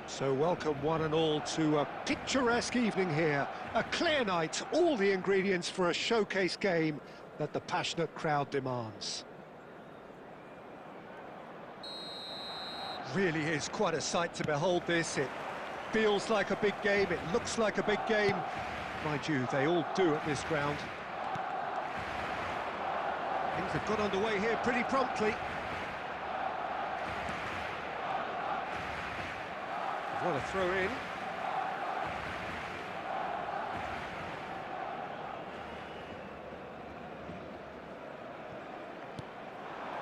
So welcome one and all to a picturesque evening here. A clear night, all the ingredients for a showcase game that the passionate crowd demands. Really is quite a sight to behold this. It feels like a big game, it looks like a big game. Mind you, they all do at this ground. Things have got underway here pretty promptly. What a throw in.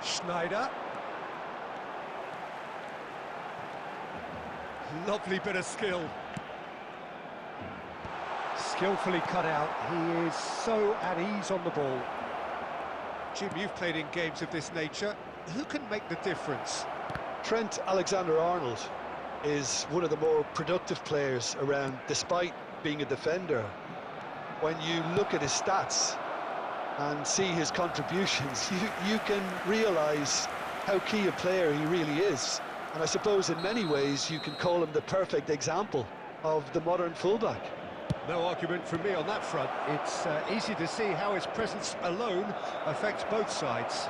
Schneider. Lovely bit of skill. Skillfully cut out. He is so at ease on the ball. Jim, you've played in games of this nature. Who can make the difference? Trent Alexander-Arnold is one of the more productive players around, despite being a defender. When you look at his stats and see his contributions, you can realise how key a player he really is. And I suppose in many ways you can call him the perfect example of the modern fullback. No argument from me on that front. It's easy to see how his presence alone affects both sides.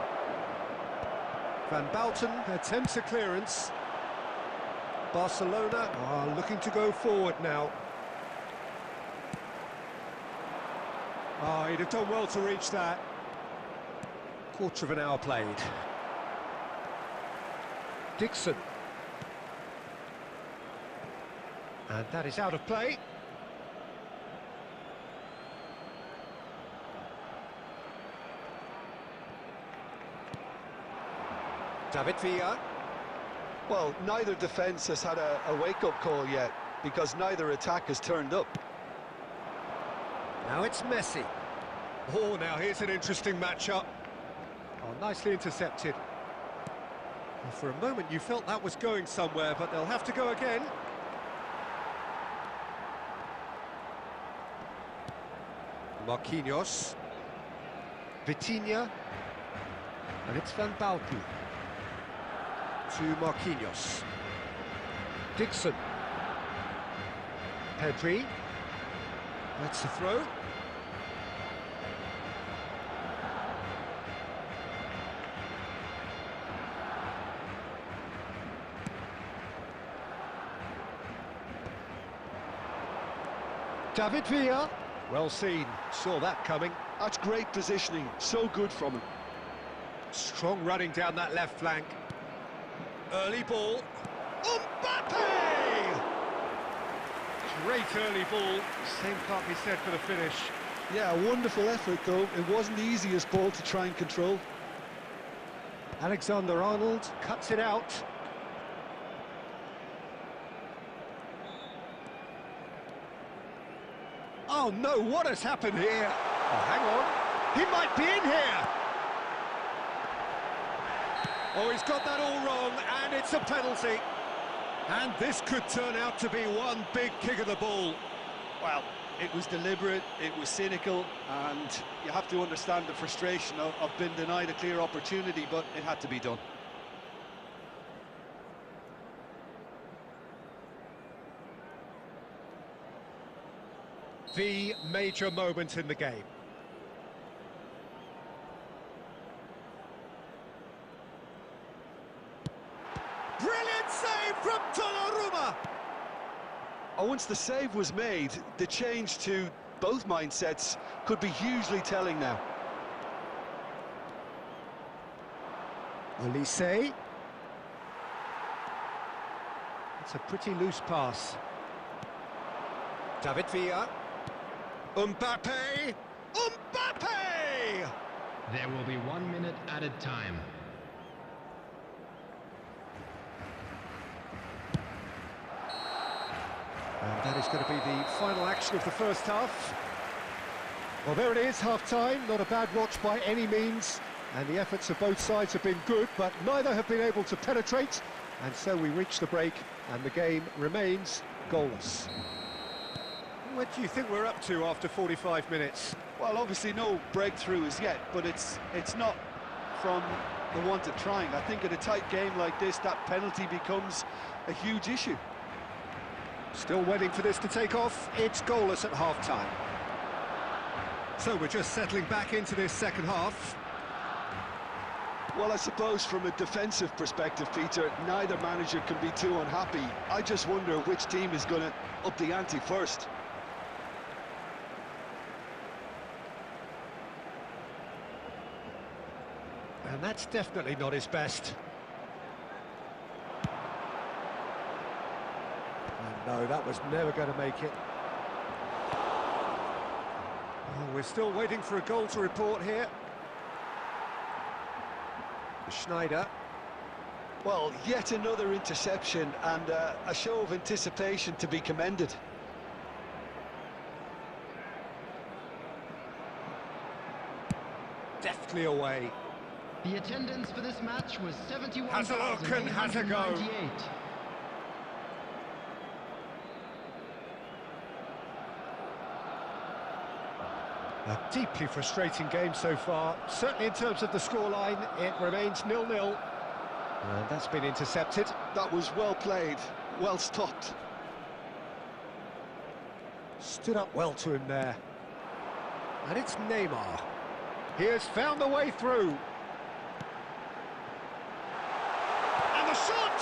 Van Bouten attempts a clearance. Barcelona are looking to go forward now. Oh, he'd have done well to reach that. Quarter of an hour played. Dixon. And that is out of play. David Villa. Well, neither defence has had a wake-up call yet, because neither attack has turned up. Now it's Messi. Oh, now here's an interesting matchup. Oh, nicely intercepted. Well, for a moment you felt that was going somewhere, but they'll have to go again. Marquinhos. Vitinha. And it's Van Bouten. To Marquinhos. Dixon. Pedri. That's the throw. David Villa. Well seen, saw that coming. That's great positioning, so good from him. Strong running down that left flank. Early ball. Mbappe! Great early ball. Same can't be said for the finish. Yeah, a wonderful effort though. It wasn't the easiest ball to try and control. Alexander-Arnold cuts it out. Oh no, what has happened here? Oh, hang on, he might be in here! Oh, he's got that all wrong, and it's a penalty. And this could turn out to be one big kick of the ball. Well, it was deliberate, it was cynical, and you have to understand the frustration of being denied a clear opportunity, but it had to be done. The major moment in the game. Brilliant save from Donnarumma! Once the save was made, the change to both mindsets could be hugely telling now. Olise. It's a pretty loose pass. David Villa. Mbappe! Mbappe! There will be 1 minute added time. And that is going to be the final action of the first half. Well, there it is, half-time. Not a bad watch by any means. And the efforts of both sides have been good, but neither have been able to penetrate. And so we reach the break, and the game remains goalless. What do you think we're up to after 45 minutes? Well, obviously no breakthrough as yet, but it's not from the want of trying. I think in a tight game like this, that penalty becomes a huge issue. Still waiting for this to take off. It's goalless at half-time. So we're just settling back into this second half. Well, I suppose from a defensive perspective, Peter, neither manager can be too unhappy. I just wonder which team is going to up the ante first. And that's definitely not his best. And no, that was never going to make it. Oh, we're still waiting for a goal to report here. Schneider. Well, yet another interception and a show of anticipation to be commended. Deftly away. The attendance for this match was Has a look and has a go. 71,898. A deeply frustrating game so far. Certainly in terms of the scoreline, it remains 0-0. And that's been intercepted. That was well played, well stopped. Stood up well to him there. And it's Neymar. He has found the way through. And the shot!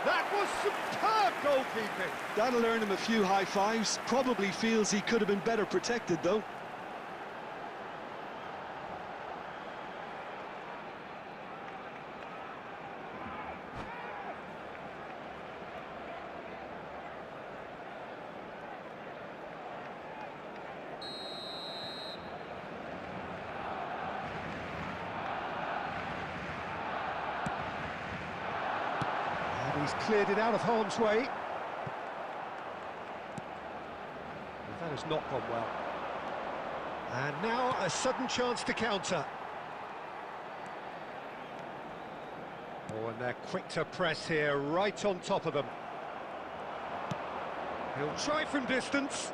That was superb goalkeeping. That'll earn him a few high fives. Probably feels he could have been better protected, though. He's cleared it out of harm's way. That has not gone well. And now a sudden chance to counter. Oh, and they're quick to press here, right on top of them. He'll try from distance.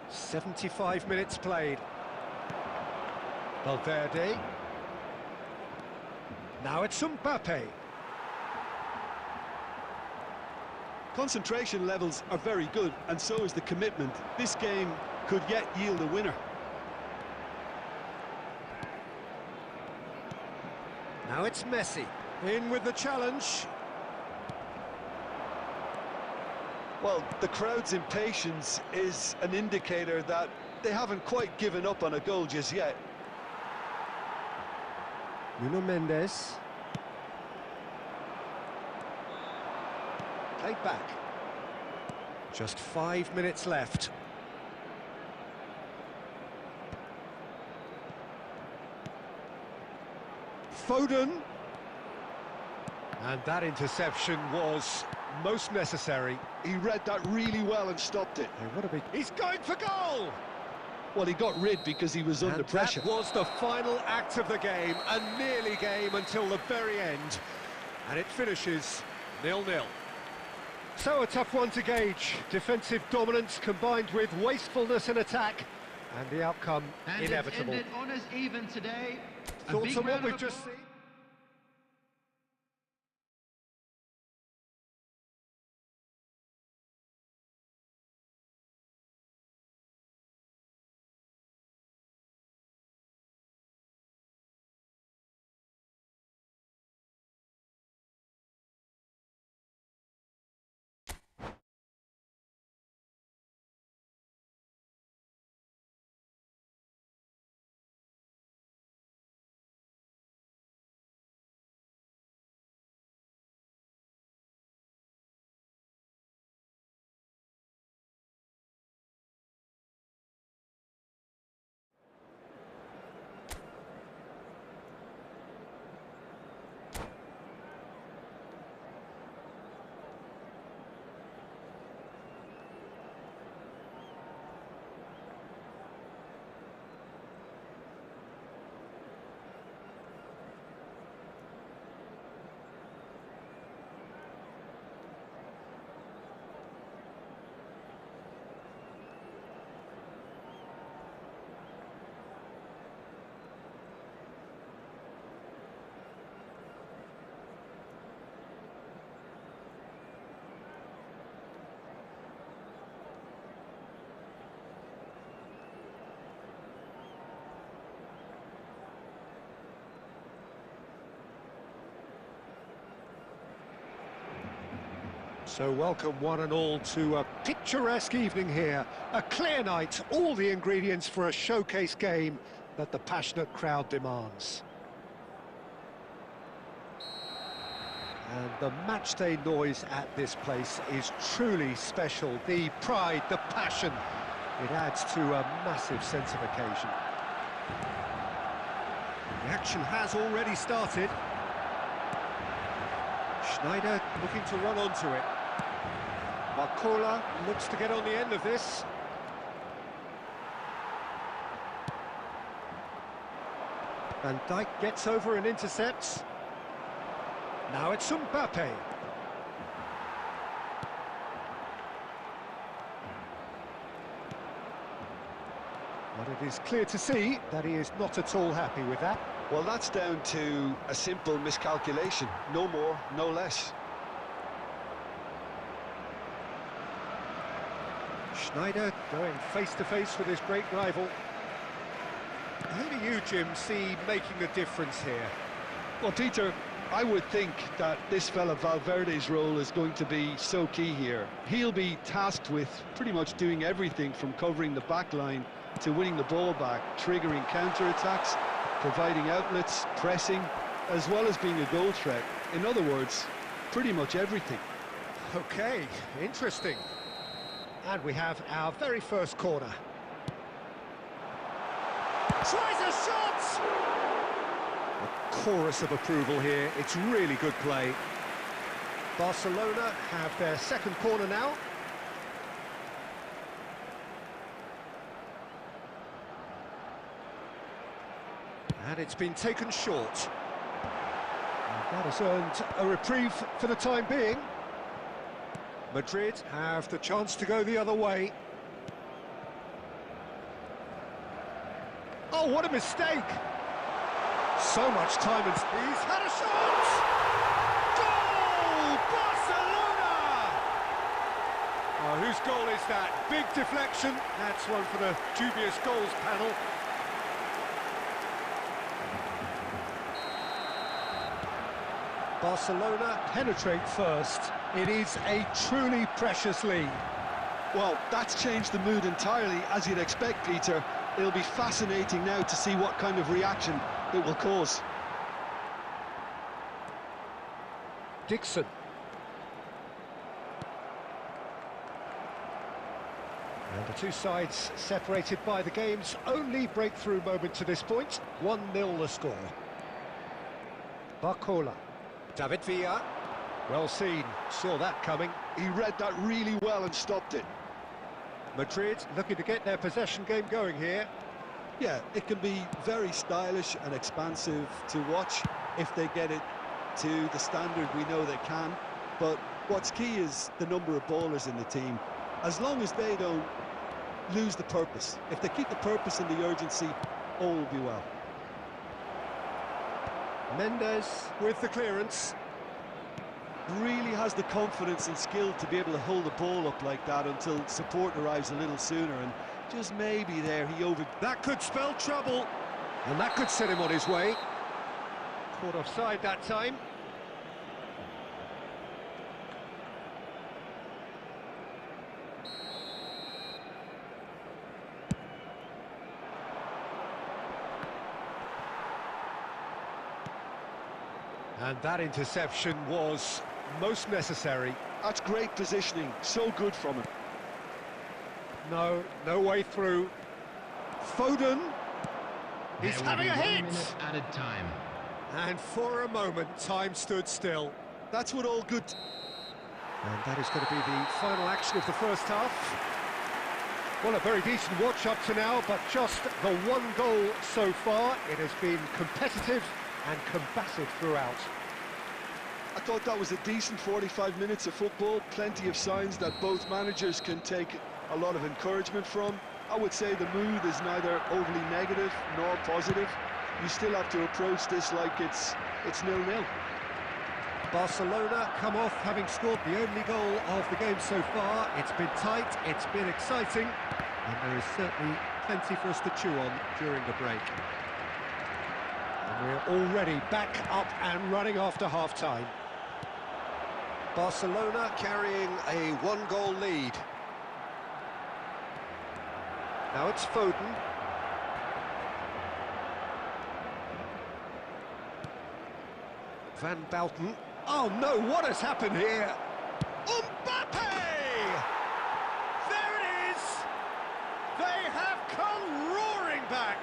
"75 minutes played. Valverde. Now it's Mbappe. Concentration levels are very good, and so is the commitment. This game could yet yield a winner. Now it's Messi. In with the challenge. Well, the crowd's impatience is an indicator that they haven't quite given up on a goal just yet. Nuno Mendes. Played back. Just 5 minutes left. Foden. And that interception was most necessary. He read that really well and stopped it. He's going for goal! Well, he got rid because he was under pressure. That was the final act of the game, a nearly game until the very end. And it finishes 0-0. So a tough one to gauge. Defensive dominance combined with wastefulness in attack. And the outcome inevitable. And it ended on as even today. Thoughts on what we've just seen? So welcome one and all to a picturesque evening here. A clear night, all the ingredients for a showcase game that the passionate crowd demands. And the matchday noise at this place is truly special. The pride, the passion, it adds to a massive sense of occasion. The action has already started. Schneider looking to run onto it. Marcola looks to get on the end of this. Van Dijk gets over and intercepts. Now it's Mbappe. But it is clear to see that he is not at all happy with that. Well, that's down to a simple miscalculation. No more, no less. Schneider going face-to-face with his great rival. Who do you, Jim, see making the difference here? Well, Peter, I would think that this fella Valverde's role is going to be so key here. He'll be tasked with pretty much doing everything from covering the back line to winning the ball back, triggering counter-attacks, providing outlets, pressing, as well as being a goal threat. In other words, pretty much everything. Okay, interesting. And we have our very first corner. Tries a shot! A chorus of approval here. It's really good play. Barcelona have their second corner now. And it's been taken short. And that has earned a reprieve for the time being. Madrid have the chance to go the other way. Oh, what a mistake! So much time and he's had a shot! Goal! Barcelona! Oh, whose goal is that? Big deflection. That's one for the dubious goals panel. Barcelona penetrate first. It is a truly precious lead. Well, that's changed the mood entirely, as you'd expect, Peter. It'll be fascinating now to see what kind of reaction it will cause. Dixon. And the two sides separated by the game's only breakthrough moment to this point. 1-0 the score. Barcola. David Villa. Well seen, saw that coming. He read that really well and stopped it. Madrid looking to get their possession game going here. Yeah, it can be very stylish and expansive to watch if they get it to the standard we know they can. But what's key is the number of ballers in the team. As long as they don't lose the purpose, if they keep the purpose and the urgency, all will be well. Mendes with the clearance. Really has the confidence and skill to be able to hold the ball up like that until support arrives a little sooner, and just maybe there That could spell trouble, and that could set him on his way. Caught offside that time. And that interception was most necessary. That's great positioning, so good from him. No way through. Foden is There will having be a 1 hit! minute added time. And for a moment, time stood still. That's what all good... And that is going to be the final action of the first half. Well, a very decent watch up to now, but just the one goal so far. It has been competitive and combative throughout. I thought that was a decent 45 minutes of football. Plenty of signs that both managers can take a lot of encouragement from. I would say the mood is neither overly negative nor positive. You still have to approach this like it's 0-0. Barcelona come off having scored the only goal of the game so far. It's been tight, it's been exciting, and there is certainly plenty for us to chew on during the break. And we're already back up and running after half-time. Barcelona carrying a one-goal lead. Now it's Foden. Van Bouten. Oh no, what has happened here? Mbappe! There it is! They have come roaring back!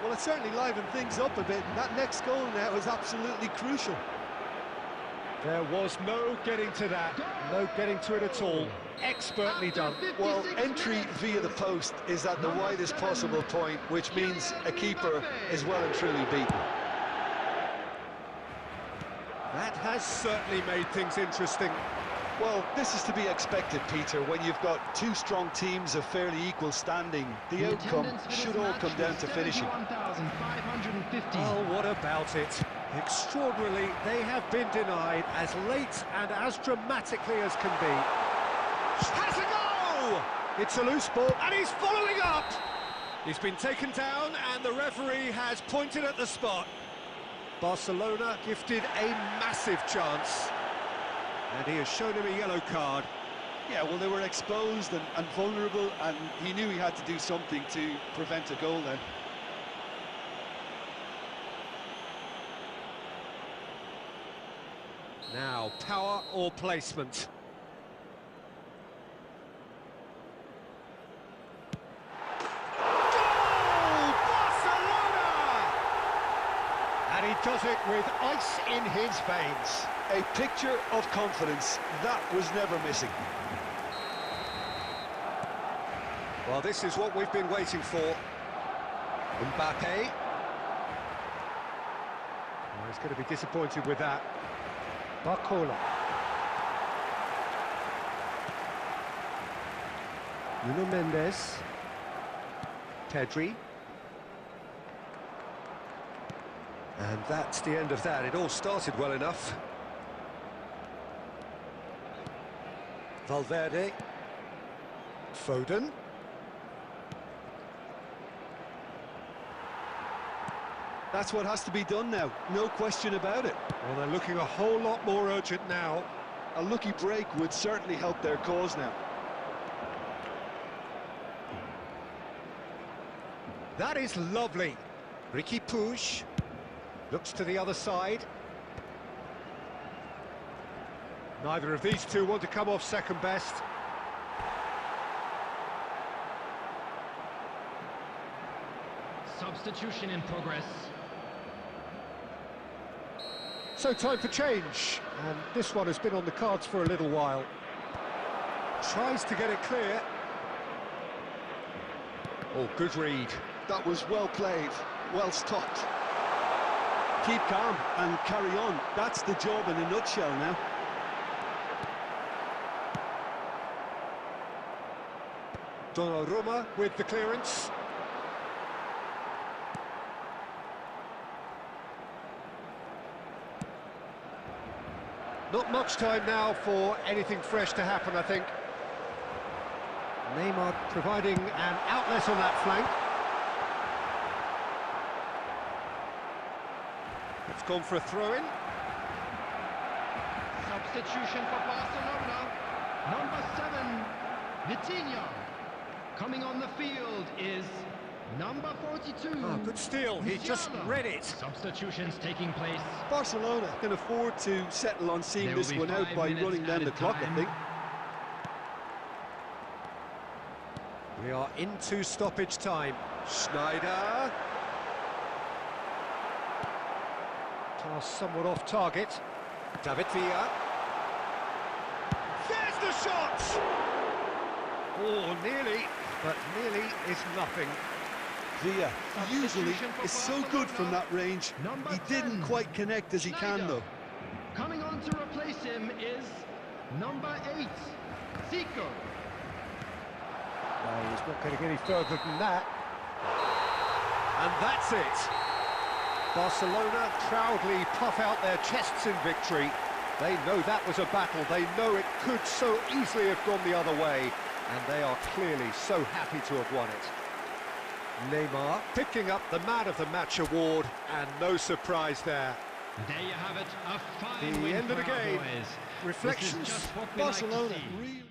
Well, it certainly livened things up a bit, and that next goal now is absolutely crucial. There was no getting to that, no getting to it at all. Expertly done. Well, entry via the post is at the widest possible point, which means a keeper is well and truly beaten. That has certainly made things interesting. Well, this is to be expected, Peter, when you've got two strong teams of fairly equal standing. The outcome should all come down to finishing. Oh, what about it? Extraordinarily, they have been denied as late and as dramatically as can be. Has a go! It's a loose ball, and he's following up! He's been taken down, and the referee has pointed at the spot. Barcelona gifted a massive chance, and he has shown him a yellow card. Yeah, well, they were exposed and vulnerable, and he knew he had to do something to prevent a goal then. Now, power or placement? Goal! Barcelona! And he does it with ice in his veins. A picture of confidence, that was never missing. Well, this is what we've been waiting for. Mbappe. Oh, he's going to be disappointed with that. Barcola. Nuno Mendes. Pedri. And that's the end of that. It all started well enough. Valverde. Foden. That's what has to be done now, no question about it. Well, they're looking a whole lot more urgent now. a lucky break would certainly help their cause now. That is lovely. Ricky Puig looks to the other side. Neither of these two want to come off second best. Substitution in progress. So time for change, and this one has been on the cards for a little while. Tries to get it clear. Oh, good read. That was well played, well stopped. Keep calm and carry on. That's the job in a nutshell now. Donnarumma with the clearance. Not much time now for anything fresh to happen, I think. Neymar providing an outlet on that flank. It's gone for a throw-in. Substitution for Barcelona. Number 7, Vitinha. Coming on the field is number 42. Oh, good steal, he just read it. Substitutions taking place. Barcelona can afford to settle on seeing There this will be one out 5 by minutes running down the added clock, I time. think. We are into stoppage time. Schneider. Pass somewhat off target. David Villa. There's the shot! Oh, nearly, but nearly is nothing. Villa usually Substitution for is so good from that range. Number He didn't 10, quite connect as he can, Schneider. though. Coming on to replace him is number 8, Zico. No, he's not getting any further than that. And that's it. Barcelona proudly puff out their chests in victory. They know that was a battle. They know it could so easily have gone the other way. And they are clearly so happy to have won it. Neymar picking up the Man of the Match award, and no surprise there. There you have it, a fine The win end of the for our game. boys. Reflections. This is just what we like to Barcelona see. really...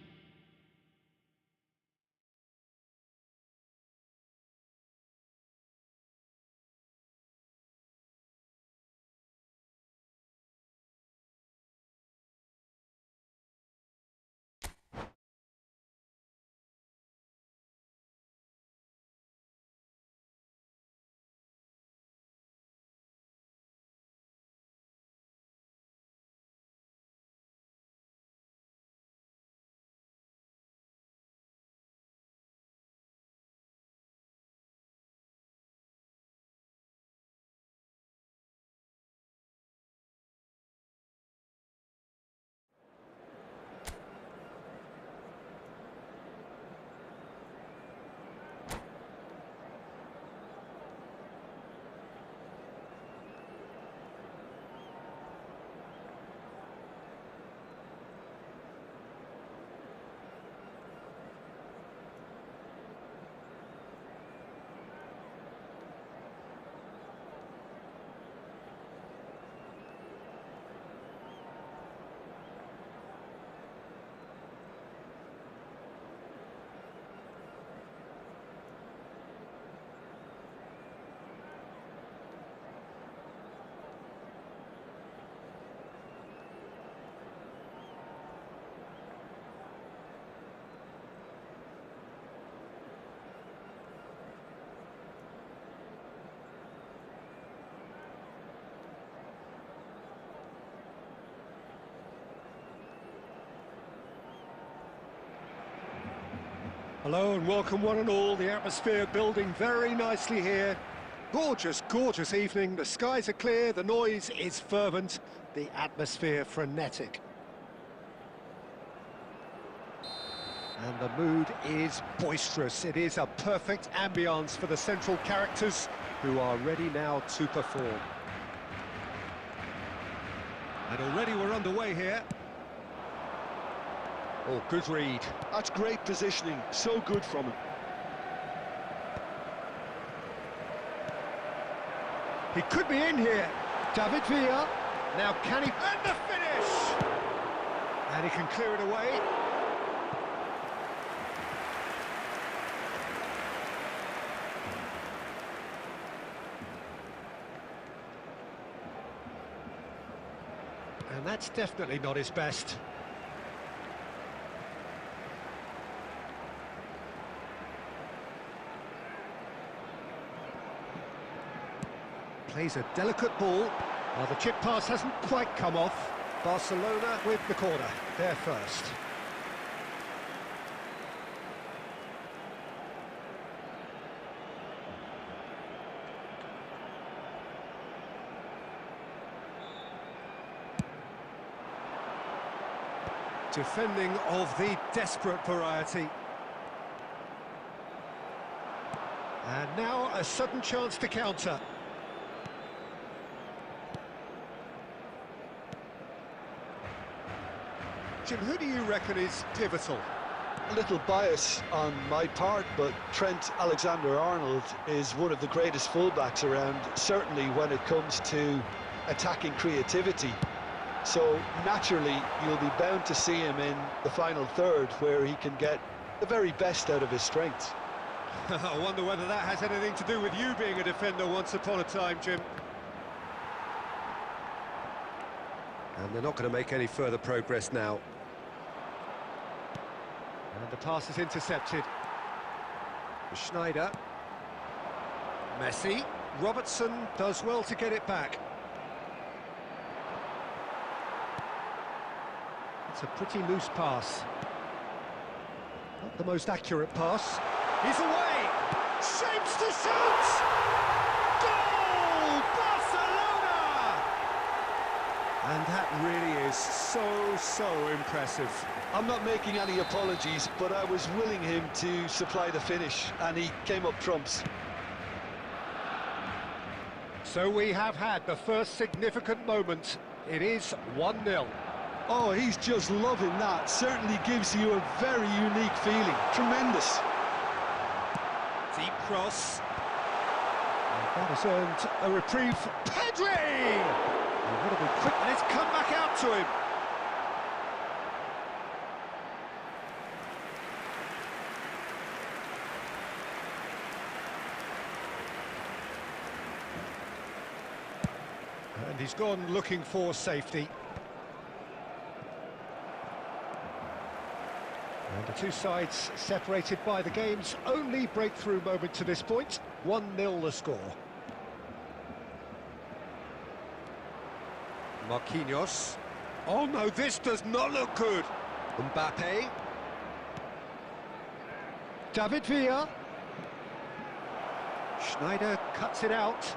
Hello and welcome one and all. The atmosphere building very nicely here. Gorgeous, gorgeous evening. The skies are clear, the noise is fervent, the atmosphere frenetic. And the mood is boisterous. It is a perfect ambience for the central characters who are ready now to perform. And already we're underway here. Oh, good read. That's great positioning, so good from him. He could be in here. David Villa. Now can he... And the finish! And he can clear it away. And that's definitely not his best. Plays a delicate ball. Well, the chip pass hasn't quite come off. Barcelona with the corner, they're first. Defending of the desperate variety. And now a sudden chance to counter. Jim, who do you reckon is pivotal? A little bias on my part, but Trent Alexander-Arnold is one of the greatest fullbacks around, certainly when it comes to attacking creativity. So naturally, you'll be bound to see him in the final third, where he can get the very best out of his strengths. I wonder whether that has anything to do with you being a defender once upon a time, Jim. And they're not going to make any further progress now. And the pass is intercepted. Schneider. Messi. Robertson does well to get it back. It's a pretty loose pass. Not the most accurate pass. He's away! Shapes to shoot! Goal! Barcelona! And that really is so impressive. I'm not making any apologies, but I was willing him to supply the finish, and he came up trumps. So we have had the first significant moment. It is 1-0. Oh, he's just loving that. Certainly gives you a very unique feeling. Tremendous. Deep cross. And that has earned a reprieve. Pedri! And what a good quick, and it's come back out to him. And he's gone looking for safety. And the two sides separated by the game's only breakthrough moment to this point. 1-0 the score. Marquinhos. Oh no, this does not look good. Mbappe. David Villa. Schneider cuts it out.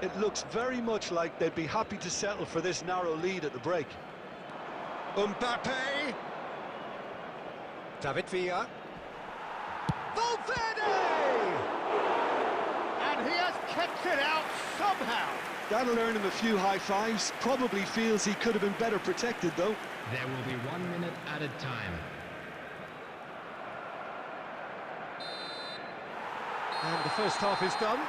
It looks very much like they'd be happy to settle for this narrow lead at the break. Mbappe. David Villa. Valverde! And he has kept it out somehow. That'll earn him a few high fives. Probably feels he could have been better protected, though. There will be 1 minute added time. And the first half is done.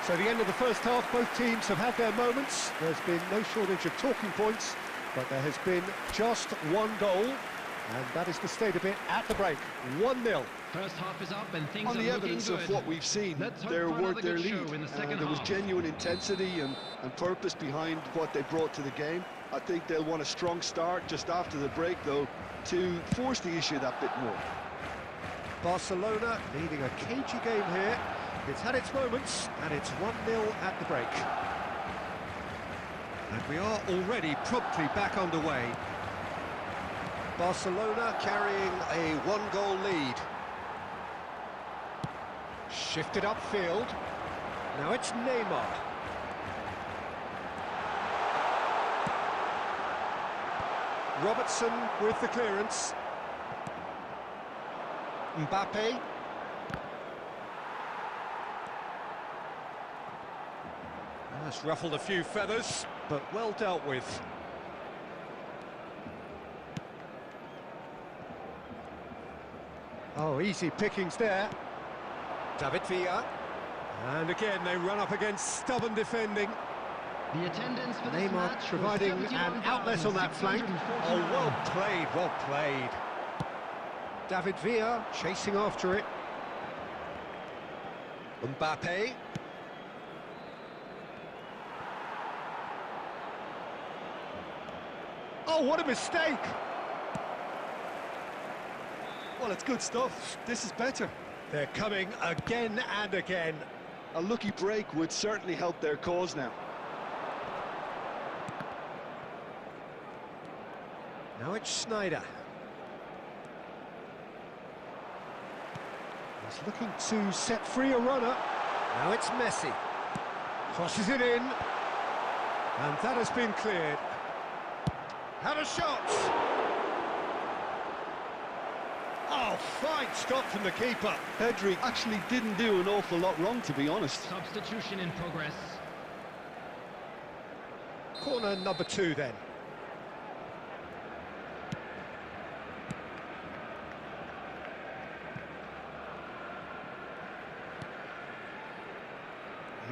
So the end of the first half, both teams have had their moments. There's been no shortage of talking points, but there has been just one goal, and that is the state of it at the break. 1-0. First half is up and things On are the looking evidence good. of what we've seen, Let's hope they're for another worth their good lead. show in the second There was half. genuine intensity and purpose behind what they brought to the game. I think they'll want a strong start just after the break, though, to force the issue that bit more. Barcelona leading a cagey game here. It's had its moments, and it's 1-0 at the break. And we are already promptly back underway. Barcelona carrying a one-goal lead. Shifted upfield. Now it's Neymar. Robertson with the clearance. Mbappe. That's ruffled a few feathers, but well dealt with. Oh, easy pickings there. David Villa. And again, they run up against stubborn defending. The attendance for this Neymar match providing an outlet on that flank. Oh, well played, well played. David Villa chasing after it. Mbappe. Oh, what a mistake! Well, it's good stuff. This is better. They're coming again and again. A lucky break would certainly help their cause now. Now it's Snyder. He's looking to set free a runner. Now it's Messi. Crosses it in. And that has been cleared. Had a shot! Oh, fine stop from the keeper. Pedri actually didn't do an awful lot wrong, to be honest. Substitution in progress. Corner number 2 then.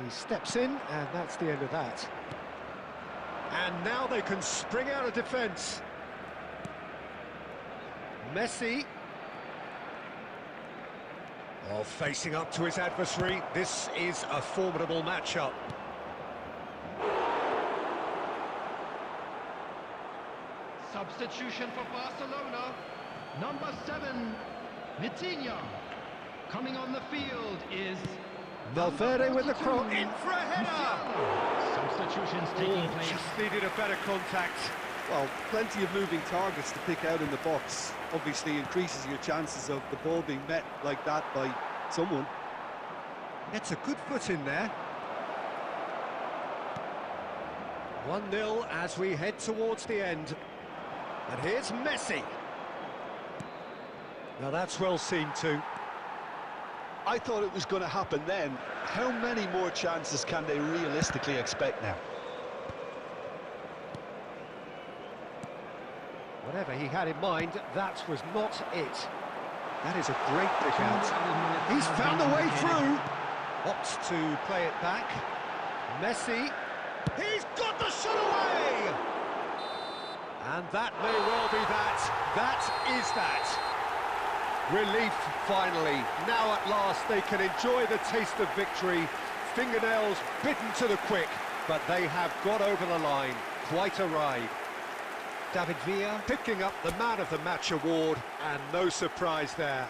He steps in, and that's the end of that. And now they can spring out of defence. Messi. Oh, facing up to his adversary. This is a formidable matchup. Substitution for Barcelona. Number 7, Vitinha. Coming on the field is Valverde with the cross. In for a header! Substitutions taking place. Just needed a better contact. Well, plenty of moving targets to pick out in the box. Obviously increases your chances of the ball being met like that by someone. Gets a good foot in there. 1-0 as we head towards the end. And here's Messi. Now that's well seen too. I thought it was going to happen then. How many more chances can they realistically expect now? Whatever he had in mind, that was not it. That is a great pick out. He's found a way through. Opts to play it back. Messi. He's got the shot away! And that may well be that. That is that. Relief, finally. Now at last they can enjoy the taste of victory. Fingernails bitten to the quick, but they have got over the line. Quite a ride. David Villa picking up the Man of the Match award, and no surprise there.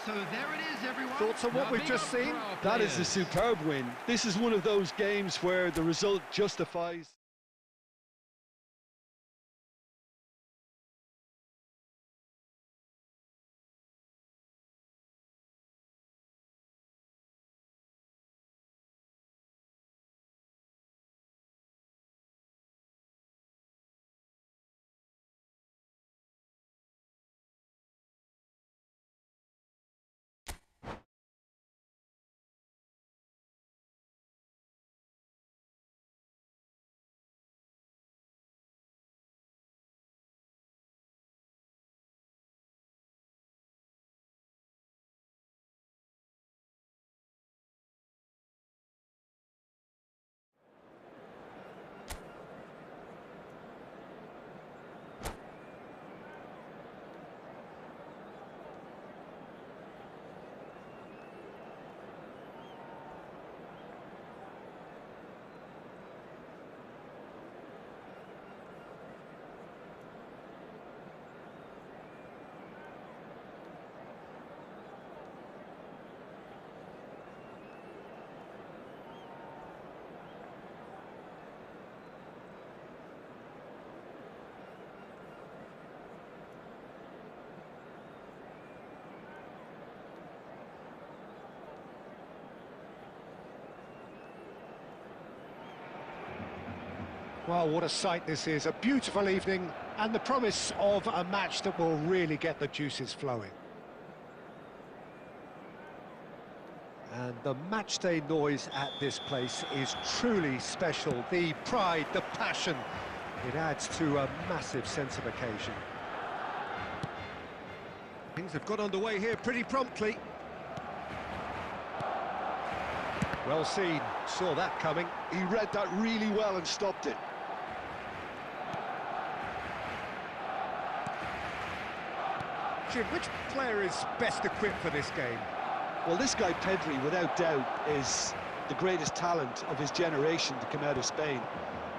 So there it is, everyone. Thoughts on what we've just seen? That is a superb win. This is one of those games where the result justifies. Well, what a sight this is. A beautiful evening and the promise of a match that will really get the juices flowing. And the matchday noise at this place is truly special. The pride, the passion, it adds to a massive sense of occasion. Things have got underway here pretty promptly. Well seen, saw that coming. He read that really well and stopped it. Jim, which player is best equipped for this game? Well, this guy Pedri, without doubt, is the greatest talent of his generation to come out of Spain.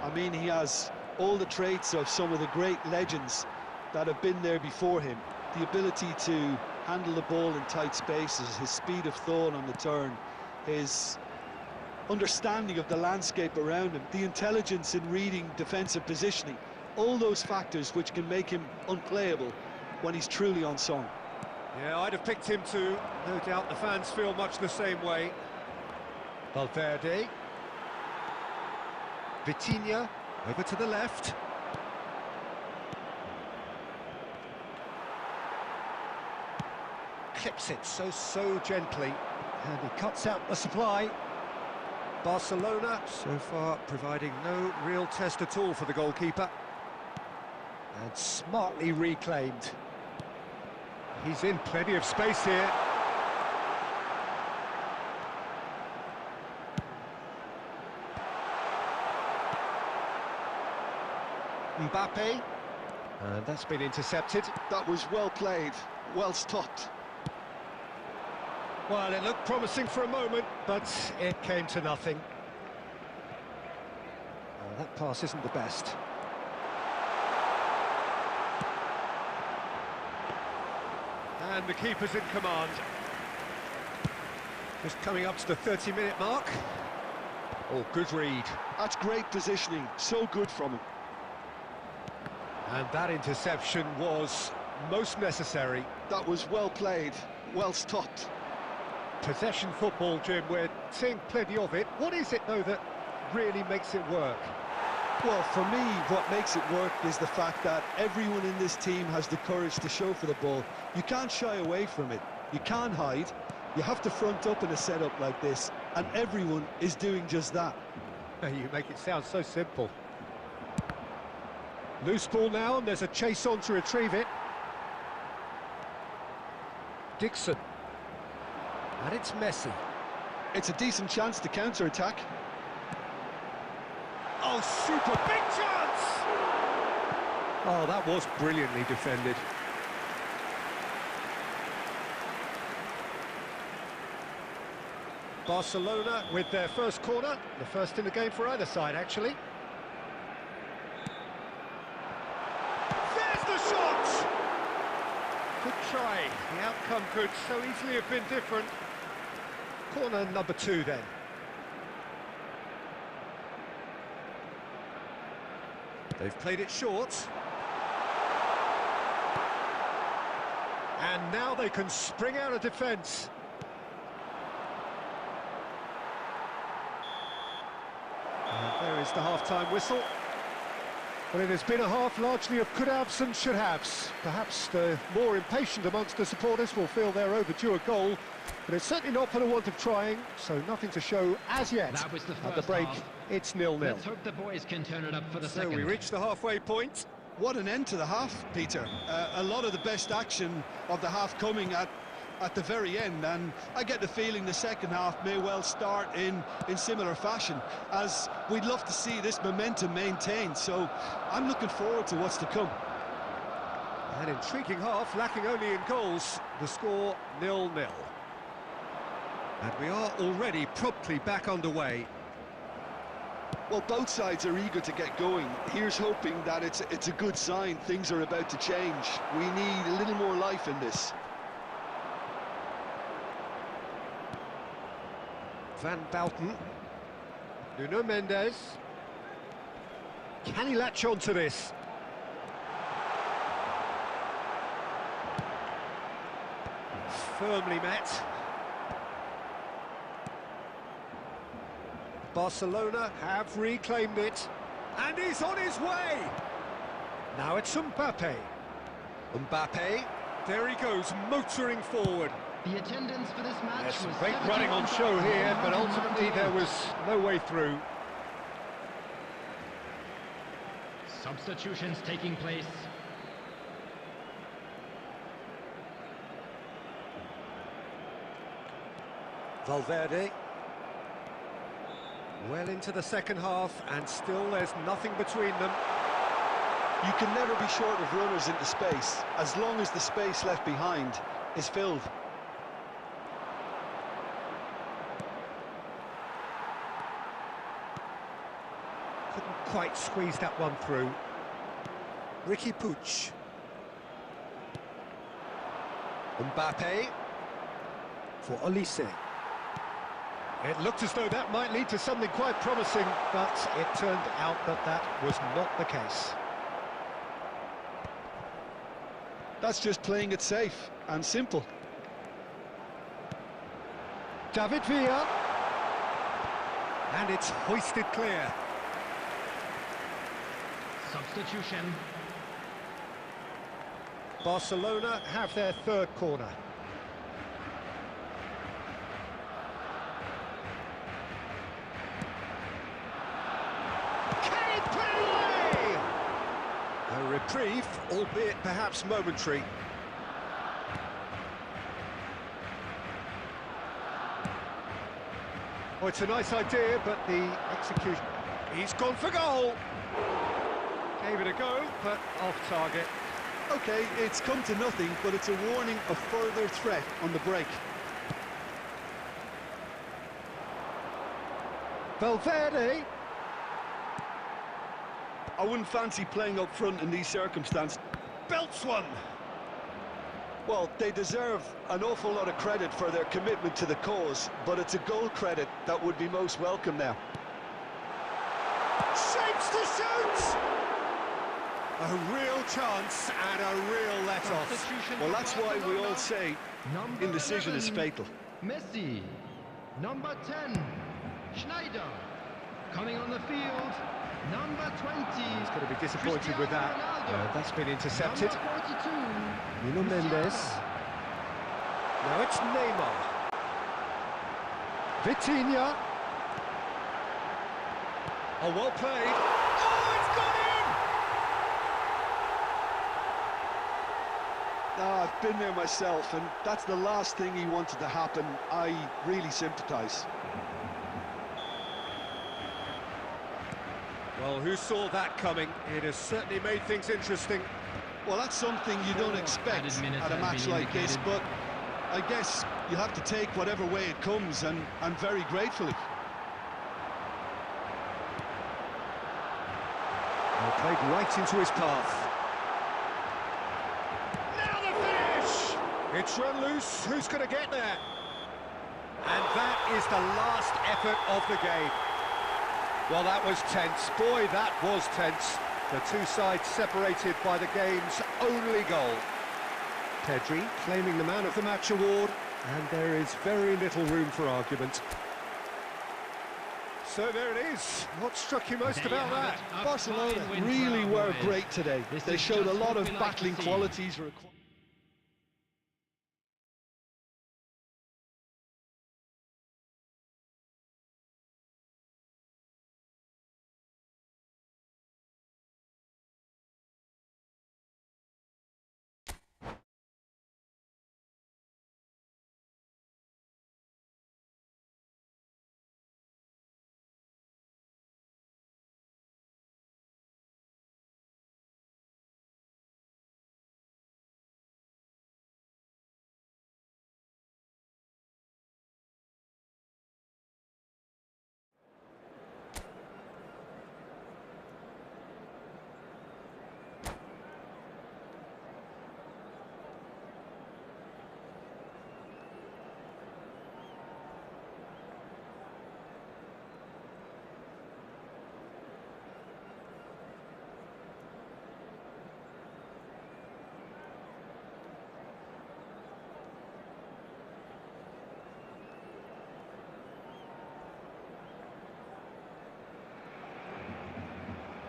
I mean, he has all the traits of some of the great legends that have been there before him. The ability to handle the ball in tight spaces, his speed of thought on the turn, his understanding of the landscape around him, the intelligence in reading defensive positioning, all those factors which can make him unplayable when he's truly on song. Yeah, I'd have picked him too. No doubt the fans feel much the same way. Valverde. Vitinha, over to the left. Clips it so gently. And he cuts out the supply. Barcelona, so far, providing no real test at all for the goalkeeper. And smartly reclaimed. He's in plenty of space here. Mbappe. And that's been intercepted. That was well played, well stopped. Well, it looked promising for a moment, but it came to nothing. That pass isn't the best. And the keeper's in command. Just coming up to the 30-minute mark. Oh, good read. That's great positioning, so good from him. And that interception was most necessary. That was well played, well stopped. Possession football, Jim, we're seeing plenty of it. What is it, though, that really makes it work? Well, for me, what makes it work is the fact that everyone in this team has the courage to show for the ball. You can't shy away from it. You can't hide. You have to front up in a setup like this, and everyone is doing just that. You make it sound so simple. Loose ball now, and there's a chase on to retrieve it. Dixon. And it's Messi. It's a decent chance to counter-attack. Oh, super big chance! Oh, that was brilliantly defended. Barcelona with their first corner, the first in the game for either side, actually. There's the shot! Good try. The outcome could so easily have been different. Corner number 2 then. They've played it short. And now they can spring out of defence. And there is the half-time whistle. Well, it has been a half largely of could-haves and should-haves. Perhaps the more impatient amongst the supporters will feel they're overdue a goal, but it's certainly not for the want of trying, so nothing to show as yet. That was the first At the break, half. it's 0-0. Let's hope the boys can turn it up for the second. So we reach the halfway point. What an end to the half, Peter. A lot of the best action of the half coming at the very end, and I get the feeling the second half may well start in similar fashion, as we'd love to see this momentum maintained, so I'm looking forward to what's to come. An intriguing half, lacking only in goals. The score 0-0. And we are already promptly back underway. Well, both sides are eager to get going. Here's hoping that it's a good sign. Things are about to change. We need a little more life in this. Van Bouten. Nuno Mendes. Can he latch on to this? Firmly met. Barcelona have reclaimed it. And he's on his way! Now it's Mbappe. Mbappe, there he goes, motoring forward. The attendance for this match There's some was great running on show here, but ultimately there 71,198. was no way through. Substitutions taking place. Valverde. Well into the second half, and still there's nothing between them. You can never be short of runners into space, as long as the space left behind is filled. Couldn't quite squeeze that one through. Ricky Puig. Mbappe for Olise. It looked as though that might lead to something quite promising, but it turned out that that was not the case. That's just playing it safe and simple. David Villa. And it's hoisted clear. Substitution. Barcelona have their third corner. Can he put it away? A reprieve, albeit perhaps momentary. Oh, it's a nice idea, but the execution... He's gone for goal! Gave it a go, but off target. Okay, it's come to nothing, but it's a warning of further threat on the break. Valverde. I wouldn't fancy playing up front in these circumstances. Belts one. Well, they deserve an awful lot of credit for their commitment to the cause, but it's a goal credit that would be most welcome now. Shapes to shoot! A real chance and a real let-off. Well, that's why we all say indecision is fatal. Messi. Number 10, Schneider. Coming on the field, number 20. He's going to be disappointed with that. That's been intercepted. Number 42. Nuno Mendes. Now it's Neymar. Vitinha. Oh, well played. Oh, it's gone in! I've been there myself, and that's the last thing he wanted to happen. I really sympathise. Well, who saw that coming? It has certainly made things interesting. Well, that's something you don't expect at a match like this, but I guess you have to take whatever way it comes, and very gratefully. Well, played right into his path. Now the finish! It's run loose. Who's going to get there? And that is the last effort of the game. Well, that was tense. Boy, that was tense. The two sides separated by the game's only goal. Pedri claiming the Man of the Match award, and there is very little room for argument. So there it is. What struck you most about that? Barcelona really were great today. They showed a lot of battling qualities.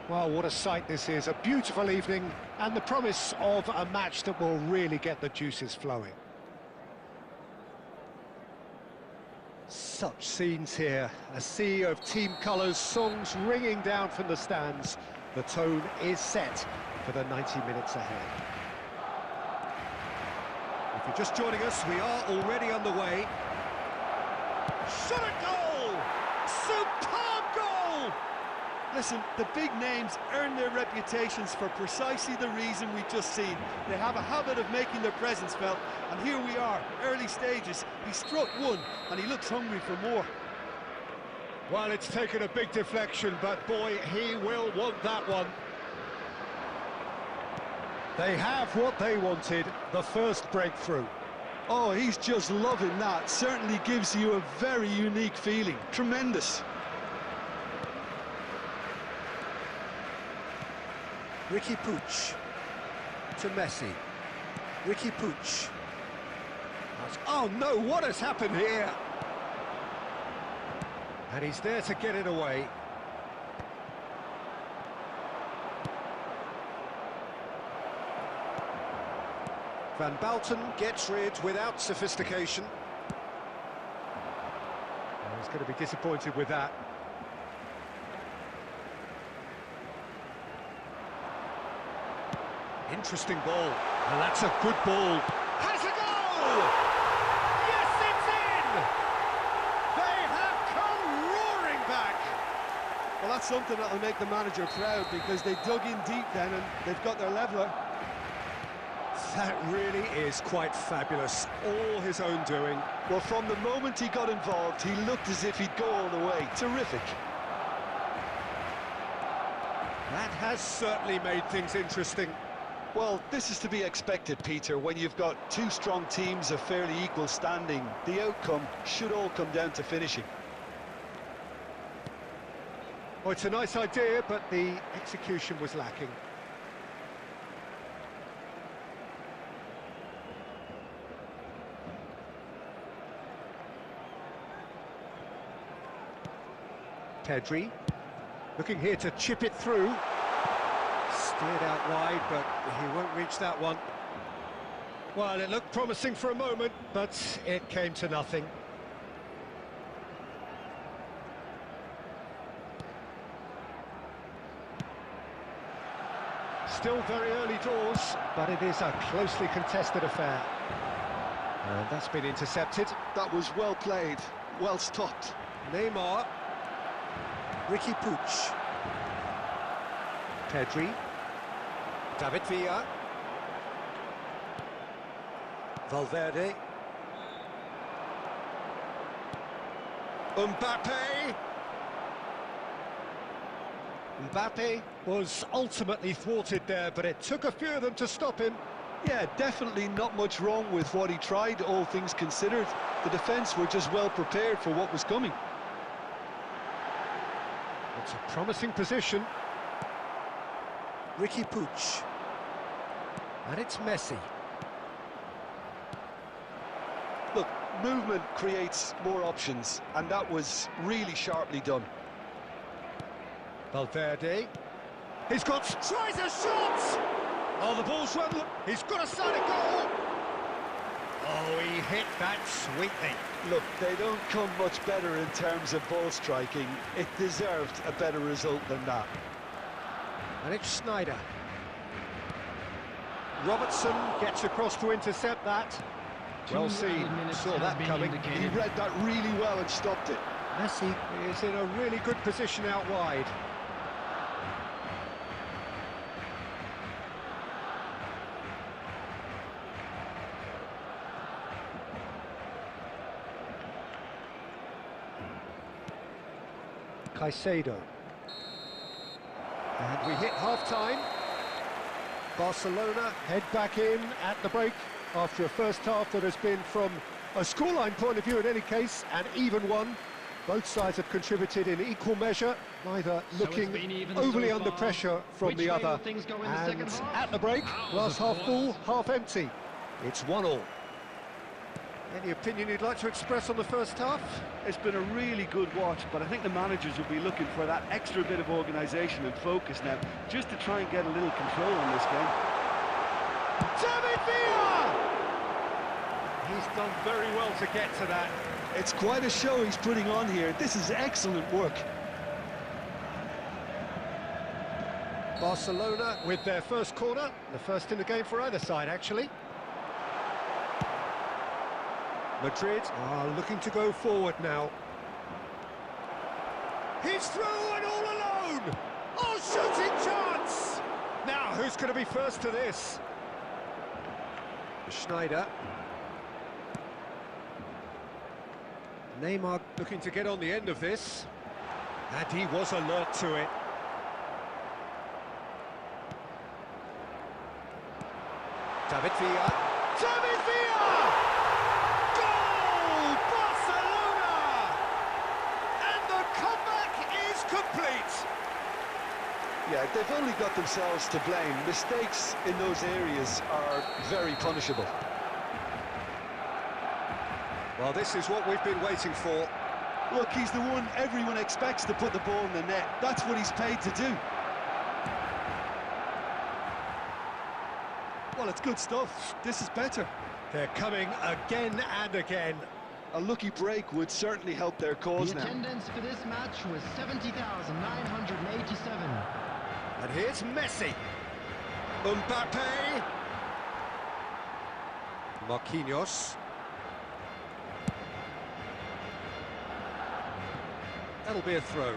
Well, what a sight this is. A beautiful evening and the promise of a match that will really get the juices flowing. Such scenes here. A sea of team colours, songs ringing down from the stands. The tone is set for the 90 minutes ahead. If you're just joining us, we are already underway. Shot at goal! Superb Listen, the big names earn their reputations for precisely the reason we've just seen. They have a habit of making their presence felt, and here we are, early stages. He struck one, and he looks hungry for more. Well, it's taken a big deflection, but boy, he will want that one. They have what they wanted, the first breakthrough. Oh, he's just loving that. Certainly gives you a very unique feeling. Tremendous. Ricky Puig to Messi. Ricky Puig. Oh no, what has happened here? And he's there to get it away. Van Balten gets rid without sophistication. Oh, he's going to be disappointed with that. Interesting ball. And that's a good ball. Has a goal! Yes, it's in! They have come roaring back! Well, that's something that'll make the manager proud, because they dug in deep then and they've got their leveller. That really is quite fabulous. All his own doing. Well, from the moment he got involved, he looked as if he'd go all the way. Terrific. That has certainly made things interesting. Well, this is to be expected, Peter. When you've got two strong teams of fairly equal standing, the outcome should all come down to finishing. Oh, it's a nice idea, but the execution was lacking. Pedri, looking here to chip it through. Steered out wide, but he won't reach that one. Well, it looked promising for a moment, but it came to nothing. Still very early doors, but it is a closely contested affair. And that's been intercepted. That was well played, well stopped. Neymar. Ricky Puig. Pedri. David Villa. Valverde. Mbappe. Mbappe was ultimately thwarted there, but it took a few of them to stop him. Yeah, definitely not much wrong with what he tried, all things considered. The defence were just well prepared for what was coming. It's a promising position. Ricky Puig. And it's Messi. Look, movement creates more options, and that was really sharply done. Valverde. He's got... tries a shot! Oh, the ball's run. He's got a solid goal. Oh, he hit that sweetly. Look, they don't come much better in terms of ball striking. It deserved a better result than that. And it's Sneijder. Robertson gets across to intercept that. Well seen, saw that coming. He read that really well and stopped it. Messi is in a really good position out wide. Caicedo. And we hit half-time. Barcelona head back in at the break after a first half that has been, from a scoreline point of view in any case, an even one. Both sides have contributed in equal measure, neither looking overly under pressure from the other. And at the break, glass half full, half empty. It's 1-1. Any opinion you'd like to express on the first half? It's been a really good watch, but I think the managers will be looking for that extra bit of organisation and focus now, just to try and get a little control on this game. David Villa! He's done very well to get to that. It's quite a show he's putting on here. This is excellent work. Barcelona with their first corner, the first in the game for either side, actually. Madrid are looking to go forward now. He's through and all alone! Oh, shooting chance! Now, who's going to be first to this? Schneider. Neymar looking to get on the end of this. And he was alert to it. David Villa. David Villa! Goal! Barcelona! And the comeback is complete. Yeah, they've only got themselves to blame. Mistakes in those areas are very punishable. Well, this is what we've been waiting for. Look, he's the one everyone expects to put the ball in the net. That's what he's paid to do. Well, it's good stuff. This is better. They're coming again and again. A lucky break would certainly help their cause The now. attendance for this match was 70,987. And here's Messi. Mbappe. Marquinhos. That'll be a throw.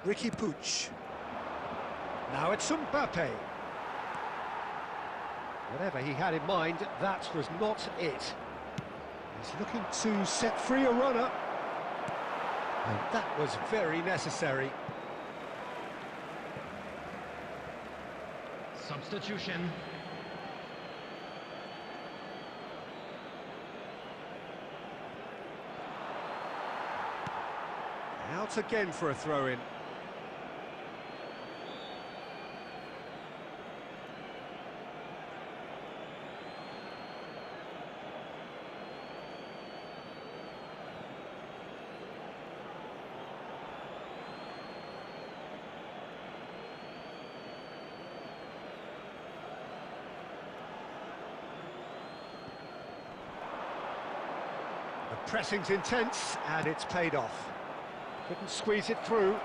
Ricky Puig. Now it's Mbappe. Whatever he had in mind, that was not it. He's looking to set free a runner. And that was very necessary. Substitution. Out again for a throw-in. The pressing's intense, and it's paid off. Couldn't squeeze it through.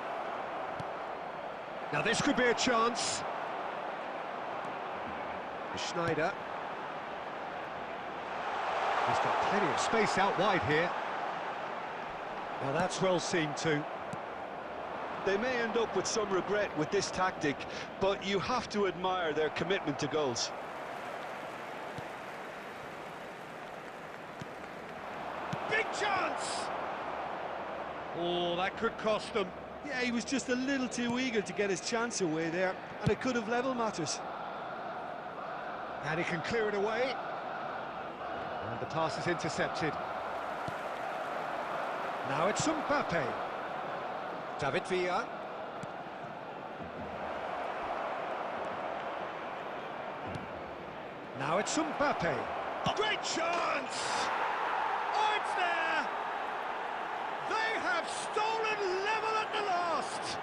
Now this could be a chance. Schneider. He's got plenty of space out wide here. Now that's well seen too. They may end up with some regret with this tactic, but you have to admire their commitment to goals. Big chance! Oh, that could cost them. Yeah, he was just a little too eager to get his chance away there, and it could have levelled matters. And he can clear it away. And the pass is intercepted. Now it's Mbappe. David Villa. Now it's Mbappe. A great chance! Oh, it's there! They have stolen level at the last!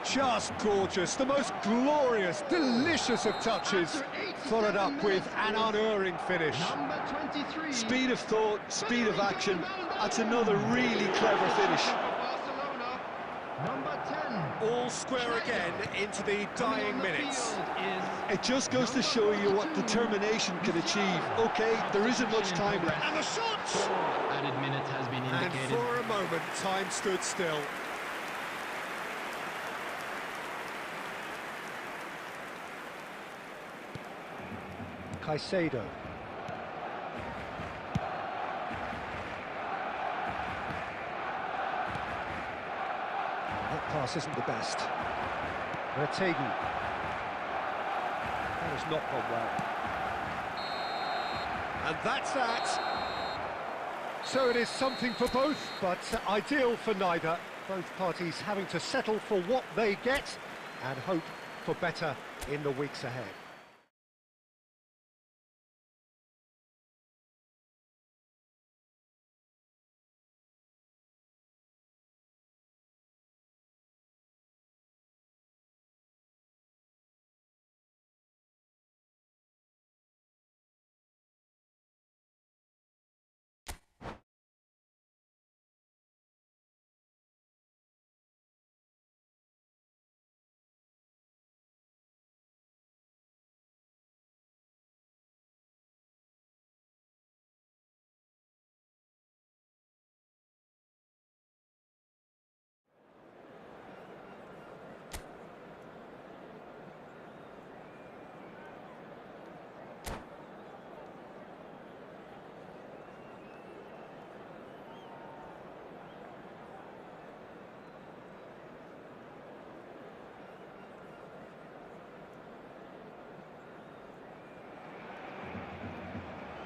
Just gorgeous, the most glorious, delicious of touches, followed up with an unerring finish. Number 23. Speed of thought, speed of action. That's another really clever finish. Barcelona. Number 10. All square again into the dying minutes. It just goes to show you what determination can achieve. Okay, there isn't much time left. And the shot! Added minute has been And indicated. for a moment, time stood still. Caicedo. That pass isn't the best. Vertegen. That has not gone well. And that's that. So it is something for both, but ideal for neither. Both parties having to settle for what they get and hope for better in the weeks ahead.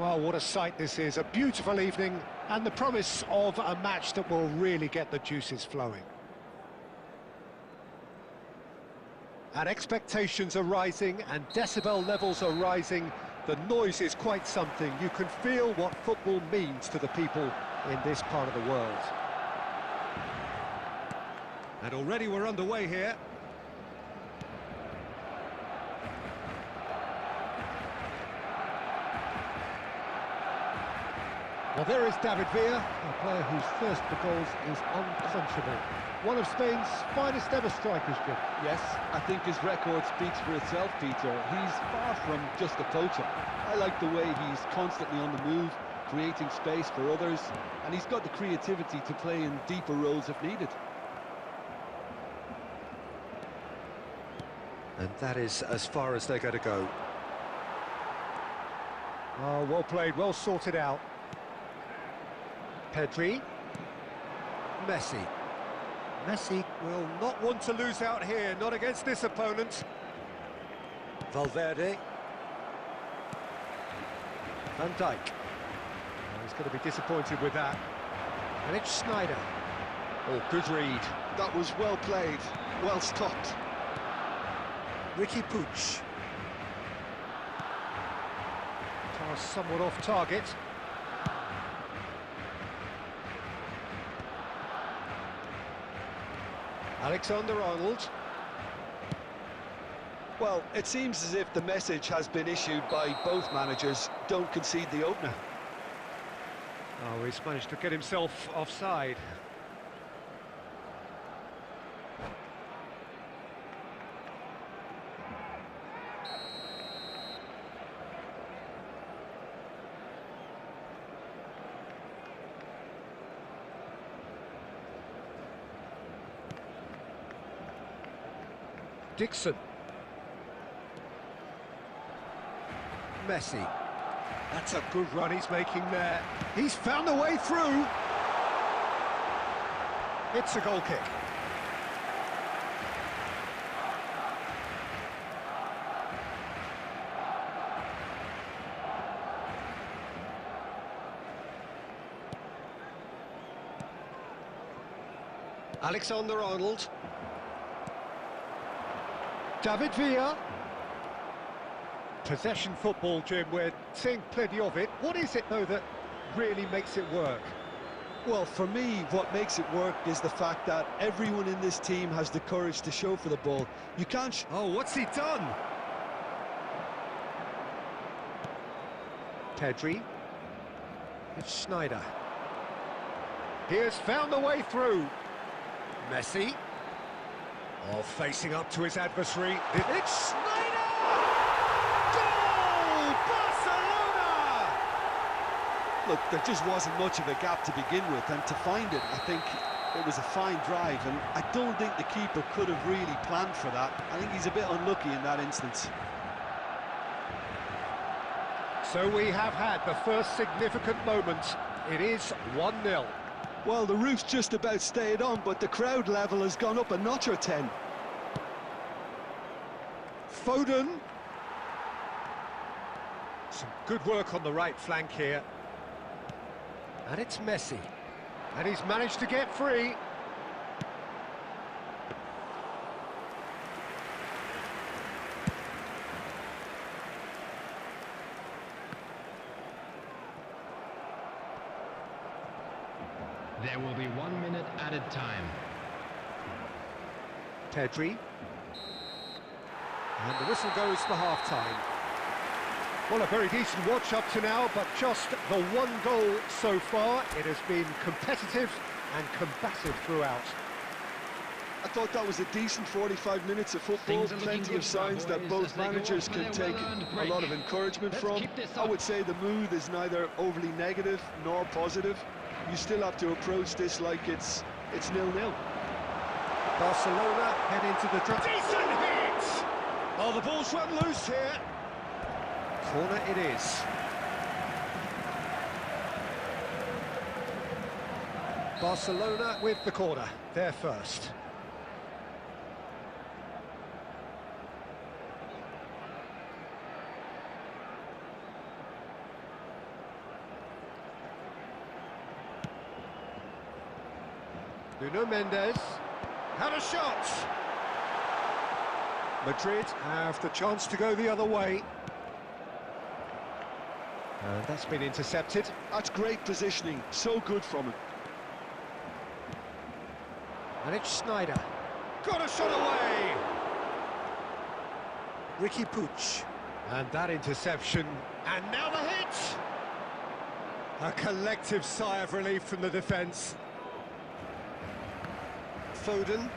Well, what a sight this is. A beautiful evening and the promise of a match that will really get the juices flowing. And expectations are rising and decibel levels are rising. The noise is quite something. You can feel what football means to the people in this part of the world. And already we're underway here. Well, there is David Villa, a player whose thirst for goals is unquenchable. One of Spain's finest ever strikers, Jim. Yes, I think his record speaks for itself, Peter. He's far from just a poacher. I like the way he's constantly on the move, creating space for others, and he's got the creativity to play in deeper roles if needed. And that is as far as they're going to go. Oh, well played, well sorted out. Pedri. Messi. Messi will not want to lose out here, not against this opponent. Valverde. Van Dijk. Oh, he's going to be disappointed with that. And it's Snyder. Oh, good read. That was well played, well stopped. Ricky Puig. Pass somewhat off target. Alexander-Arnold. Well, it seems as if the message has been issued by both managers: don't concede the opener. Oh, he's managed to get himself offside. Dixon. Messi. That's a good run he's making there. He's found a way through. It's a goal kick. Alexander-Arnold. David Villa. Possession football, Jim, we're seeing plenty of it. What is it, though, that really makes it work? Well, for me, what makes it work is the fact that everyone in this team has the courage to show for the ball. You can't... Oh, what's he done? Pedri. It's Snyder. He has found the way through. Messi. Oh, facing up to his adversary. It's Snyder! Goal! Barcelona! Look, there just wasn't much of a gap to begin with, and to find it, I think it was a fine drive, and I don't think the keeper could have really planned for that. I think he's a bit unlucky in that instance. So we have had the first significant moment. It is 1-0. Well, the roof's just about stayed on, but the crowd level has gone up a notch or 10. Foden. Some good work on the right flank here. And it's Messi. And he's managed to get free. There will be 1 minute added time. Pedri. And the whistle goes for half-time. Well, a very decent watch up to now, but just the one goal so far. It has been competitive and combative throughout. I thought that was a decent 45 minutes of football, plenty of signs that both managers can take a lot of encouragement from. I would say the mood is neither overly negative nor positive. You still have to approach this like it's 0-0. Barcelona head into the draw. Decent hit! Oh, the ball's run loose here. Corner it is. Barcelona with the corner, they're first. Nuno Mendes. Had a shot! Madrid have the chance to go the other way. And that's been intercepted. That's great positioning, so good from him. And it's Schneider. Got a shot away! Ricky Puig. And that interception. And now the hit! A collective sigh of relief from the defence. Foden.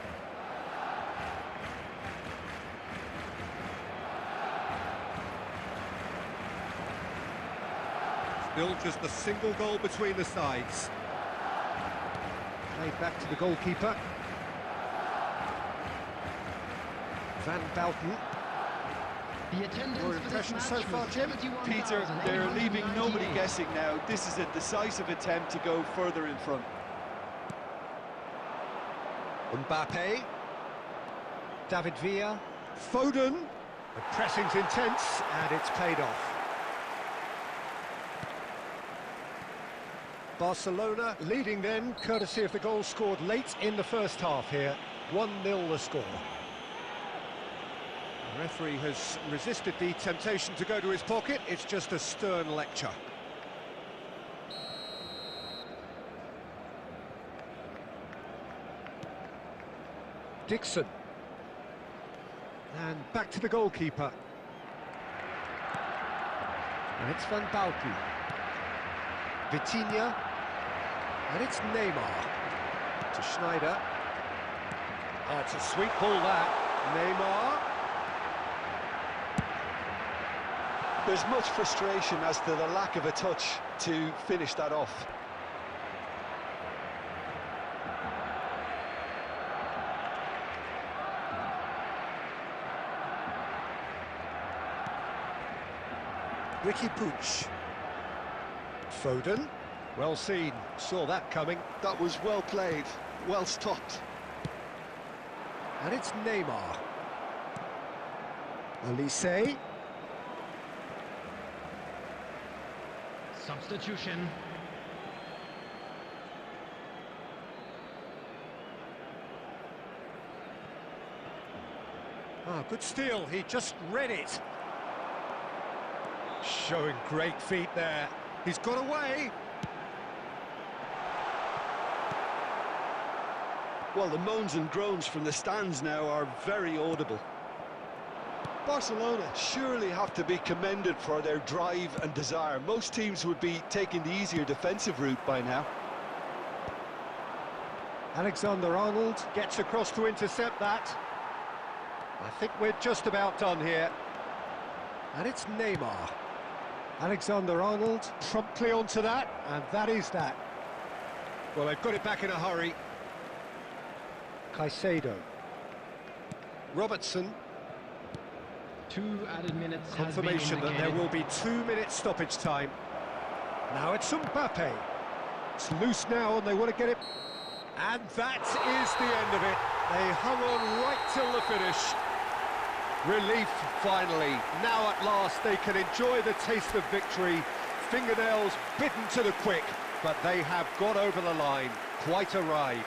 Still just a single goal between the sides. Played back to the goalkeeper. Van Bouten. The attendance Your for this impression match so far, was Jim? Peter, they're leaving nobody 71,898. guessing now. This is a decisive attempt to go further in front. Mbappe. David Villa. Foden. The pressing's intense, and it's paid off. Barcelona leading then, courtesy of the goal scored late in the first half here. 1-0 the score. The referee has resisted the temptation to go to his pocket. It's just a stern lecture. Dixon. And back to the goalkeeper. And it's Van Bouten. Vitinha. And it's Neymar. To Schneider. Oh, it's a sweet ball that. Neymar. There's much frustration as to the lack of a touch to finish that off. Ricky Puig. Foden. Well seen. Saw that coming. That was well played, well stopped. And it's Neymar. Olise. Substitution. Ah, good steal. He just read it. Showing great feet there. He's got away. Well, the moans and groans from the stands now are very audible. Barcelona surely have to be commended for their drive and desire. Most teams would be taking the easier defensive route by now. Alexander-Arnold gets across to intercept that. I think we're just about done here. And it's Neymar. Alexander-Arnold promptly onto that, and that is that. Well, they've got it back in a hurry. Caicedo. Robertson. 2 added minutes Confirmation that there will be 2 minutes stoppage time. Now it's Mbappe. It's loose now and they want to get it. And that is the end of it. They hung on right till the finish. Relief, finally. Now at last they can enjoy the taste of victory. Fingernails bitten to the quick, but they have got over the line. Quite a ride.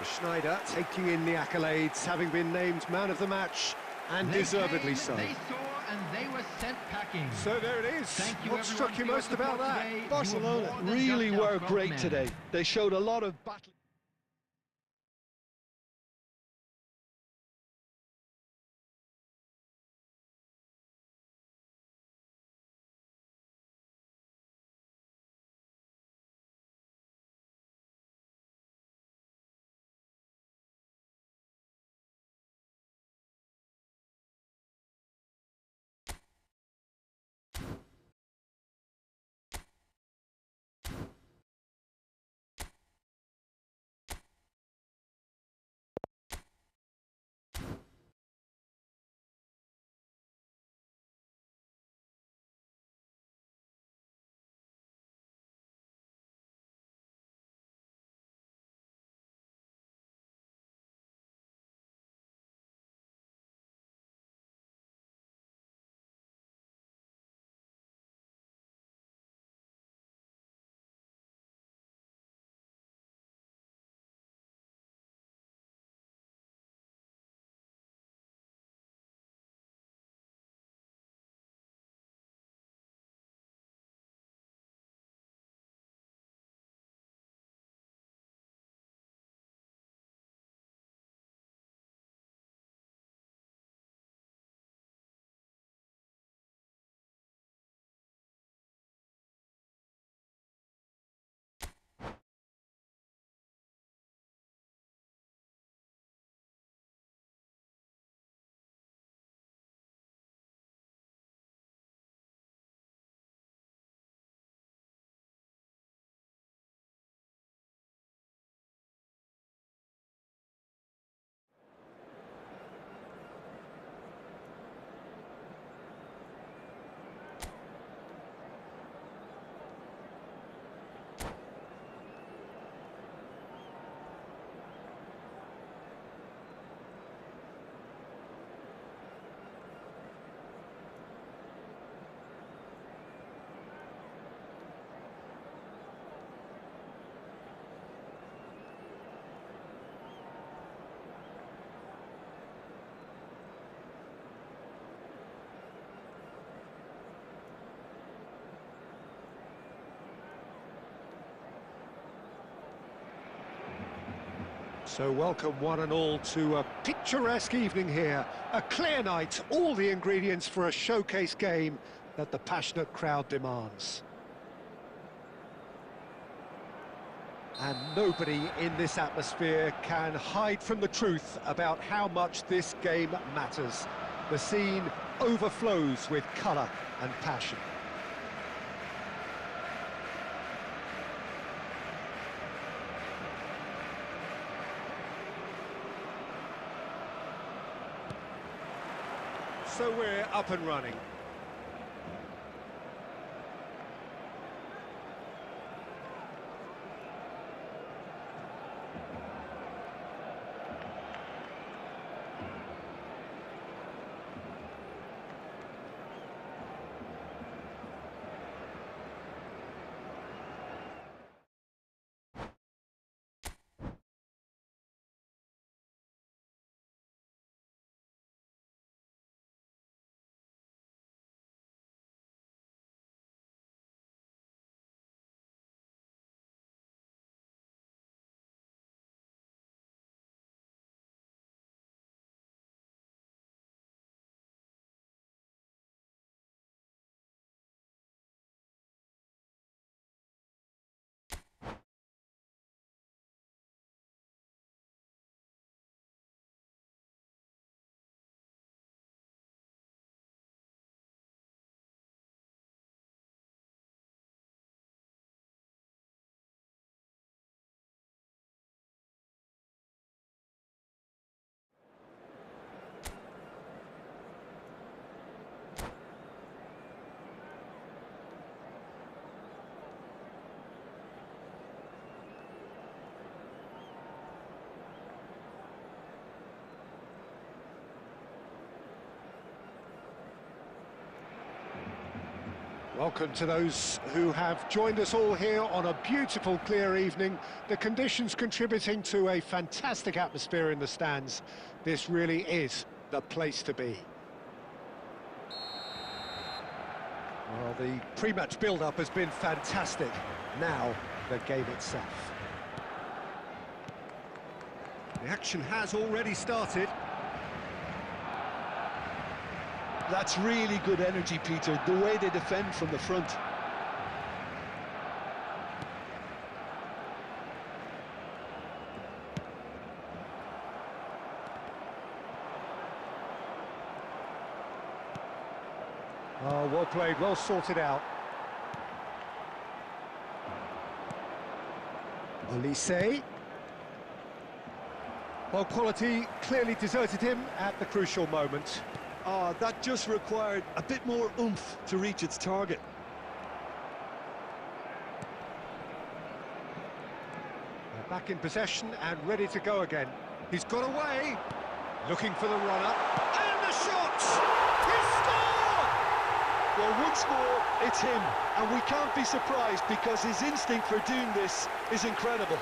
Schneider taking in the accolades, having been named man of the match, and They deservedly came, so. They saw and they were sent packing. So there it is. Thank you, What everyone, struck you for your most about support that? today. You were Barcelona more than really just our were 12 great men. today. They showed a lot of battle. So welcome one and all to a picturesque evening here. A clear night, all the ingredients for a showcase game that the passionate crowd demands. And nobody in this atmosphere can hide from the truth about how much this game matters. The scene overflows with colour and passion. So we're up and running. Welcome to those who have joined us all here on a beautiful, clear evening. The conditions contributing to a fantastic atmosphere in the stands. This really is the place to be. Well, the pre-match build-up has been fantastic. Now, the game itself. The action has already started. That's really good energy, Peter, the way they defend from the front. Oh, well played, well sorted out. Olise. Well, quality clearly deserted him at the crucial moment. That just required a bit more oomph to reach its target. They're back in possession and ready to go again. He's got away, looking for the run-up, and the shot! He scored! Well, once more, it's him, and we can't be surprised because his instinct for doing this is incredible.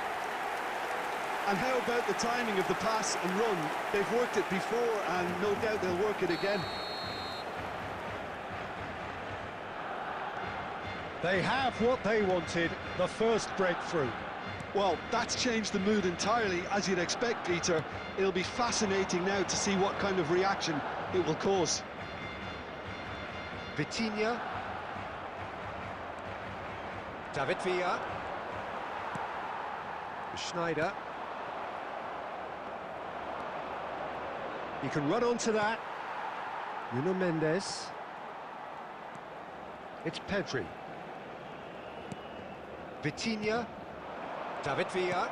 And how about the timing of the pass and run? They've worked it before, and no doubt they'll work it again. They have what they wanted, the first breakthrough. Well, that's changed the mood entirely, as you'd expect, Peter. It'll be fascinating now to see what kind of reaction it will cause. Vitinha. David Villa. Schneider. He can run onto that. Nuno Mendes. It's Pedri. Vitinha. David Villa.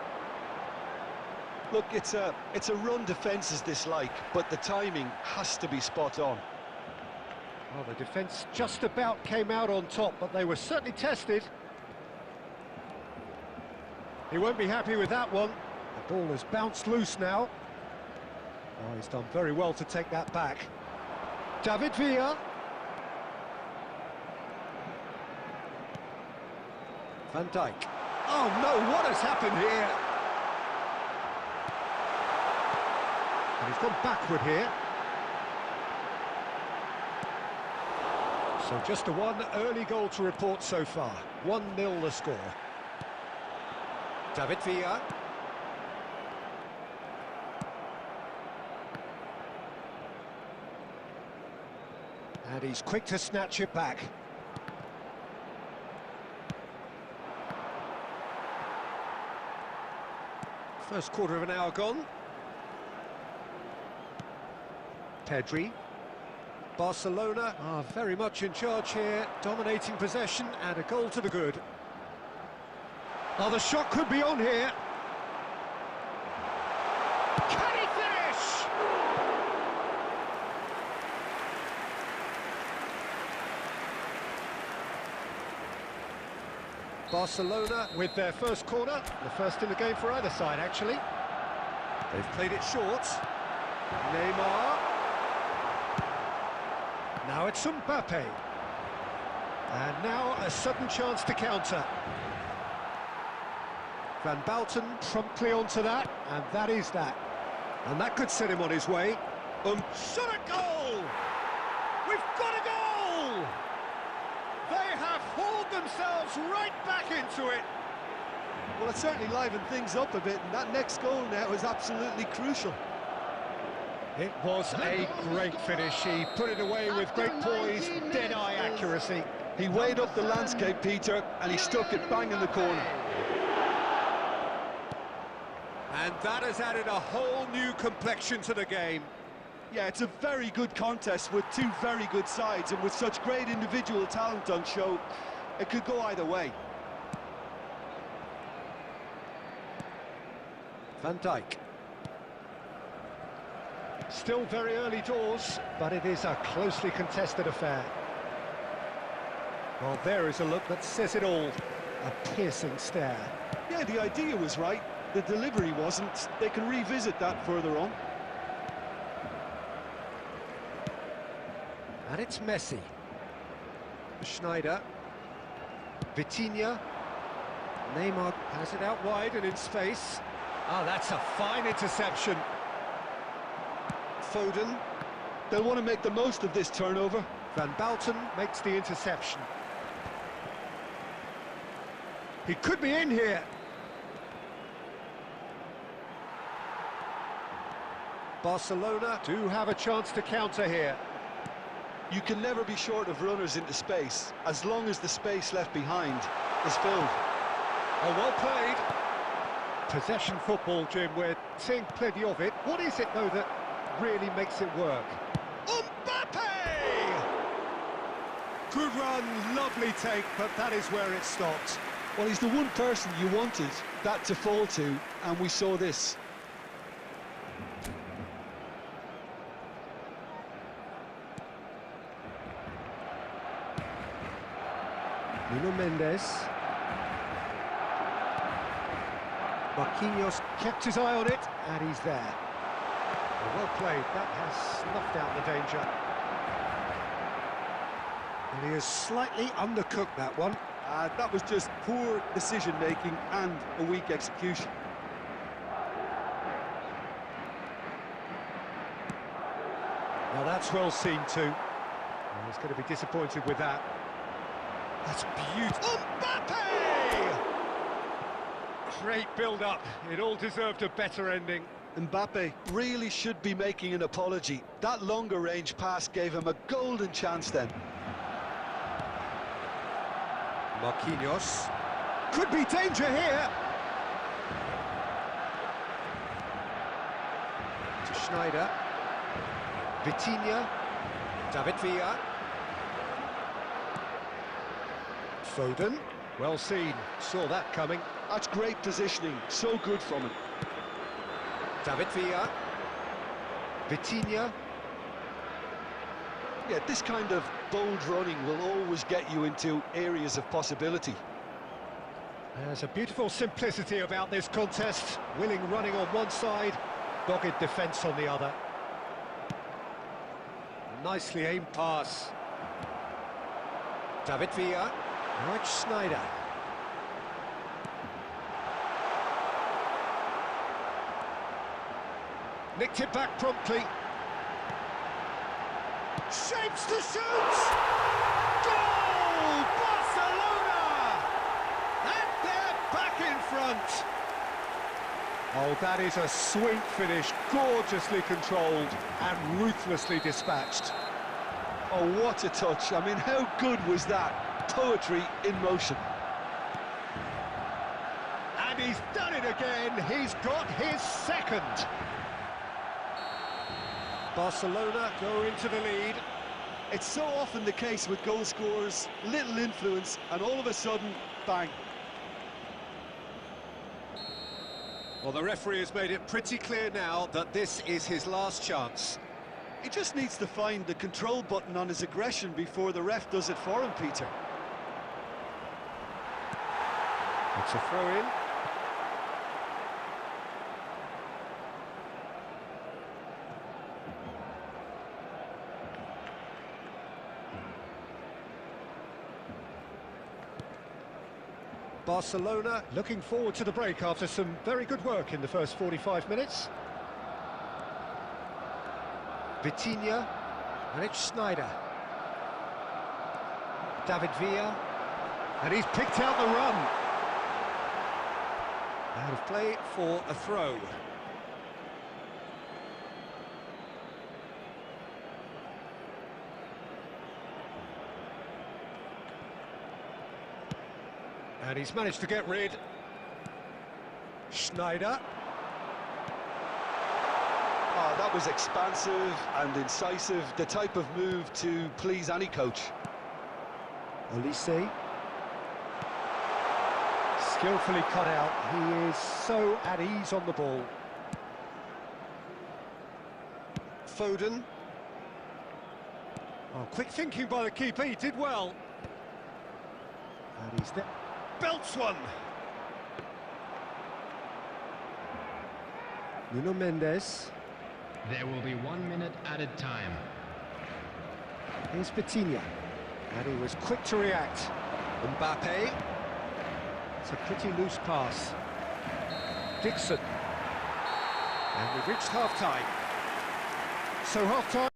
Look, it's a run defence is dislike, but the timing has to be spot on. Well, the defence just about came out on top, but they were certainly tested. He won't be happy with that one. The ball has bounced loose now. Oh, he's done very well to take that back. David Villa. Van Dijk. Oh no, what has happened here? And he's gone backward here. So just a one early goal to report so far. 1-0 the score. David Villa. And he's quick to snatch it back. First quarter of an hour gone. Pedri. Barcelona are very much in charge here, dominating possession and a goal to the good. Oh, the shot could be on here. Can he finish? Barcelona with their first corner, the first in the game for either side, actually. They've played it short. Neymar. Now it's Mbappe. And now a sudden chance to counter. Van Basten promptly onto that, and that is that. And that could set him on his way. Shot a goal! We've got a goal! They have hauled themselves right back into it. Well, it certainly livened things up a bit, and that next goal now is absolutely crucial. It was a great finish. He put it away with great poise, dead-eye accuracy. He weighed up the landscape, Peter, and he stuck it bang in the corner. And that has added a whole new complexion to the game. Yeah, it's a very good contest with two very good sides, and with such great individual talent on show, it could go either way. Van Dijk. Still very early doors, but it is a closely contested affair. Well, there is a look that says it all. A piercing stare. Yeah, the idea was right. The delivery wasn't. They can revisit that further on. And it's Messi. Schneider. Vitinha. Neymar has it out wide and in space. Ah, that's a fine interception. Foden. They'll want to make the most of this turnover. Van Basten makes the interception. He could be in here. Barcelona do have a chance to counter here. You can never be short of runners into space, as long as the space left behind is filled. Oh, well played. Possession football, Jim, we're seeing plenty of it. What is it, though, that really makes it work? Mbappe! Good run, lovely take, but that is where it stopped. Well, he's the one person you wanted that to fall to, and we saw this. Nuno Mendes. Marquinhos kept his eye on it, and he's there. Well played, that has snuffed out the danger. And he has slightly undercooked that one. That was just poor decision-making and a weak execution. Now that's well seen too. Well, he's going to be disappointed with that. That's beautiful. Mbappe! Great build-up. It all deserved a better ending. Mbappe really should be making an apology. That longer range pass gave him a golden chance then. Marquinhos. Could be danger here. To Schneider. Vitinha. David Villa. Foden. Well seen. Saw that coming. That's great positioning. So good from him. David Villa. Vitinha. Yeah, this kind of bold running will always get you into areas of possibility. There's a beautiful simplicity about this contest. Willing running on one side, dogged defence on the other. Nicely aimed pass. David Villa. Right, Schneider. Nicked it back promptly. Shapes to shoot! Goal! Barcelona! And they're back in front. Oh, that is a sweet finish, gorgeously controlled and ruthlessly dispatched. Oh, what a touch. I mean, how good was that? Poetry in motion. And he's done it again. He's got his second. Barcelona go into the lead. It's so often the case with goal scorers, little influence, and all of a sudden, bang. Well, the referee has made it pretty clear now that this is his last chance. He just needs to find the control button on his aggression before the ref does it for him, Peter. It's a throw-in. Barcelona looking forward to the break after some very good work in the first 45 minutes. Vitinha, and it's Sneijder. David Villa, and he's picked out the run. Out of play for a throw. And he's managed to get rid. Sneijder. Oh, that was expansive and incisive, the type of move to please any coach. Olise. Skillfully cut out. He is so at ease on the ball. Foden. Oh, quick thinking by the keeper. He did well. And he's there. Belts one. Nuno Mendes. There will be 1 minute added time. Here's Vitinha. And he was quick to react. Mbappe. It's a pretty loose pass. Dixon. And we've reached half-time. So half-time.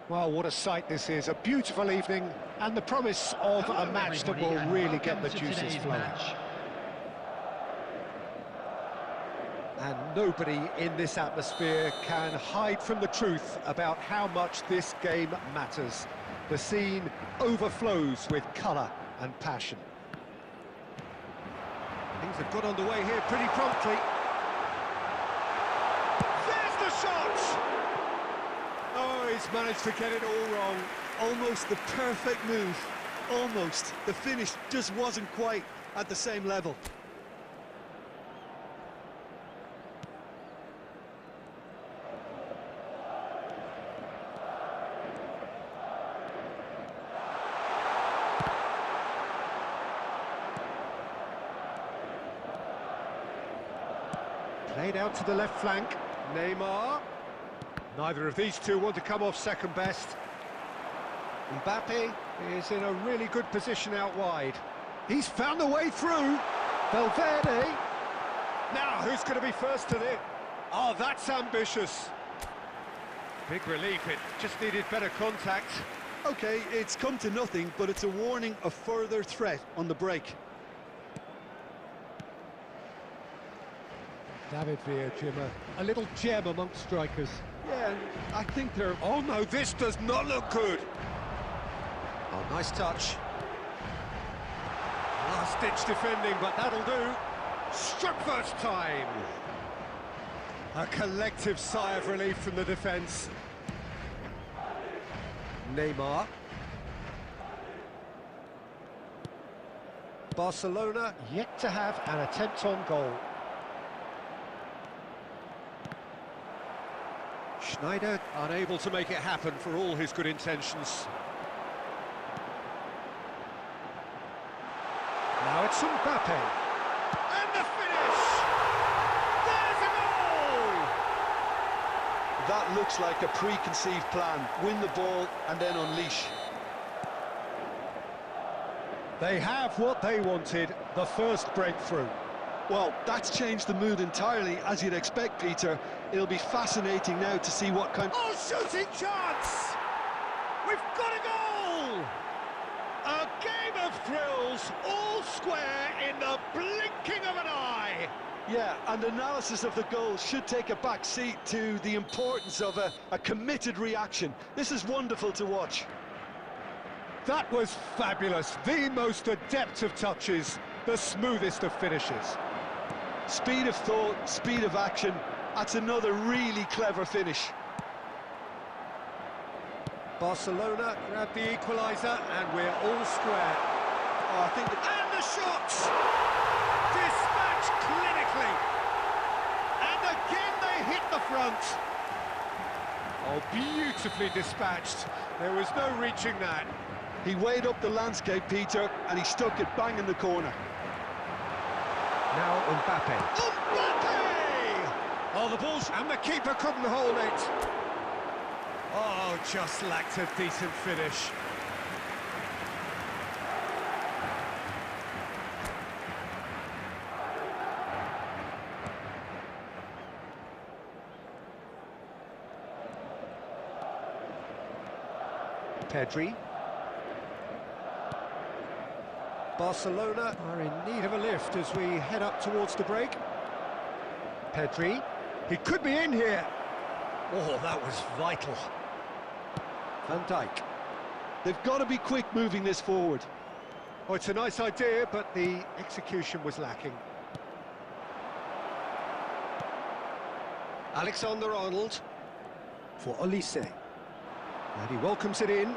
Well, what a sight this is. A beautiful evening and the promise of a match that will really get the juices flowing. And nobody in this atmosphere can hide from the truth about how much this game matters. The scene overflows with colour and passion. Things have got underway here pretty promptly. There's the shot! he's managed to get it all wrong. Almost the perfect move. Almost. The finish just wasn't quite at the same level. Played out to the left flank. Neymar. Neither of these two want to come off second best. Mbappe is in a really good position out wide. He's found the way through. Valverde. Now, who's going to be first to it? Oh, that's ambitious. Big relief, it just needed better contact. Okay, it's come to nothing, but it's a warning of further threat on the break. David Villa, a little gem amongst strikers. Yeah, I think they're... Oh no, this does not look good. Oh, nice touch. Last-ditch defending, but that'll do. Struck first time. A collective sigh of relief from the defence. Neymar. Barcelona yet to have an attempt on goal. Schneider unable to make it happen for all his good intentions. Now it's Mbappe. And the finish! There's a goal! That looks like a preconceived plan. Win the ball and then unleash. They have what they wanted, the first breakthrough. Well, that's changed the mood entirely, as you'd expect, Peter. It'll be fascinating now to see what kind... Oh, shooting chance! We've got a goal! A game of thrills, all square in the blinking of an eye! Yeah, and analysis of the goal should take a back seat to the importance of a committed reaction. This is wonderful to watch. That was fabulous, the most adept of touches, the smoothest of finishes. Speed of thought, speed of action, that's another really clever finish. Barcelona grab the equaliser and we're all square. Oh, I think And the shot! Dispatched clinically. And again they hit the front. Oh, beautifully dispatched. There was no reaching that. he weighed up the landscape, Peter, and he stuck it bang in the corner. Now Mbappe. Mbappe! Oh, the ball's... And the keeper couldn't hold it. Oh, just lacked a decent finish. Pedri. Barcelona are in need of a lift as we head up towards the break. Pedri. He could be in here. Oh, that was vital. Van Dijk. They've got to be quick moving this forward. Oh, it's a nice idea, but the execution was lacking. Alexander-Arnold for Olise. And he welcomes it in.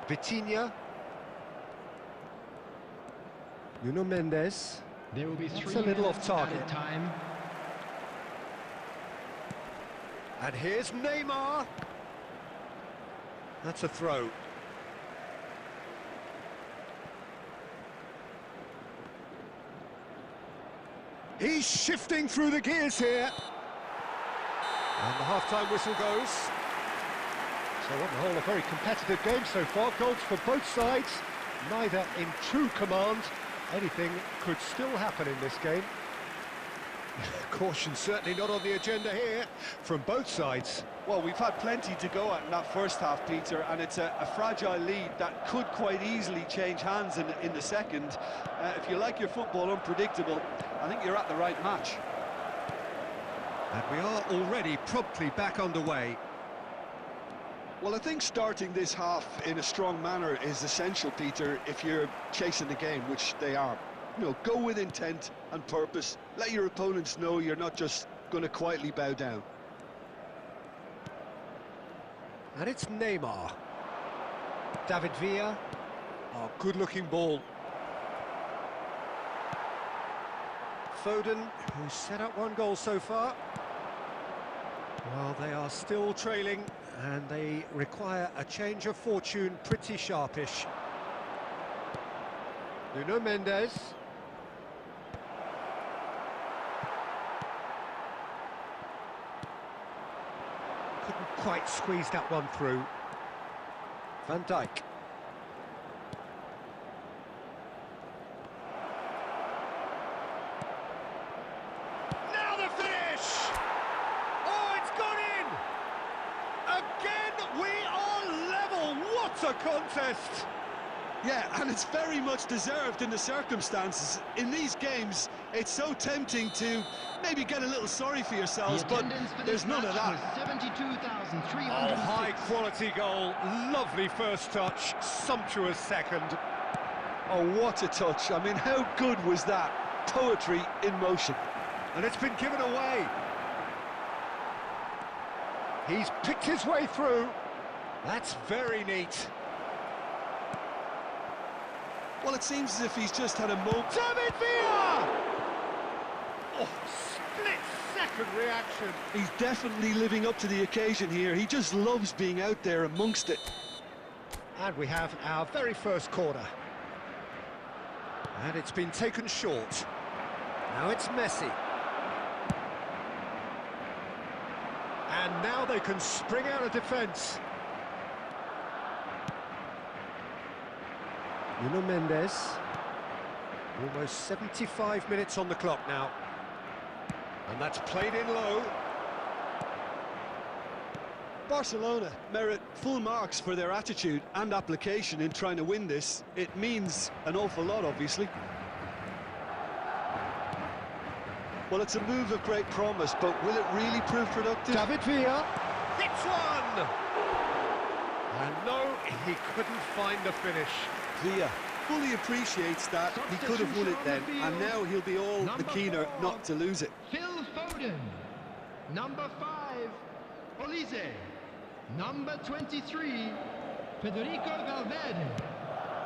Vitinha. Nuno Mendes. There will be That's 3 a little off minutes target. added time. And here's Neymar. That's a throw. He's shifting through the gears here. And the half-time whistle goes. So on the whole, a very competitive game so far. Goals for both sides, neither in true command. Anything could still happen in this game. Caution certainly not on the agenda here from both sides. Well, we've had plenty to go at in that first half, Peter, and it's a fragile lead that could quite easily change hands in the second. If you like your football unpredictable, I think you're at the right match. And we are already promptly back underway. Well, I think starting this half in a strong manner is essential, Peter, if you're chasing the game, which they are. You know, go with intent and purpose. Let your opponents know you're not just going to quietly bow down. And it's Neymar. David Villa. Oh, good-looking ball. Foden, who's set up one goal so far. Well, they are still trailing, and they require a change of fortune pretty sharpish. Nuno Mendes. Couldn't quite squeeze that one through. Van Dijk. Now the finish! Oh, it's gone in! Again, we are level! What a contest! Yeah, and it's very much deserved in the circumstances. In these games, it's so tempting to maybe get a little sorry for yourselves, but there's none of that. 72,300. Oh, high-quality goal, lovely first touch, sumptuous second. Oh, what a touch. I mean, how good was that? Poetry in motion. And it's been given away. He's picked his way through. That's very neat. Well, it seems as if he's just had a moment. David Villa! Oh, split-second reaction. He's definitely living up to the occasion here. He just loves being out there amongst it. And we have our very first corner. And it's been taken short. Now it's Messi. And now they can spring out of defence. Nuno Mendes. Almost 75 minutes on the clock now. And that's played in low. Barcelona merit full marks for their attitude and application in trying to win this. It means an awful lot, obviously. Well, it's a move of great promise, but will it really prove productive? David Villa hits one! And no, he couldn't find the finish. Villa fully appreciates that he could have won it then, and now he'll be all the keener not to lose it. Phil Foden. Number 5, Olise. Number 23, Federico Valverde.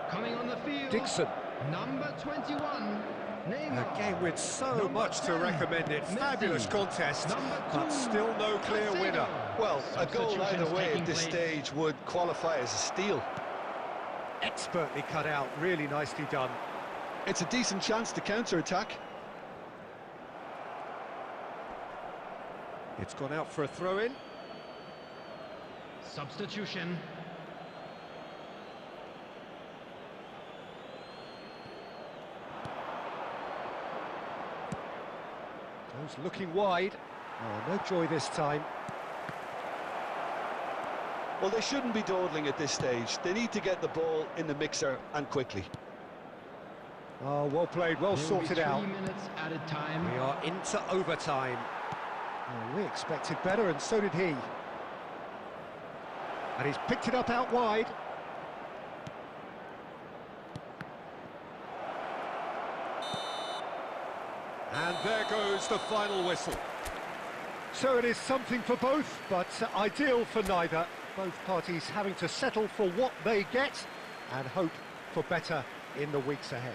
Coming on the field, Dixon. Number 21, Neymar. Again, with so Number much to 10, recommend it. Messi. Fabulous contest, Number but 2, still no clear Caicedo. winner. Well, a goal Substitutions either way taking at this place. stage would qualify as a steal. Expertly cut out, really nicely done. It's a decent chance to counter-attack. It's gone out for a throw-in. Substitution. Goes looking wide. Oh, no joy this time. Well, they shouldn't be dawdling at this stage. They need to get the ball in the mixer and quickly. Oh, well played, well There will be sorted 3 out. minutes added time. We are into overtime. Oh, we expected better, and so did he. And he's picked it up out wide. And there goes the final whistle. So it is something for both, but ideal for neither. Both parties having to settle for what they get and hope for better in the weeks ahead.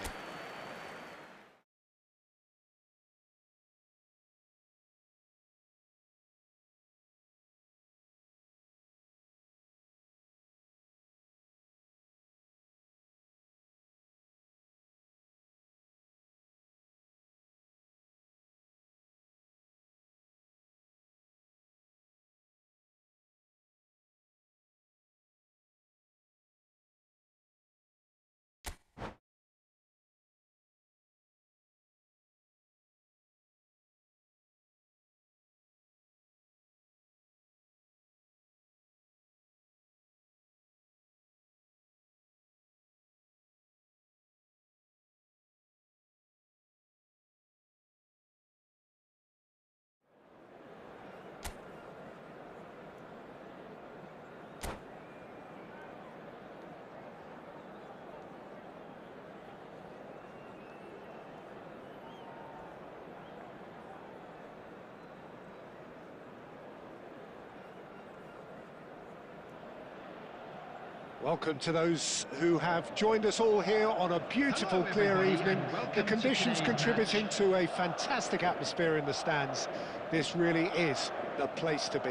Welcome to those who have joined us all here on a beautiful, Hello, clear everybody, evening. and welcome The to conditions today's contributing match. to a fantastic atmosphere in the stands. This really is the place to be.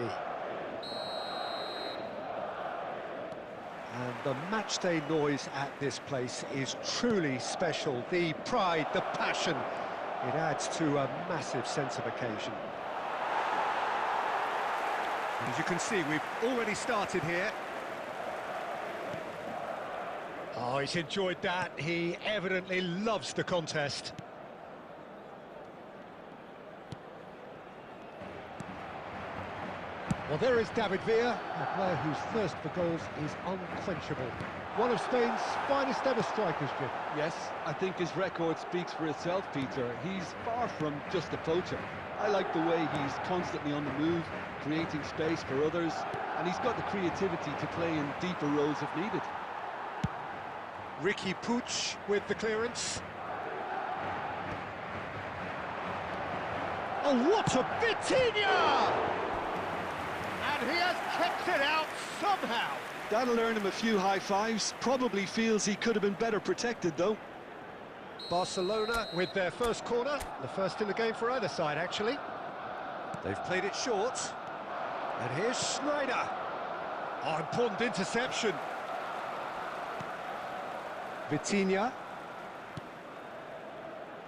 And the matchday noise at this place is truly special. The pride, the passion, it adds to a massive sense of occasion. As you can see, we've already started here. Oh, he's enjoyed that. He evidently loves the contest. Well, there is David Villa, a player whose thirst for goals is unquenchable. One of Spain's finest ever strikers, Jim. Yes, I think his record speaks for itself, Peter. He's far from just a poacher. I like the way he's constantly on the move, creating space for others, and he's got the creativity to play in deeper roles if needed. Ricky Puig with the clearance. Oh, what a Vitinha! And he has kept it out somehow. That'll earn him a few high fives. Probably feels he could have been better protected, though. Barcelona with their first corner, the first in the game for either side, actually. They've played it short. And here's Schneider. Oh, important interception. Vitinha.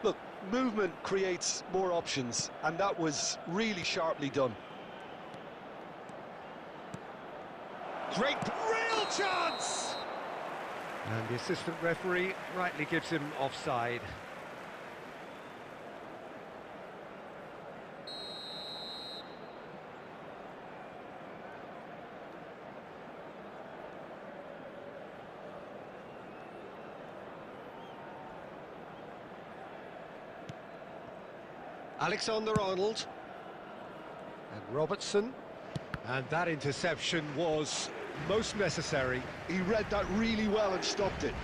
Look, movement creates more options, and that was really sharply done. Great, real chance! And the assistant referee rightly gives him offside. Alexander-Arnold. And Robertson. And that interception was most necessary. He read that really well and stopped it.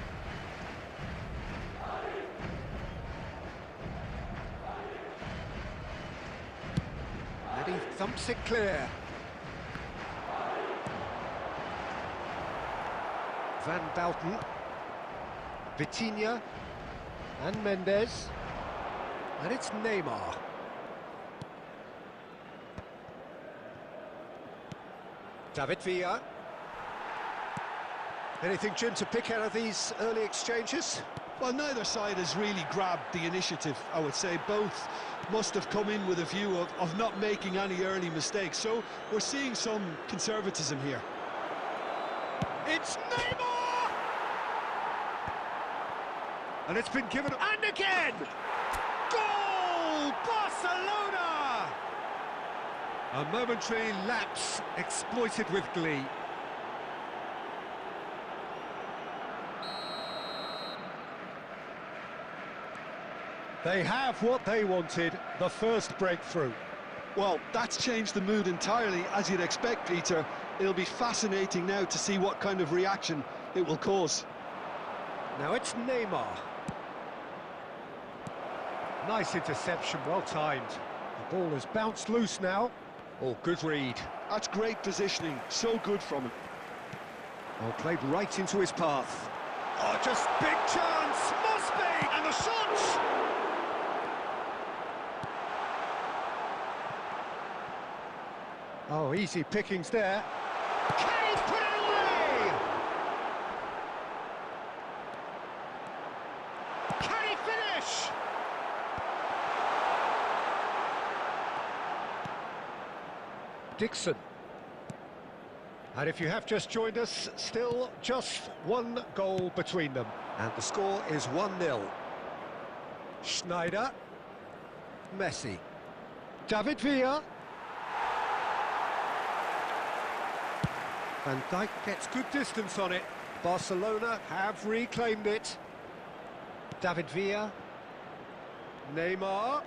And he thumps it clear. Van Bouten. Vitinha. And Mendes. And it's Neymar. David Villa. Anything, Jim, to pick out of these early exchanges? Well, neither side has really grabbed the initiative, I would say. Both must have come in with a view of not making any early mistakes. So we're seeing some conservatism here. It's Neymar! And it's been given... And again! Goal! Barcelona! A momentary lapse exploited with glee. They have what they wanted, the first breakthrough. Well, that's changed the mood entirely, as you'd expect, Peter. It'll be fascinating now to see what kind of reaction it will cause. Now it's Neymar. Nice interception, well timed. The ball has bounced loose now. Oh, good read. That's great positioning, so good from him. Oh, played right into his path. Oh, just big chance, must be! And the shot! Oh, easy pickings there. Can he put it away? Can he finish? Dixon. And if you have just joined us, still just one goal between them. And the score is 1-0. Schneider. Messi. David Villa. Van Dijk gets good distance on it. Barcelona have reclaimed it. David Villa. Neymar.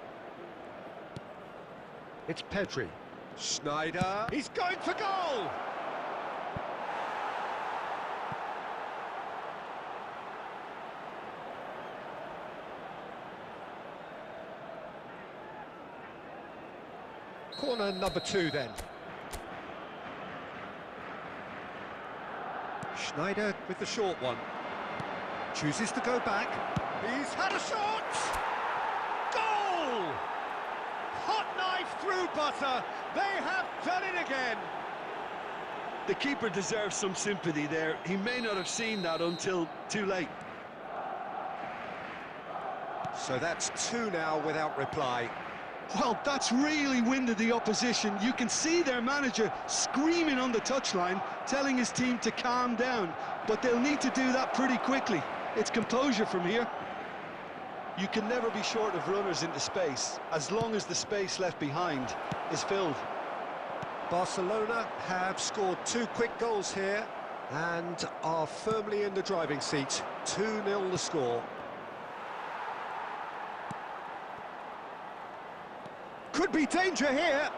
It's Pedri. Schneider. He's going for goal! Corner number 2 then. Schneider with the short one. Chooses to go back. He's had a shot! Goal! Hot knife through butter. They have done it again. The keeper deserves some sympathy there. He may not have seen that until too late. So that's 2 now without reply. Well, that's really winded the opposition. You can see their manager screaming on the touchline, telling his team to calm down. But they'll need to do that pretty quickly. It's composure from here. You can never be short of runners into space, as long as the space left behind is filled. Barcelona have scored 2 quick goals here and are firmly in the driving seat. 2-0 the score. Could be danger here.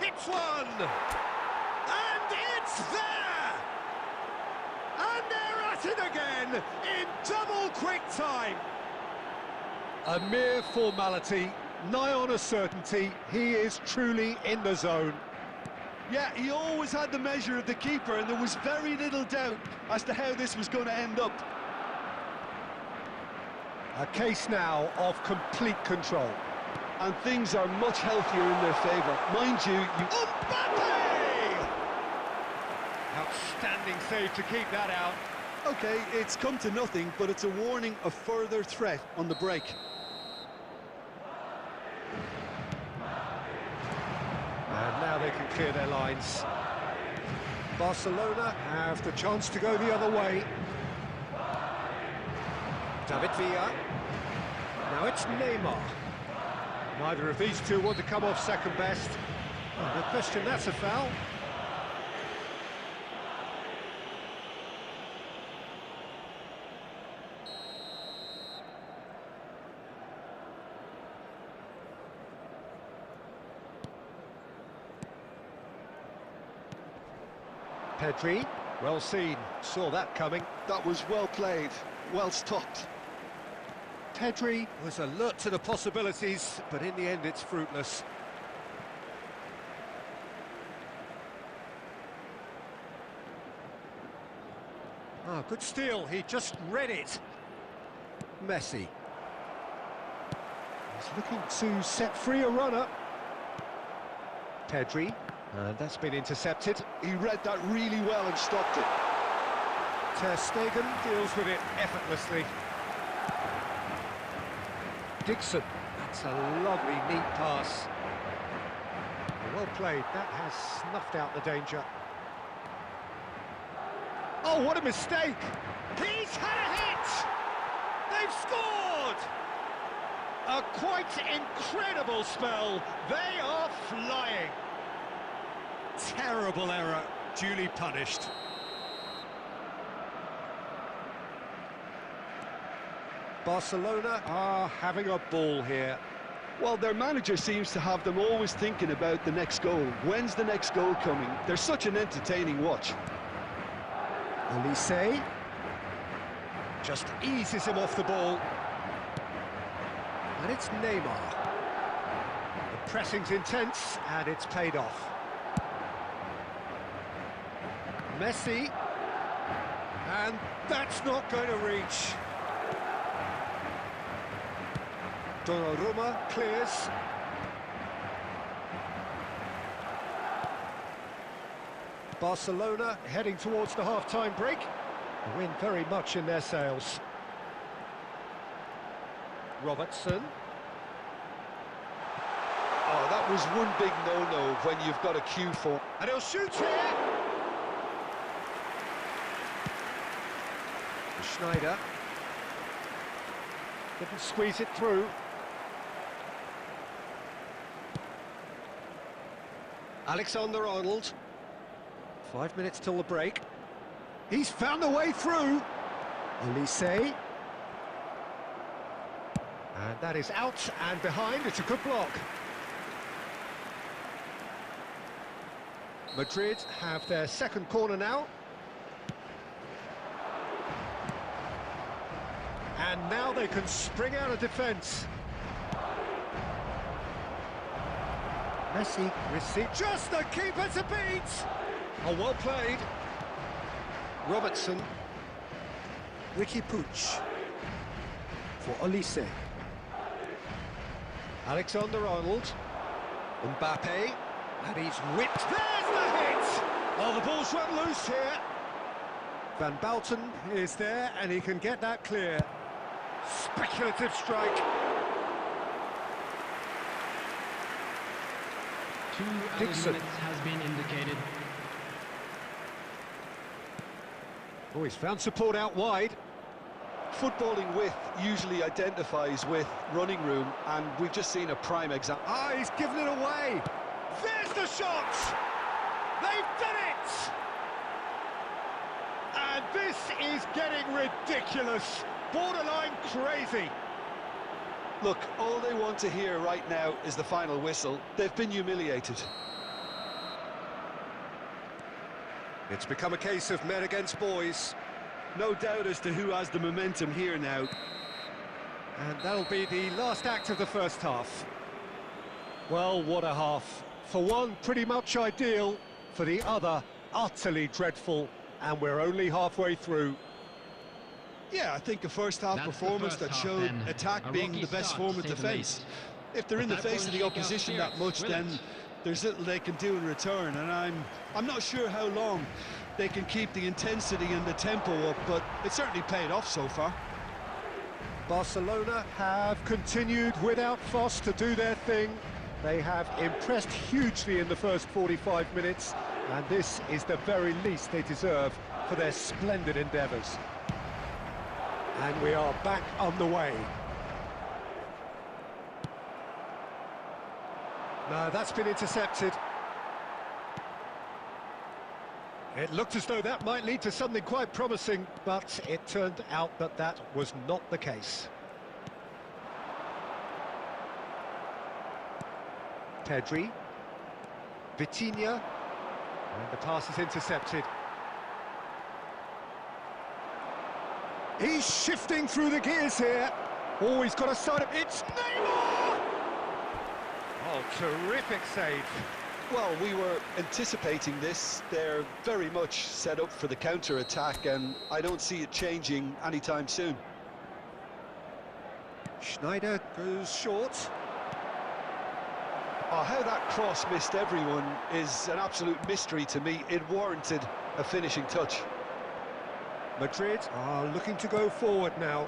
Hits one! And it's there! And they're at it again in double quick time. A mere formality, nigh on a certainty. He is truly in the zone. Yeah, he always had the measure of the keeper, and there was very little doubt as to how this was going to end up. A case now of complete control. And things are much healthier in their favour. Mind you, Mbappe! Outstanding save to keep that out. OK, it's come to nothing, but it's a warning of further threat on the break. And now they can clear their lines. Barcelona have the chance to go the other way. David Villa. Now it's Neymar. Neither of these two want to come off second best. Oh, no question, that's a foul. Pedri, well seen, saw that coming. That was well played, well stopped. Pedri was alert to the possibilities, but in the end it's fruitless. Oh, good steal, he just read it. Messi. He's looking to set free a runner. Pedri, and that's been intercepted. He read that really well and stopped it. Ter Stegen deals with it effortlessly. Dixon, that's a lovely, neat pass. Well played, that has snuffed out the danger. Oh, what a mistake! He's had a hit! They've scored! A quite incredible spell. They are flying. Terrible error, duly punished. Barcelona are having a ball here. Well, their manager seems to have them always thinking about the next goal. When's the next goal coming? They're such an entertaining watch. Elise just eases him off the ball. And it's Neymar. The pressing's intense, and it's paid off. Messi. And that's not going to reach. Donnarumma clears. Barcelona heading towards the half-time break. The wind very much in their sails. Robertson. Oh, that was one big no-no when you've got a cue for. And he'll shoot here. Schneider. Couldn't squeeze it through. Alexander-Arnold. 5 minutes till the break. He's found a way through. Elise. And that is out and behind. It's a good block. Madrid have their second corner now. And now they can spring out of defence. Messi receives just the keeper to beat. Oh, well played. Robertson. Ricky Puig. For Olise. Alexander-Arnold. Mbappe. And he's whipped. There's the hit! Oh, the ball's run loose here. Van Bouten is there, and he can get that clear. Speculative strike. 2 added Dixon. minutes has been indicated. Oh, he's found support out wide. Footballing width usually identifies with running room, and we've just seen a prime example. Ah, he's given it away. There's the shot! They've done it! And this is getting ridiculous. Borderline crazy. Look, all they want to hear right now is the final whistle. They've been humiliated. It's become a case of men against boys. No doubt as to who has the momentum here now. And that'll be the last act of the first half. Well, what a half. For one, pretty much ideal. For the other, utterly dreadful. And we're only halfway through. Yeah, I think a first-half That's the performance first that half, showed then. attack A being rocky the best start, form to of say the defence. least. If they're in But the that face of won't the shake our opposition that spirits, much, will then it? there's little they can do in return, and I'm not sure how long they can keep the intensity and the tempo up, but it certainly paid off so far. Barcelona have continued without fuss to do their thing. They have impressed hugely in the first 45 minutes, and this is the very least they deserve for their splendid endeavours. And we are back on the way. No, that's been intercepted. It looked as though that might lead to something quite promising, but it turned out that that was not the case. Pedri. Vitinha. And the pass is intercepted. He's shifting through the gears here. Oh, he's got a side of... It's Neymar! Oh, terrific save. Well, we were anticipating this. They're very much set up for the counter-attack, and I don't see it changing anytime soon. Schneider goes short. Oh, how that cross missed everyone is an absolute mystery to me. It warranted a finishing touch. Madrid are looking to go forward now.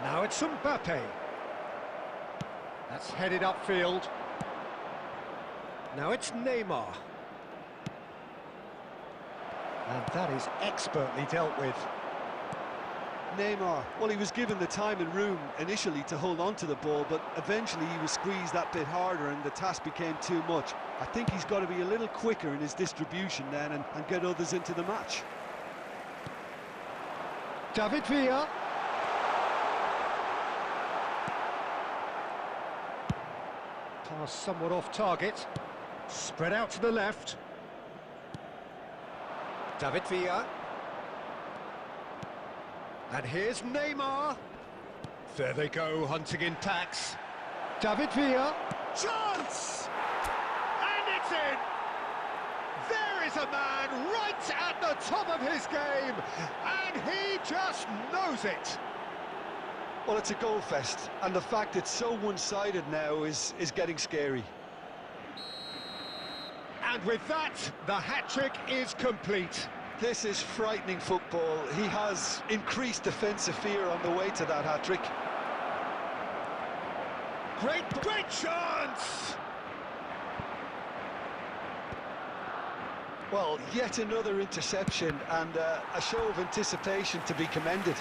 Now it's Mbappe. That's headed upfield. Now it's Neymar. And that is expertly dealt with. Neymar, well, he was given the time and room initially to hold on to the ball, but eventually he was squeezed that bit harder and the task became too much. I think he's got to be a little quicker in his distribution then and get others into the match. David Villa. Pass somewhat off target. Spread out to the left. David Villa. And here's Neymar. There they go, hunting in packs. David Villa. Chance! And it's in! There is a man right at the top of his game, and he just knows it. Well, it's a goal fest, and the fact it's so one-sided now is getting scary. And with that, the hat-trick is complete. This is frightening football. He has increased defensive fear on the way to that hat-trick. Great chance! Well, yet another interception and a show of anticipation to be commended.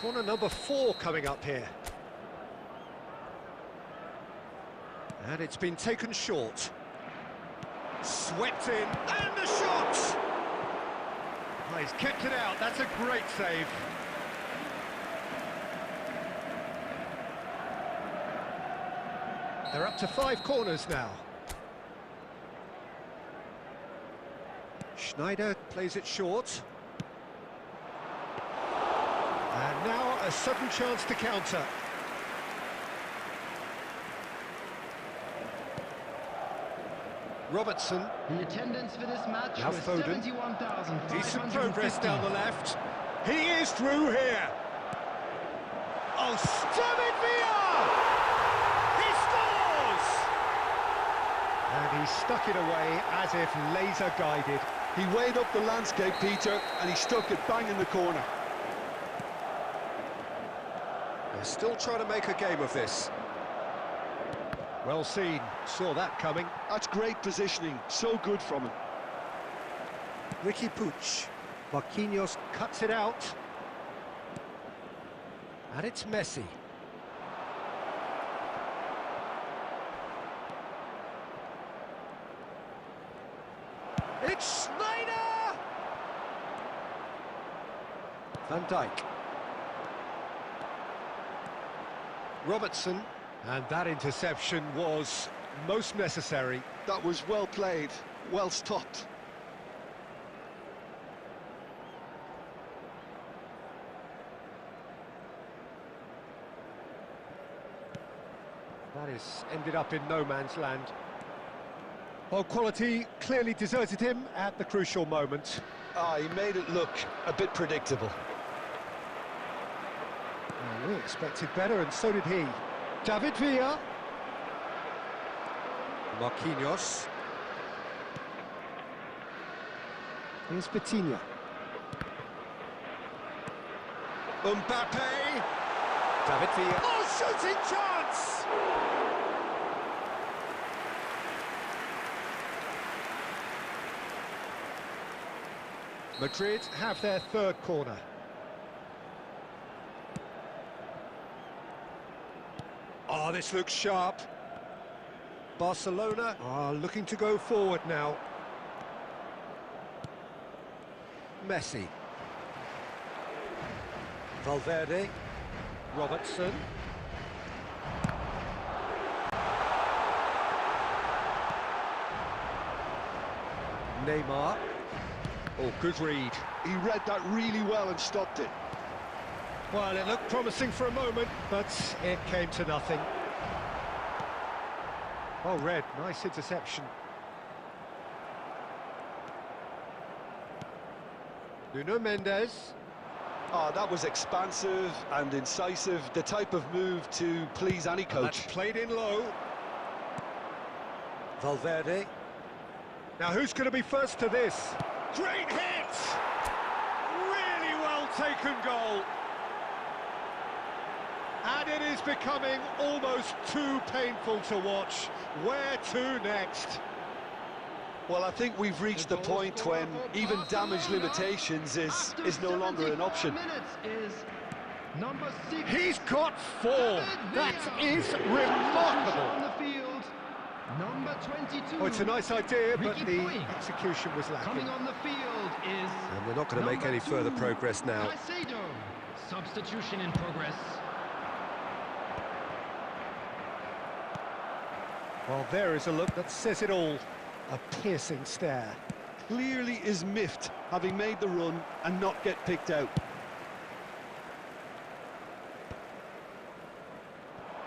Corner number 4 coming up here. And it's been taken short. Swept in, and the shot! Oh, he's kept it out, that's a great save. They're up to 5 corners now. Schneider plays it short. And now a sudden chance to counter. Robertson. The attendance for this match Now was Foden. 71,550. Decent progress down the left. He is through here. Oh, David Villa! He scores! And he stuck it away as if laser guided. He weighed up the landscape, Peter, and he stuck it bang in the corner. They're still trying to make a game of this. Well seen, saw that coming. That's great positioning, so good from him. Ricky Puig. Marquinhos cuts it out. And it's Messi. It's Schneider! Van Dijk. Robertson. And that interception was most necessary. That was well played, well stopped. That is ended up in no man's land. Well, quality clearly deserted him at the crucial moment. He made it look a bit predictable. Well, we expected better, and so did he. David Villa. Marquinhos. Here's Vitinha. Mbappe. David Villa. Oh, shooting chance! Madrid have their third corner. Oh, this looks sharp. Barcelona are looking to go forward now. Messi. Valverde. Robertson. Neymar. Oh, good read. He read that really well and stopped it. Well, it looked promising for a moment, but it came to nothing. Oh, red, nice interception. Nuno Mendes. Oh, that was expansive and incisive, the type of move to please any coach. That's played in low. Valverde. Now, who's going to be first to this? Great hit! Really well taken goal. And it is becoming almost too painful to watch. Where to next? Well, I think we've reached the point when even damage limitations is no longer an option. He's got 4. That is remarkable. On the field, number 22. Oh, it's a nice idea, but the execution was Coming lacking. on the field is. And they're not going to make any further progress now. Caicedo. Substitution in progress. Well, there is a look that says it all. A piercing stare. Clearly is miffed, having made the run and not get picked out.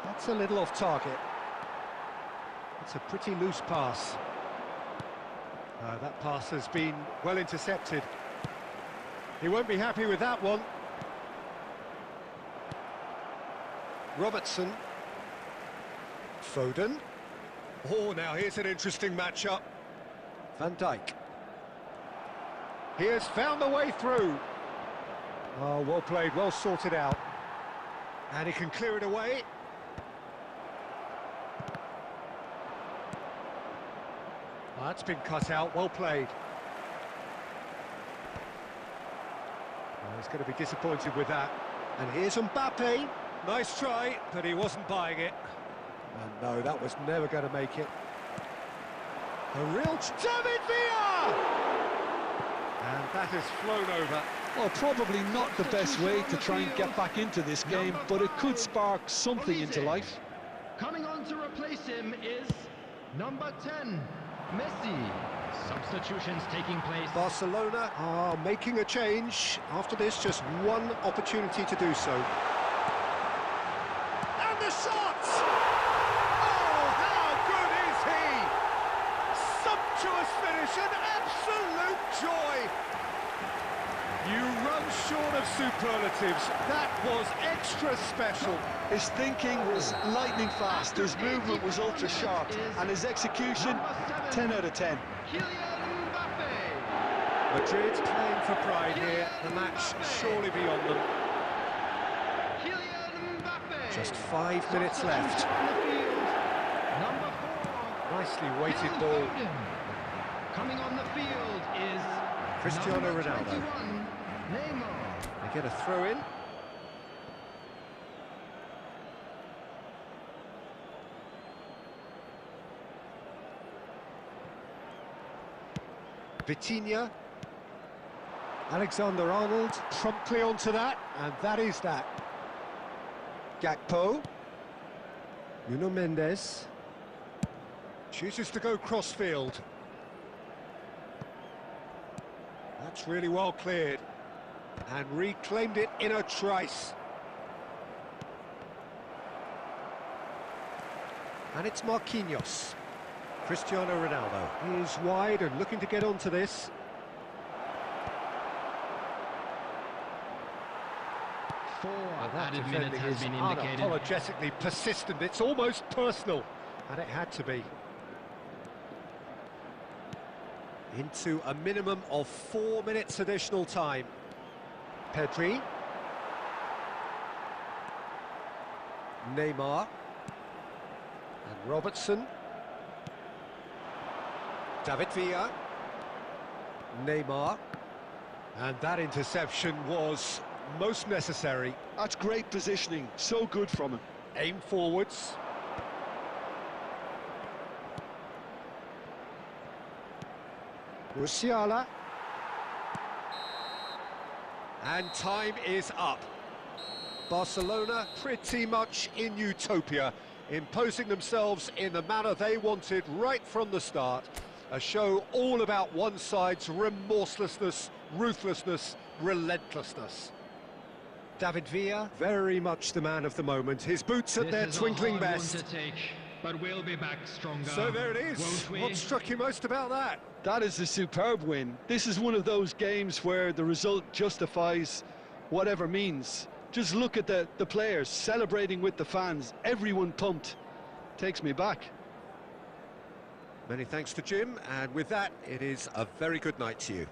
That's a little off target. It's a pretty loose pass. That pass has been well intercepted. He won't be happy with that one. Robertson. Foden. Oh, now here's an interesting matchup. Van Dijk. He has found the way through. Oh, well played, well sorted out. And he can clear it away. That's been cut out, well played. Oh, he's going to be disappointed with that. And here's Mbappe. Nice try, but he wasn't buying it. And no, that was never going to make it. A real David Villa! And that has flown over. Well, probably not the best way to try and get back into this game, but it could spark something into life. Coming on to replace him is number 10, Messi. Substitutions taking place. Barcelona are making a change. After this, just one opportunity to do so. And the shot! Oh, how good is he? sumptuous finish, an absolute joy. You run short of superlatives. That was extra special. His thinking was lightning fast, his movement was ultra sharp, and his execution, 10 out of 10. Madrid playing for pride here, the match surely beyond them. Just 5 minutes left. Nicely weighted ball. Coming on the field is Cristiano Ronaldo. 21, Neymar. They get a throw in. Vitinha. Alexander-Arnold promptly onto that, and that is that. Gakpo. Nuno Mendes. Chooses to go cross-field. That's really well cleared. And reclaimed it in a trice. And it's Marquinhos. Cristiano Ronaldo is wide and looking to get onto this. Four That added minutes defending has is been indicated. unapologetically persistent. It's almost personal, and it had to be. Into a minimum of 4 minutes additional time. Pedri. Neymar. And Robertson. David Villa. Neymar. And that interception was most necessary. That's great positioning, so good from him. Aim forwards. Musiala. And time is up. Barcelona pretty much in utopia, imposing themselves in the manner they wanted right from the start. A show all about one side's remorselessness, ruthlessness, relentlessness. David Villa, very much the man of the moment. His boots at their twinkling best. To take, but we'll be back stronger. So there it is. Won't we? What struck you most about that? That is a superb win. This is one of those games where the result justifies whatever means. Just look at the players celebrating with the fans. Everyone pumped. Takes me back. Many thanks to Jim, and with that, it is a very good night to you.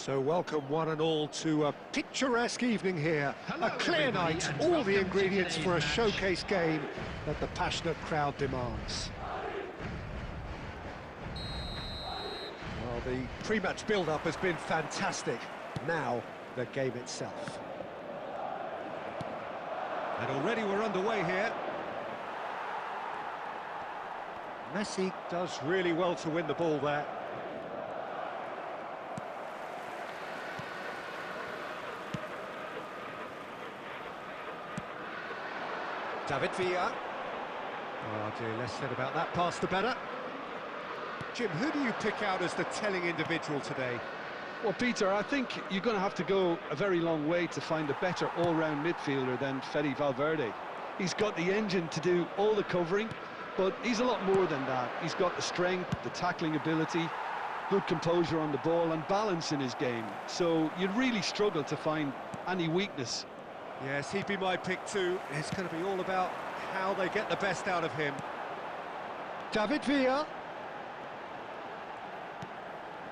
So welcome one and all to a picturesque evening here. Hello, A clear everybody, night, and all welcome the to ingredients for a today's match. showcase game that the passionate crowd demands. Well, the pre-match build-up has been fantastic. Now, the game itself. And already we're underway here. Messi does really well to win the ball there. David Villa. Oh dear, less said about that pass the better. Jim, who do you pick out as the telling individual today? Well, Peter, I think you're going to have to go a very long way to find a better all-round midfielder than Fede Valverde. He's got the engine to do all the covering, but he's a lot more than that. He's got the strength, the tackling ability, good composure on the ball and balance in his game. So you'd really struggle to find any weakness. Yes, he'd be my pick too. It's going to be all about how they get the best out of him. David Villa.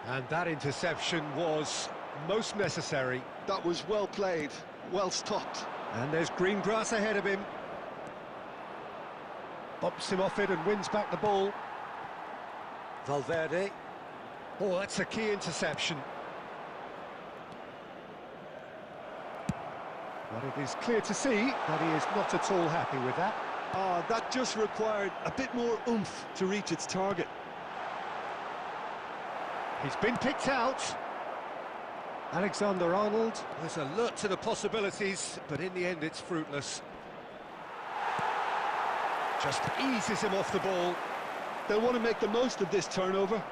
And that interception was most necessary. That was well played, well stopped. And there's green grass ahead of him. Bumps him off it and wins back the ball. Valverde. Oh, that's a key interception. But it is clear to see that he is not at all happy with that. That just required a bit more oomph to reach its target. He's been picked out. Alexander-Arnold was alert to the possibilities, but in the end it's fruitless. Just eases him off the ball. They'll want to make the most of this turnover.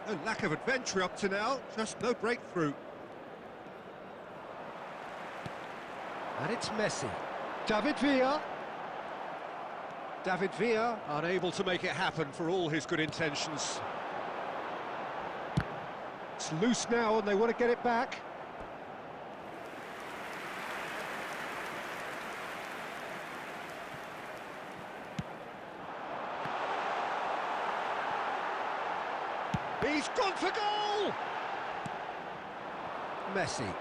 A lack of adventure up to now, just no breakthrough. And it's Messi. David Villa. David Villa unable to make it happen for all his good intentions. It's loose now and they want to get it back. He's gone for goal! Messi.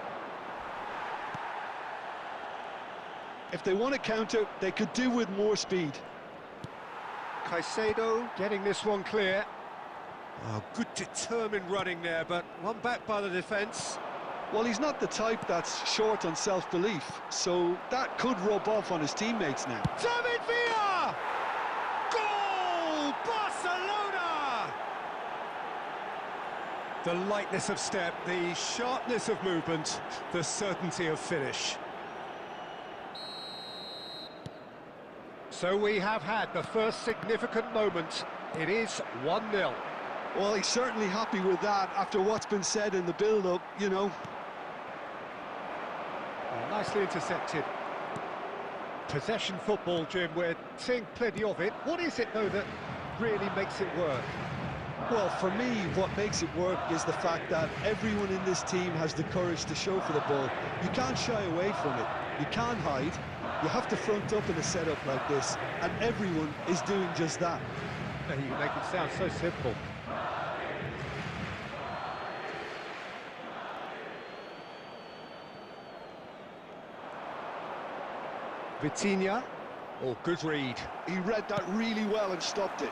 If they want to counter, they could do with more speed. Caicedo getting this one clear. Oh, good determined running there, but one back by the defence. Well, he's not the type that's short on self-belief, so that could rub off on his teammates now. David Villa! Goal! Barcelona! The lightness of step, the sharpness of movement, the certainty of finish. So we have had the first significant moment. It is 1-0. Well, he's certainly happy with that after what's been said in the build-up, you know. Nicely intercepted. Possession football, Jim, we're seeing plenty of it. What is it, though, that really makes it work? Well, for me, what makes it work is the fact that everyone in this team has the courage to show for the ball. You can't shy away from it. You can't hide. You have to front up in a setup like this, and everyone is doing just that. You make it sound so simple. Vitinha. Oh, good read. He read that really well and stopped it.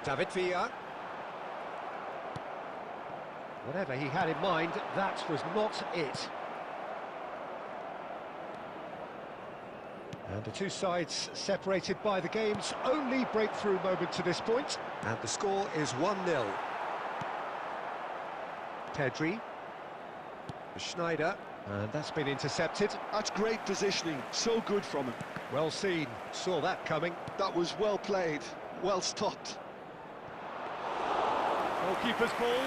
David Villa. Whatever he had in mind, that was not it. And the two sides separated by the game's only breakthrough moment to this point. And the score is 1-0. Pedri. Schneider. And that's been intercepted. That's great positioning, so good from him. Well seen, saw that coming. That was well played, well stopped. Goalkeeper's ball.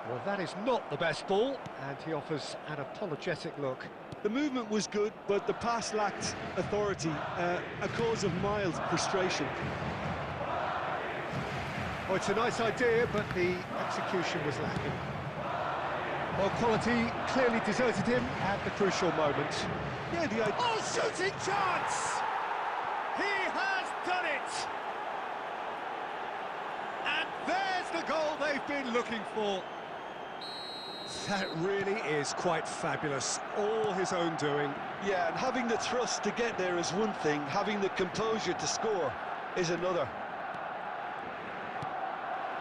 Well, that is not the best ball, and he offers an apologetic look. The movement was good, but the pass lacked authority, a cause of mild frustration. Oh, it's a nice idea, but the execution was lacking. Well, quality clearly deserted him at the crucial moment. Yeah, Oh, shooting chance! He has done it! And there's the goal they've been looking for. That really is quite fabulous. All his own doing. Yeah, and having the thrust to get there is one thing, having the composure to score is another.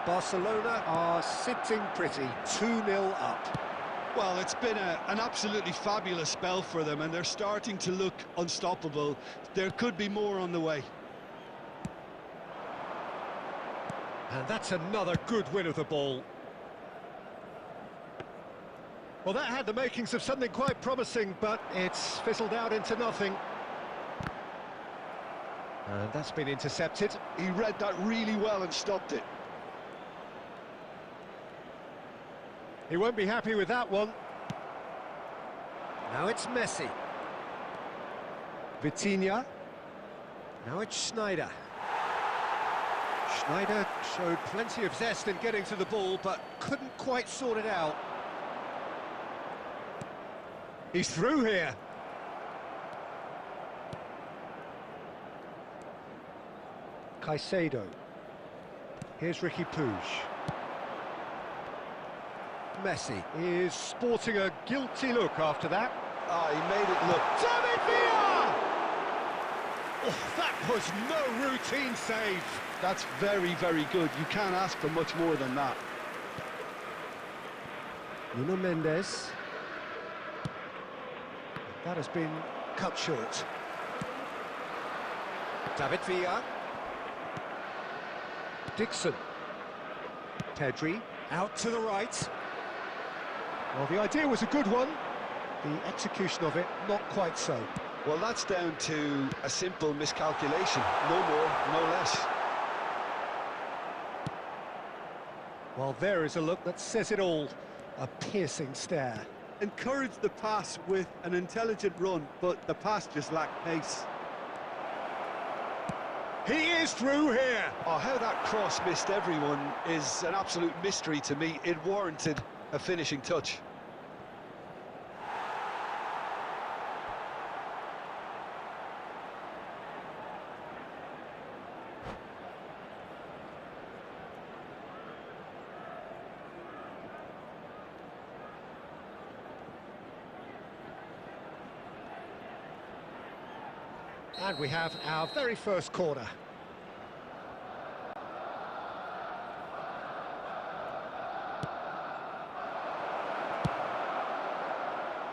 Barcelona are sitting pretty, 2-0 up. Well, it's been an absolutely fabulous spell for them, and they're starting to look unstoppable. There could be more on the way. And that's another good win of the ball. Well, that had the makings of something quite promising, but it's fizzled out into nothing. And that's been intercepted. He read that really well and stopped it. He won't be happy with that one. Now it's Messi. Vitinha. Now it's Schneider. Schneider showed plenty of zest in getting to the ball, but couldn't quite sort it out. He's through here. Caicedo. Here's Ricky Puig. Messi is sporting a guilty look after that. Ah, he made it look. David Villa! Oh, that was no routine save. That's very, very good. You can't ask for much more than that. Nuno Mendes. That has been cut short. David Villa. Dixon. Pedri out to the right. Well, the idea was a good one. The execution of it, not quite so. Well, that's down to a simple miscalculation. No more, no less. Well, there is a look that says it all. A piercing stare. Encouraged the pass with an intelligent run, but the pass just lacked pace. He is through here. Oh, how that cross missed everyone is an absolute mystery to me. It warranted a finishing touch. And we have our very first corner.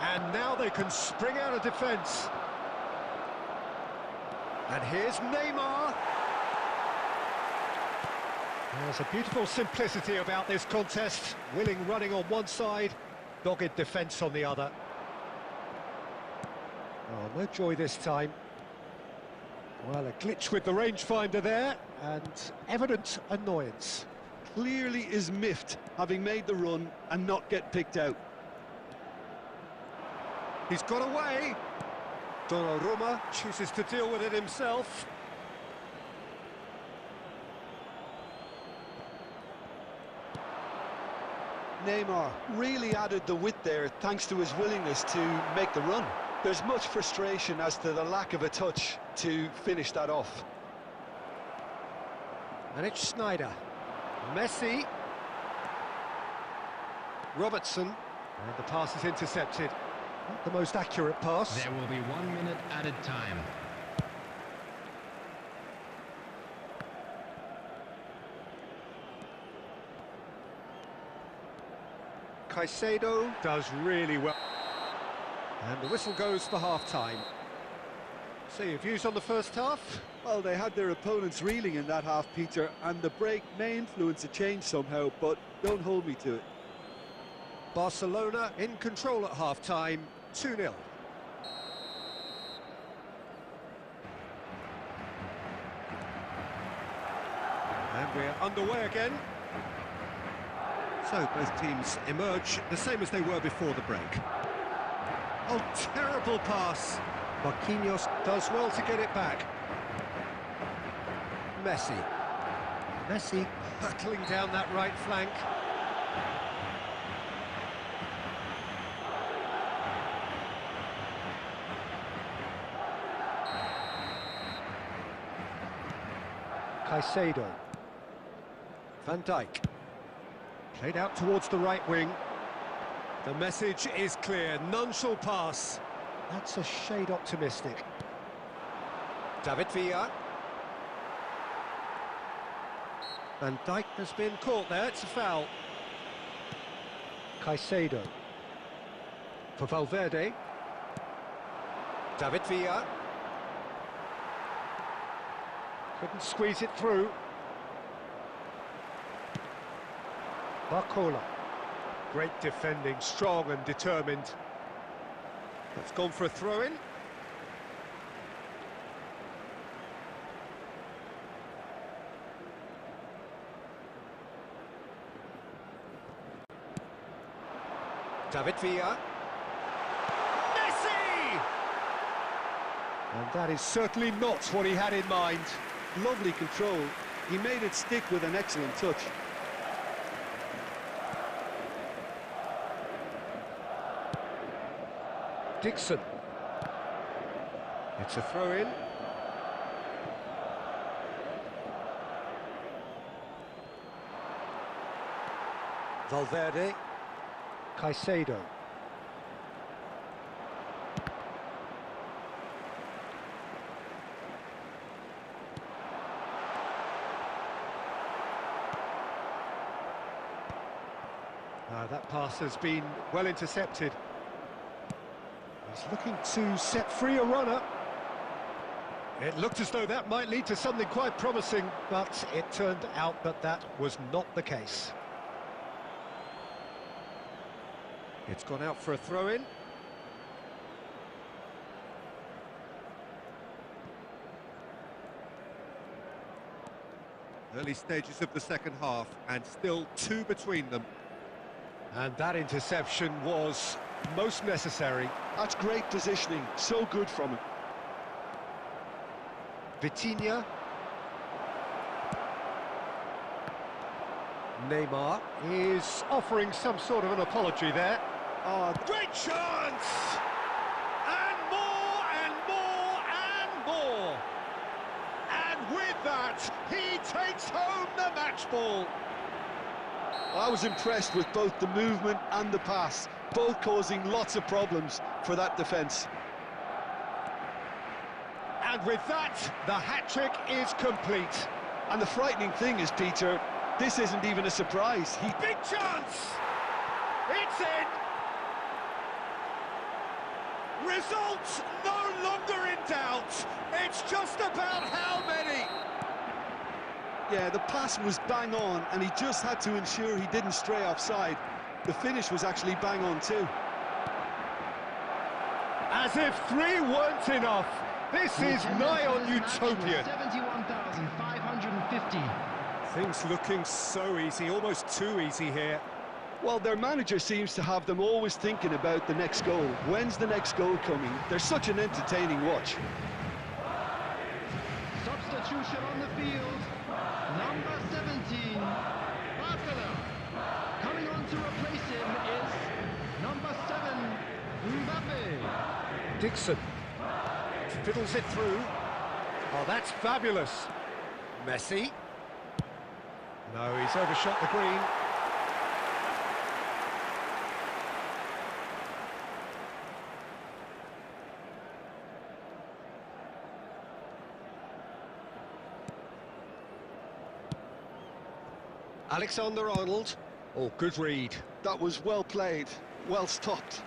And now they can spring out of defence. And here's Neymar. There's a beautiful simplicity about this contest. Willing running on one side, dogged defence on the other. Oh, no joy this time. Well, a glitch with the rangefinder there, and evident annoyance. Clearly is miffed, having made the run and not get picked out. He's got away. Donnarumma chooses to deal with it himself. Neymar really added the width there thanks to his willingness to make the run. There's much frustration as to the lack of a touch to finish that off. And it's Schneider. Messi. Robertson. And the pass is intercepted. Not the most accurate pass. There will be 1 minute added time. Caicedo does really well. And the whistle goes for half-time. So your views on the first half? Well, they had their opponents reeling in that half, Peter, and the break may influence a change somehow, but don't hold me to it. Barcelona in control at half-time, 2-0. And we're underway again. So both teams emerge the same as they were before the break. Oh, terrible pass. Marquinhos does well to get it back. Messi. Messi hurtling down that right flank. Caicedo. Van Dijk. Played out towards the right wing. The message is clear, none shall pass. That's a shade optimistic. David Villa. Van Dijk has been caught there, it's a foul. Caicedo. For Valverde. David Villa. Couldn't squeeze it through. Barcola. Great defending, strong and determined. That's gone for a throw-in. David Villa. Messi! And that is certainly not what he had in mind. Lovely control. He made it stick with an excellent touch. Dixon. It's a throw-in. Valverde. Caicedo. That pass has been well intercepted. He's looking to set free a runner. It looked as though that might lead to something quite promising, but it turned out that that was not the case. It's gone out for a throw-in. Early stages of the second half, and still two between them. And that interception was most necessary. That's great positioning, so good from him. Vitinha. Neymar is offering some sort of an apology there. Oh, great chance! And more, and more, and more! And with that, he takes home the match ball. I was impressed with both the movement and the pass, both causing lots of problems for that defence. And with that, the hat-trick is complete. And the frightening thing is, Peter, this isn't even a surprise. Big chance! It's in! Results no longer in doubt. It's just about how many. Yeah, the pass was bang on, and he just had to ensure he didn't stray offside. The finish was actually bang on too. As if three weren't enough. This is nigh on utopian. 71,550. Things looking so easy, almost too easy here. Well, their manager seems to have them always thinking about the next goal. When's the next goal coming? They're such an entertaining watch. Substitution on the field. Number 17, Barcelona. Coming on to replace him is number 7, Mbappe. Dixon fiddles it through. Oh, that's fabulous. Messi. No, he's overshot the green. Alexander-Arnold. Oh, good read. That was well played, well stopped.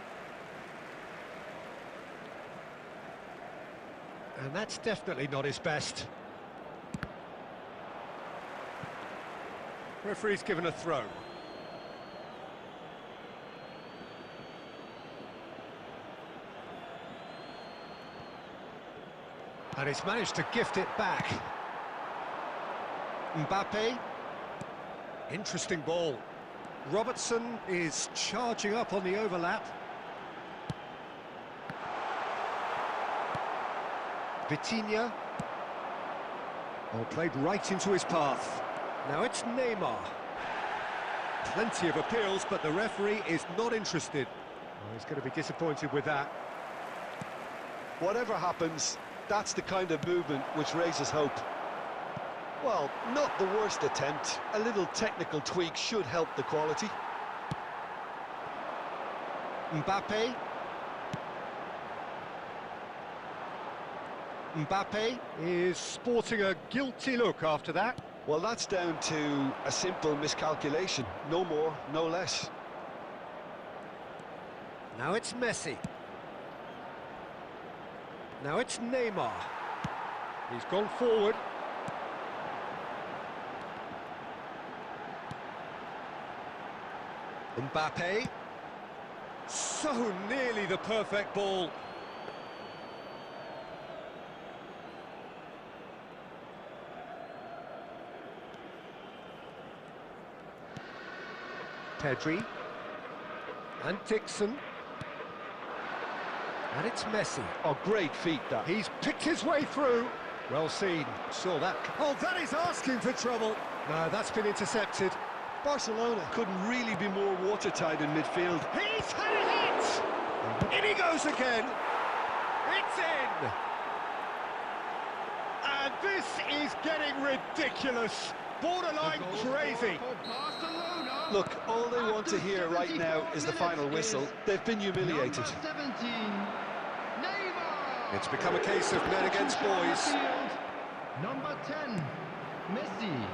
And that's definitely not his best. Referee's given a throw. And he's managed to gift it back. Mbappe. Interesting ball. Robertson is charging up on the overlap. Vitinha. Oh, played right into his path. Now it's Neymar. Plenty of appeals, but the referee is not interested. Oh, he's going to be disappointed with that. Whatever happens, that's the kind of movement which raises hope. Well, not the worst attempt. A little technical tweak should help the quality. Mbappe. Mbappe is sporting a guilty look after that. Well, that's down to a simple miscalculation. No more, no less. Now it's Messi. Now it's Neymar. He's gone forward. Mbappe. So nearly the perfect ball. Pedri. And Dixon. And it's Messi. Oh, great feat, that. He's picked his way through. Well seen. Saw that. Oh, that is asking for trouble. No, that's been intercepted. Barcelona couldn't really be more watertight in midfield. He's had a hit! In he goes again. It's in! And this is getting ridiculous. Borderline crazy. Look, all they want to hear right now is the final whistle. They've been humiliated. Number 17, Neymar. It's become a case of men against boys. Number 10, Messi.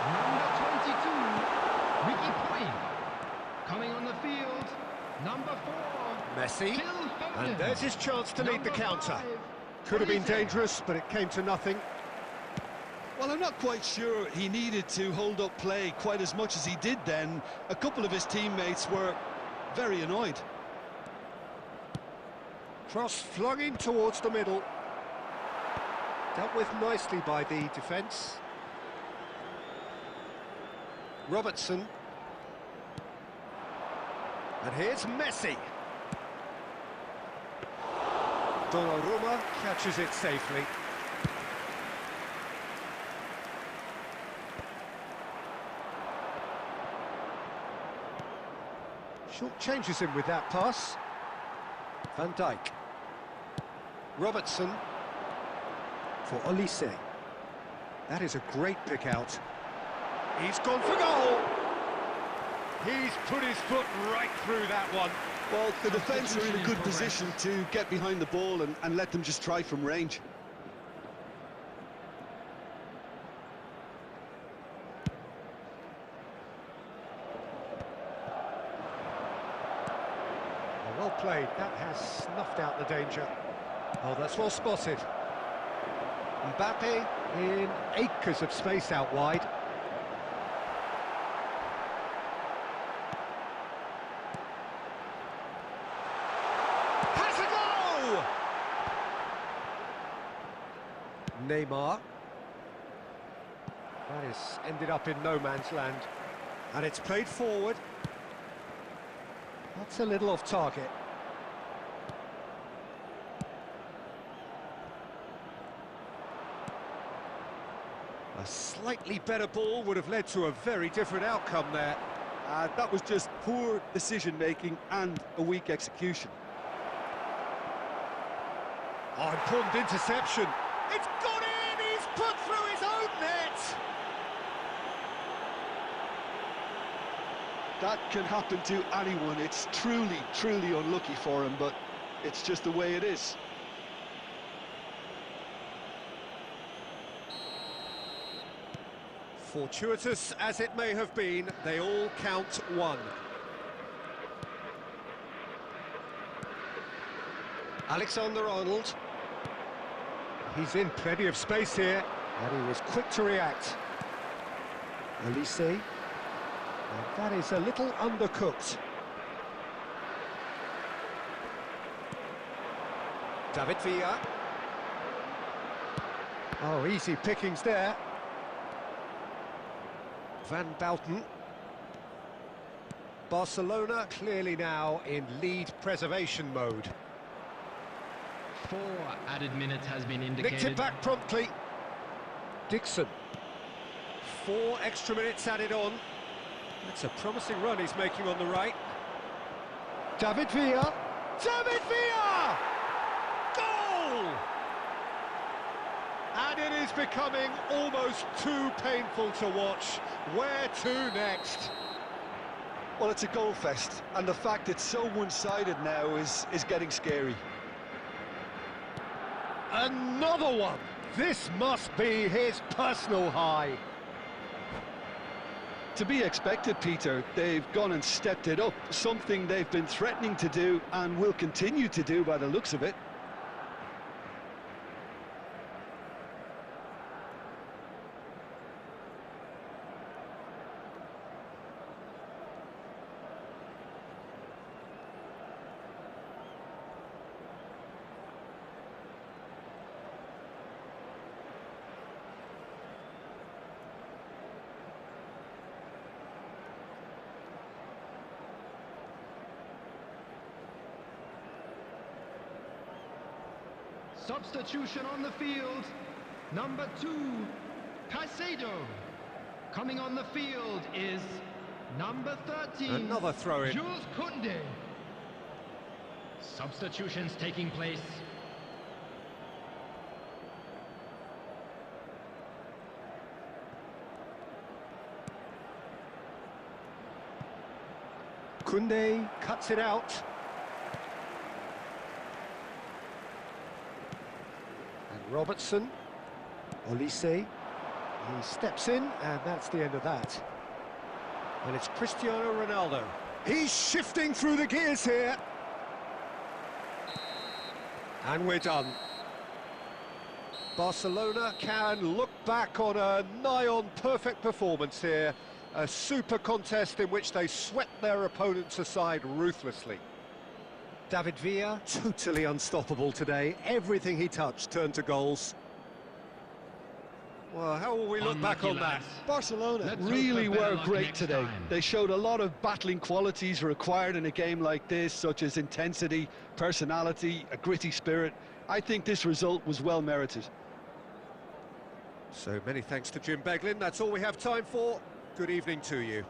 Number 22, Ricky Point. Coming on the field, number 4, Messi. Phil Foden. And there's his chance to lead the Number counter. 5, Could have been Olise. dangerous, but it came to nothing. Well, I'm not quite sure he needed to hold up play quite as much as he did then. A couple of his teammates were very annoyed. Cross flung in towards the middle. Dealt with nicely by the defence. Robertson. And here's Messi. Donnarumma catches it safely. Short changes him with that pass. Van Dijk. Robertson. For Olise. That is a great pick out. He's gone for goal. He's put his foot right through that one. Well, the defence are in a good position to get behind the ball and let them just try from range. Well played. That has snuffed out the danger. Oh, that's well spotted. Mbappe in acres of space out wide. Has a goal! Neymar. That is ended up in no man's land. And it's played forward. That's a little off target. A slightly better ball would have led to a very different outcome there. That was just poor decision-making and a weak execution. Oh, important interception. It's gone in! He's put through his own net! That can happen to anyone. It's truly, truly unlucky for him, but it's just the way it is. Fortuitous as it may have been, they all count one. Alexander-Arnold. He's in plenty of space here, and he was quick to react. Olise. And that is a little undercooked. David Villa. Oh, easy pickings there. Van Bouten. Barcelona clearly now in lead preservation mode. 4 added minutes has been Nicked indicated. it back promptly. Dixon. 4 extra minutes added on. That's a promising run he's making on the right. David Villa. David Villa! Goal! And it is becoming almost too painful to watch. Where to next? Well, it's a goal fest, and the fact it's so one-sided now is getting scary. Another one! This must be his personal high. To be expected, Peter. They've gone and stepped it up, something they've been threatening to do and will continue to do by the looks of it. Substitution on the field, number 2, Caicedo. Coming on the field is number 13, Another throw-in. Jules Koundé. Substitutions taking place. Koundé cuts it out. And Robertson, Olise, he steps in, and that's the end of that. And it's Cristiano Ronaldo. He's shifting through the gears here. And we're done. Barcelona can look back on a nigh-on perfect performance here. A super contest in which they swept their opponents aside ruthlessly. David Villa, totally unstoppable today. Everything he touched turned to goals. Well, how will we look back on that? Barcelona Really were great today. They showed a lot of battling qualities required in a game like this, such as intensity, personality, a gritty spirit. I think this result was well merited. So many thanks to Jim Beglin. That's all we have time for. Good evening to you.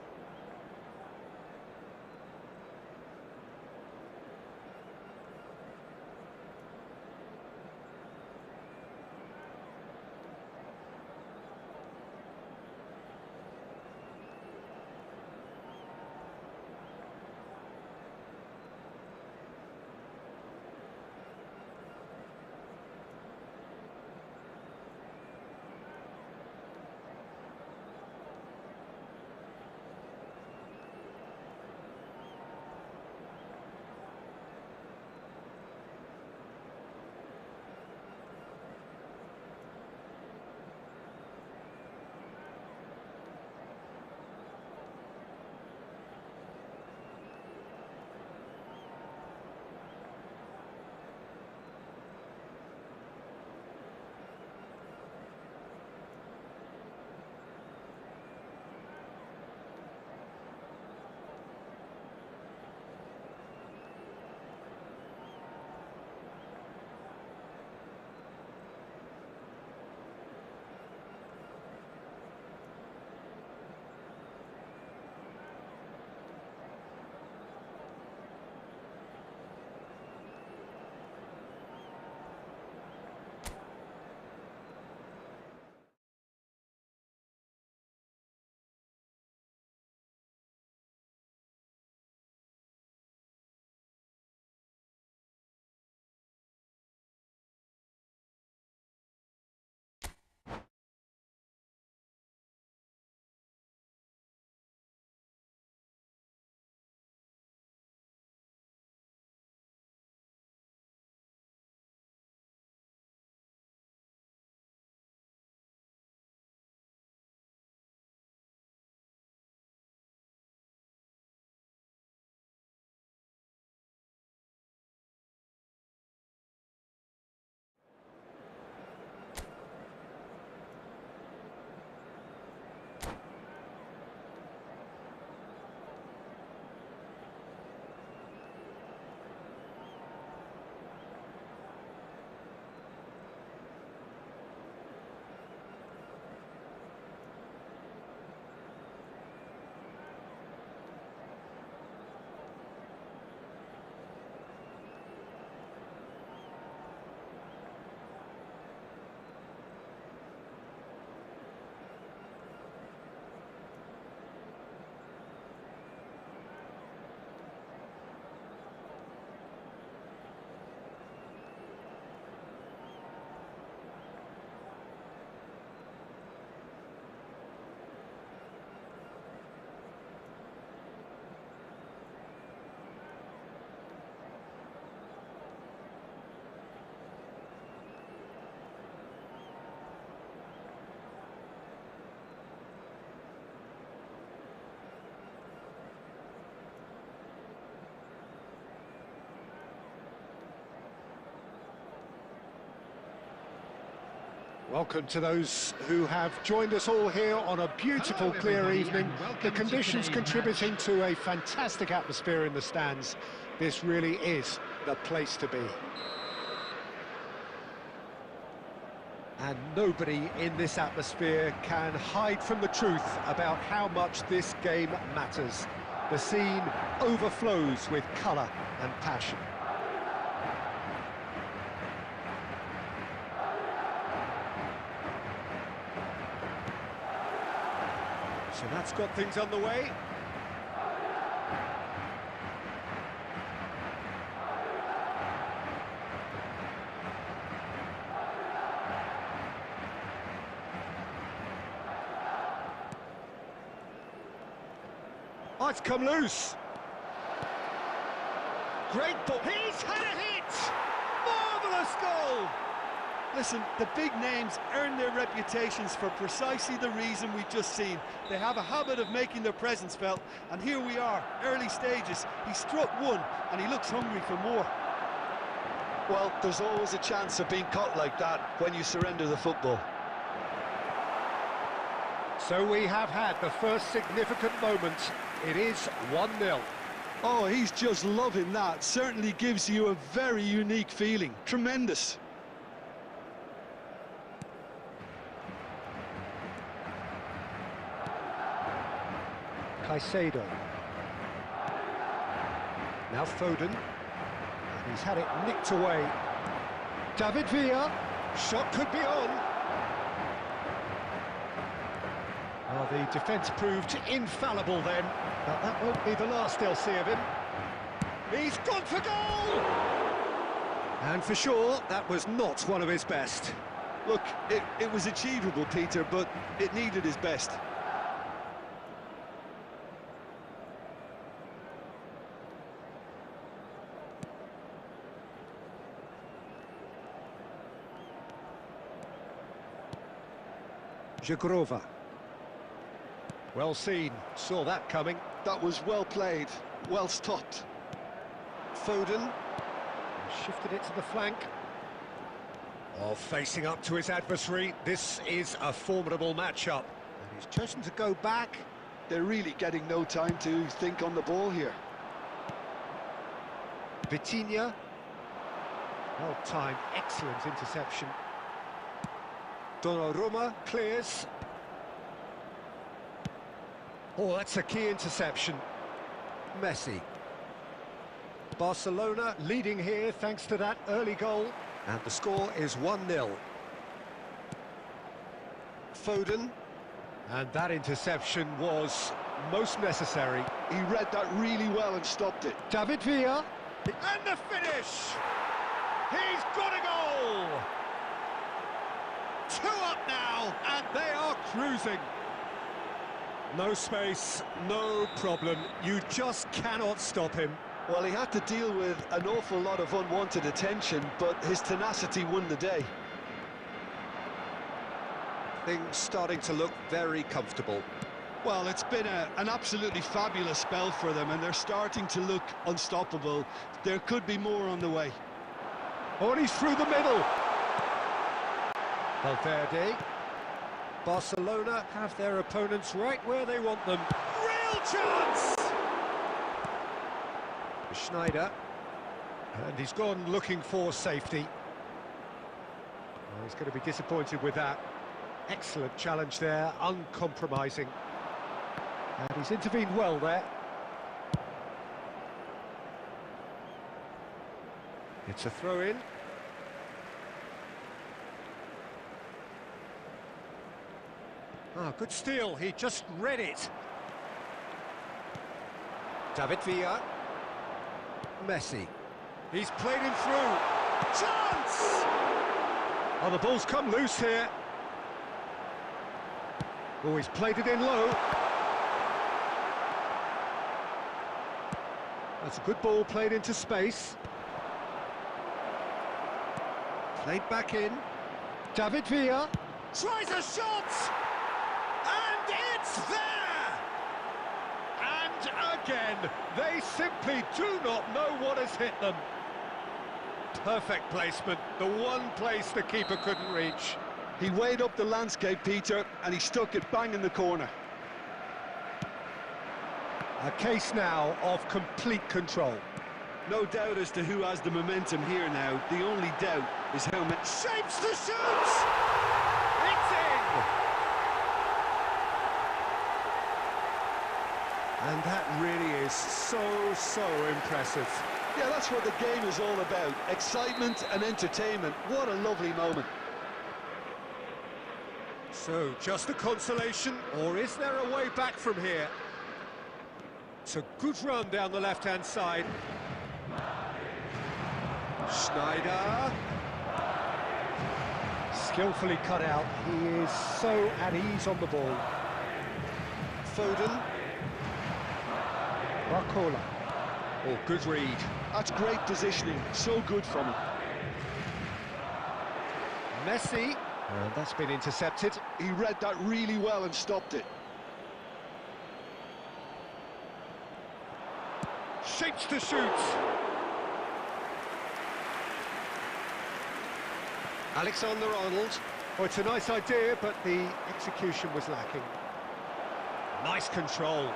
Welcome to those who have joined us all here on a beautiful, Hello, clear everybody, evening. and welcome The to conditions today's contributing match. to a fantastic atmosphere in the stands. This really is the place to be. And nobody in this atmosphere can hide from the truth about how much this game matters. The scene overflows with colour and passion. So that's got things underway. Oh, it's come loose. Great ball. He's had a hit! Marvellous goal! Listen, the big names earn their reputations for precisely the reason we've just seen. They have a habit of making their presence felt, and here we are, early stages. He struck one, and he looks hungry for more. Well, there's always a chance of being caught like that when you surrender the football. So we have had the first significant moment. It is 1-0. Oh, he's just loving that. Certainly gives you a very unique feeling. Tremendous. Caicedo. Now Foden. And he's had it nicked away. David Villa. Shot could be on. Well, the defence proved infallible then, but that won't be the last they'll see of him. He's gone for goal! And for sure, that was not one of his best. Look, it was achievable, Peter, but it needed his best. Jagrova. Well seen, saw that coming. That was well played, well stopped. Foden. Shifted it to the flank. Oh, facing up to his adversary, this is a formidable matchup. And he's chosen to go back. They're really getting no time to think on the ball here. Vitinha. Well timed, excellent interception. Donnarumma clears. Oh, that's a key interception. Messi. Barcelona leading here thanks to that early goal. And the score is 1-0. Foden. And that interception was most necessary. He read that really well and stopped it. David Villa. And the finish! He's got a goal! 2 up now, and they are cruising. No space, no problem. You just cannot stop him. Well, he had to deal with an awful lot of unwanted attention, but his tenacity won the day. Things starting to look very comfortable. Well, it's been an absolutely fabulous spell for them, and they're starting to look unstoppable. There could be more on the way. Oh, and he's through the middle. Valverde. Barcelona have their opponents right where they want them. Real chance! Schneider. And he's gone looking for safety. Oh, he's going to be disappointed with that. Excellent challenge there, uncompromising. And he's intervened well there. It's a throw-in. Ah, good steal, he just read it. David Villa. Messi. He's played him through. Chance! Oh, the ball's come loose here. Oh, he's played it in low. That's a good ball played into space. Played back in. David Villa. Tries a shot! And it's there! And again, they simply do not know what has hit them. Perfect placement, the one place the keeper couldn't reach. He weighed up the landscape, Peter, and he stuck it bang in the corner. A case now of complete control. No doubt as to who has the momentum here now. The only doubt is how many... Shapes the shoots! It's in! And that really is so impressive. Yeah, that's what the game is all about. Excitement and entertainment. What a lovely moment. So, just a consolation, or is there a way back from here? It's a good run down the left-hand side. Schneider. Skillfully cut out. He is so at ease on the ball. Foden. Barcola. Oh, good read. That's great positioning. So good from him. Messi. And that's been intercepted. He read that really well and stopped it. Shapes to shoot. Alexander-Arnold. Oh, it's a nice idea, but the execution was lacking. Nice control.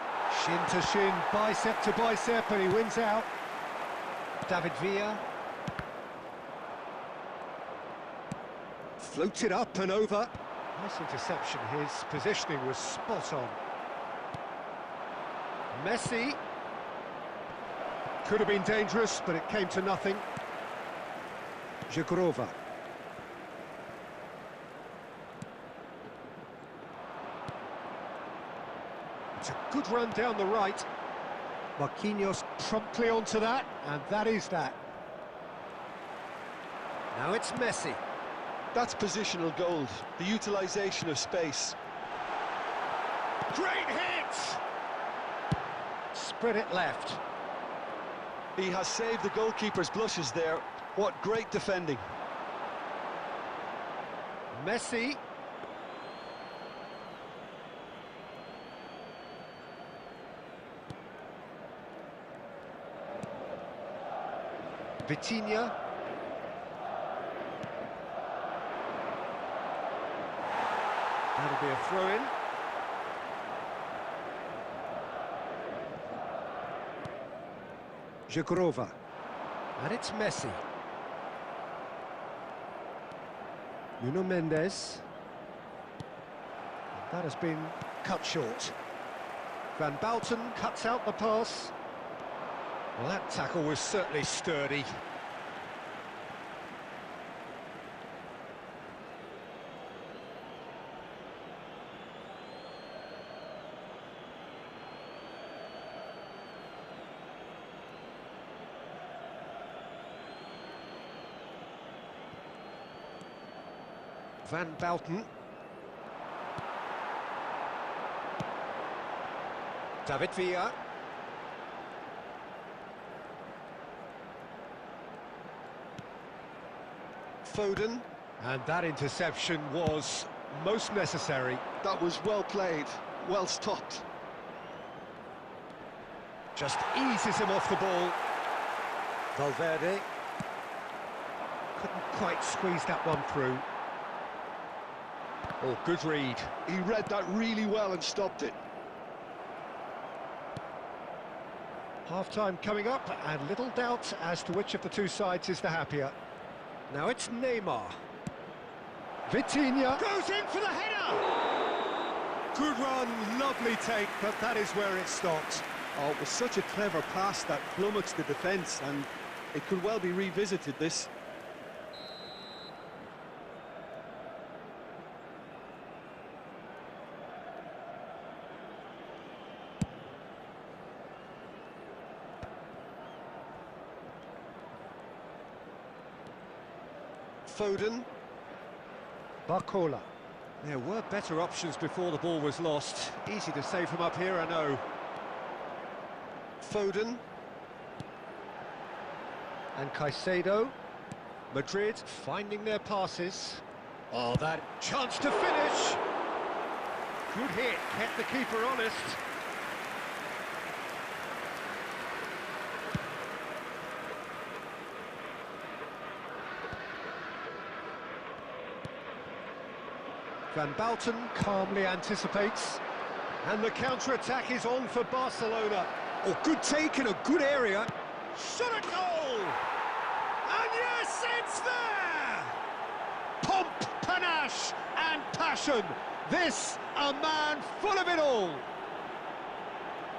Shin to shin, bicep to bicep, and he wins out. David Villa. Floated up and over. Nice interception. His positioning was spot on. Messi. Could have been dangerous, but it came to nothing. Jagrova. It's a good run down the right. Marquinhos promptly onto that, and that is that. Now it's Messi. That's positional gold, the utilisation of space. Great hit! Spread it left. He has saved the goalkeeper's blushes there. What great defending. Messi. Vitinha. That'll be a throw-in. Jagrova. And it's Messi. Nuno Mendes. That has been cut short. Van Bouten cuts out the pass. Well, that tackle was certainly sturdy. Van Bouten. David Villa. Foden. And that interception was most necessary. That was well played, well stopped. Just eases him off the ball. Valverde. Couldn't quite squeeze that one through. Oh, good read. He read that really well and stopped it. Half-time coming up, and little doubt as to which of the two sides is the happier. Now it's Neymar. Vitinha. Goes in for the header! Good run, lovely take, but that is where it stopped. Oh, it was such a clever pass that flummoxed the defence, and it could well be revisited, this. Foden. Barcola. There were better options before the ball was lost. Easy to save from up here, I know. Foden. And Caicedo. Madrid finding their passes. Oh, that chance to finish! Good hit, kept the keeper honest. Van Bouten calmly anticipates. And the counter-attack is on for Barcelona. Oh, good take in a good area. Shot a goal! And yes, it's there! Pomp, panache and passion. This, a man full of it all.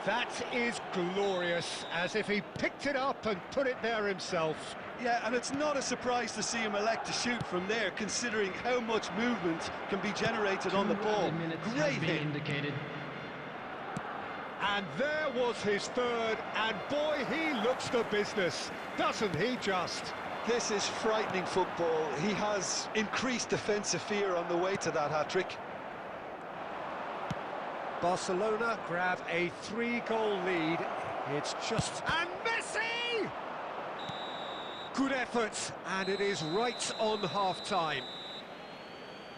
That is glorious, as if he picked it up and put it there himself. Yeah, and it's not a surprise to see him elect to shoot from there, considering how much movement can be generated on the ball. Great hit. Indicated. And there was his third, and boy, he looks the business, doesn't he just? This is frightening football. He has increased defensive fear on the way to that hat-trick. Barcelona grab a 3-goal lead. It's just... And Messi! good effort, and it is right on half-time.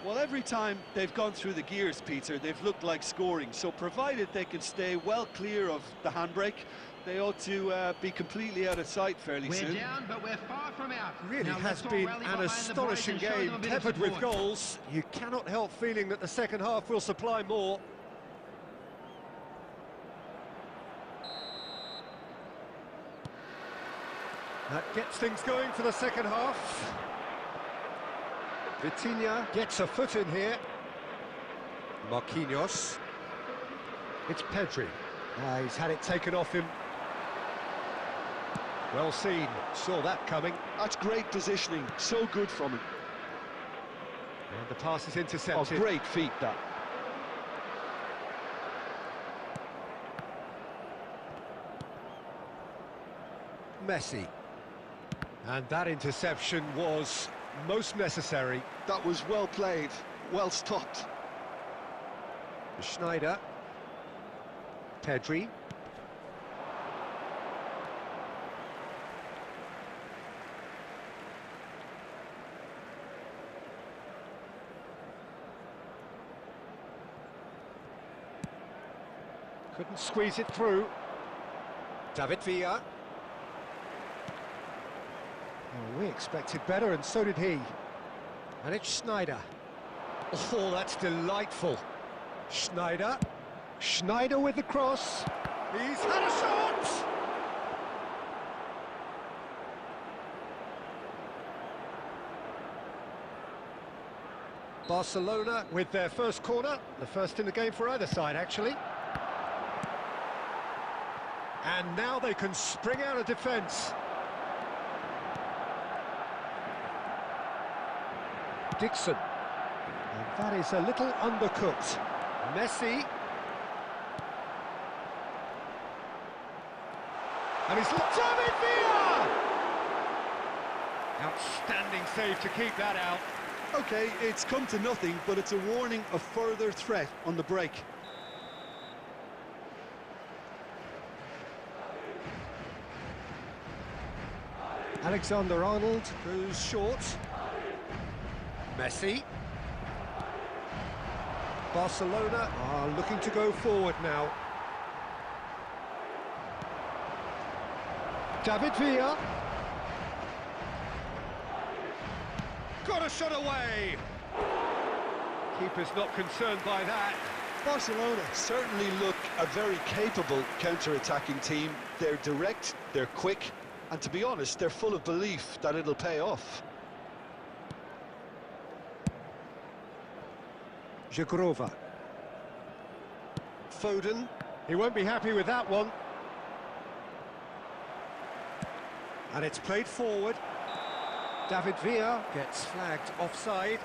Well, every time they've gone through the gears, Peter, they've looked like scoring. So provided they can stay well clear of the handbrake, they ought to be completely out of sight fairly soon. We're down, but we're far from out. Really Now has let's all been rally an behind the boys astonishing and show game, them a bit of peppered with support. goals. You cannot help feeling that the second half will supply more. That gets things going for the second half. Vitinha gets a foot in here. Marquinhos. It's Pedri. He's had it taken off him. Well seen, saw that coming. That's great positioning, so good from him. And the pass is Oh, intercepted. great feet, that. Messi. And that interception was most necessary. That was well played, well stopped. Schneider. Pedri. Couldn't squeeze it through. David Villa. Oh, we expected better, and so did he. And it's Schneider. Oh, that's delightful. Schneider. Schneider with the cross. He's had a shot! Barcelona with their first corner, the first in the game for either side, actually. And now they can spring out of defence. Dixon. And that is a little undercooked. Messi. And he's David Villa! Outstanding save to keep that out. Okay, it's come to nothing, but it's a warning of further threat on the break. Alexander-Arnold goes short. Messi. Barcelona are looking to go forward now. David Villa. Got a shot away. Keeper's not concerned by that. Barcelona certainly look a very capable counter-attacking team. They're direct, they're quick, and to be honest, they're full of belief that it'll pay off. Jagrova. Foden. He won't be happy with that one. And it's played forward. David Villa gets flagged offside.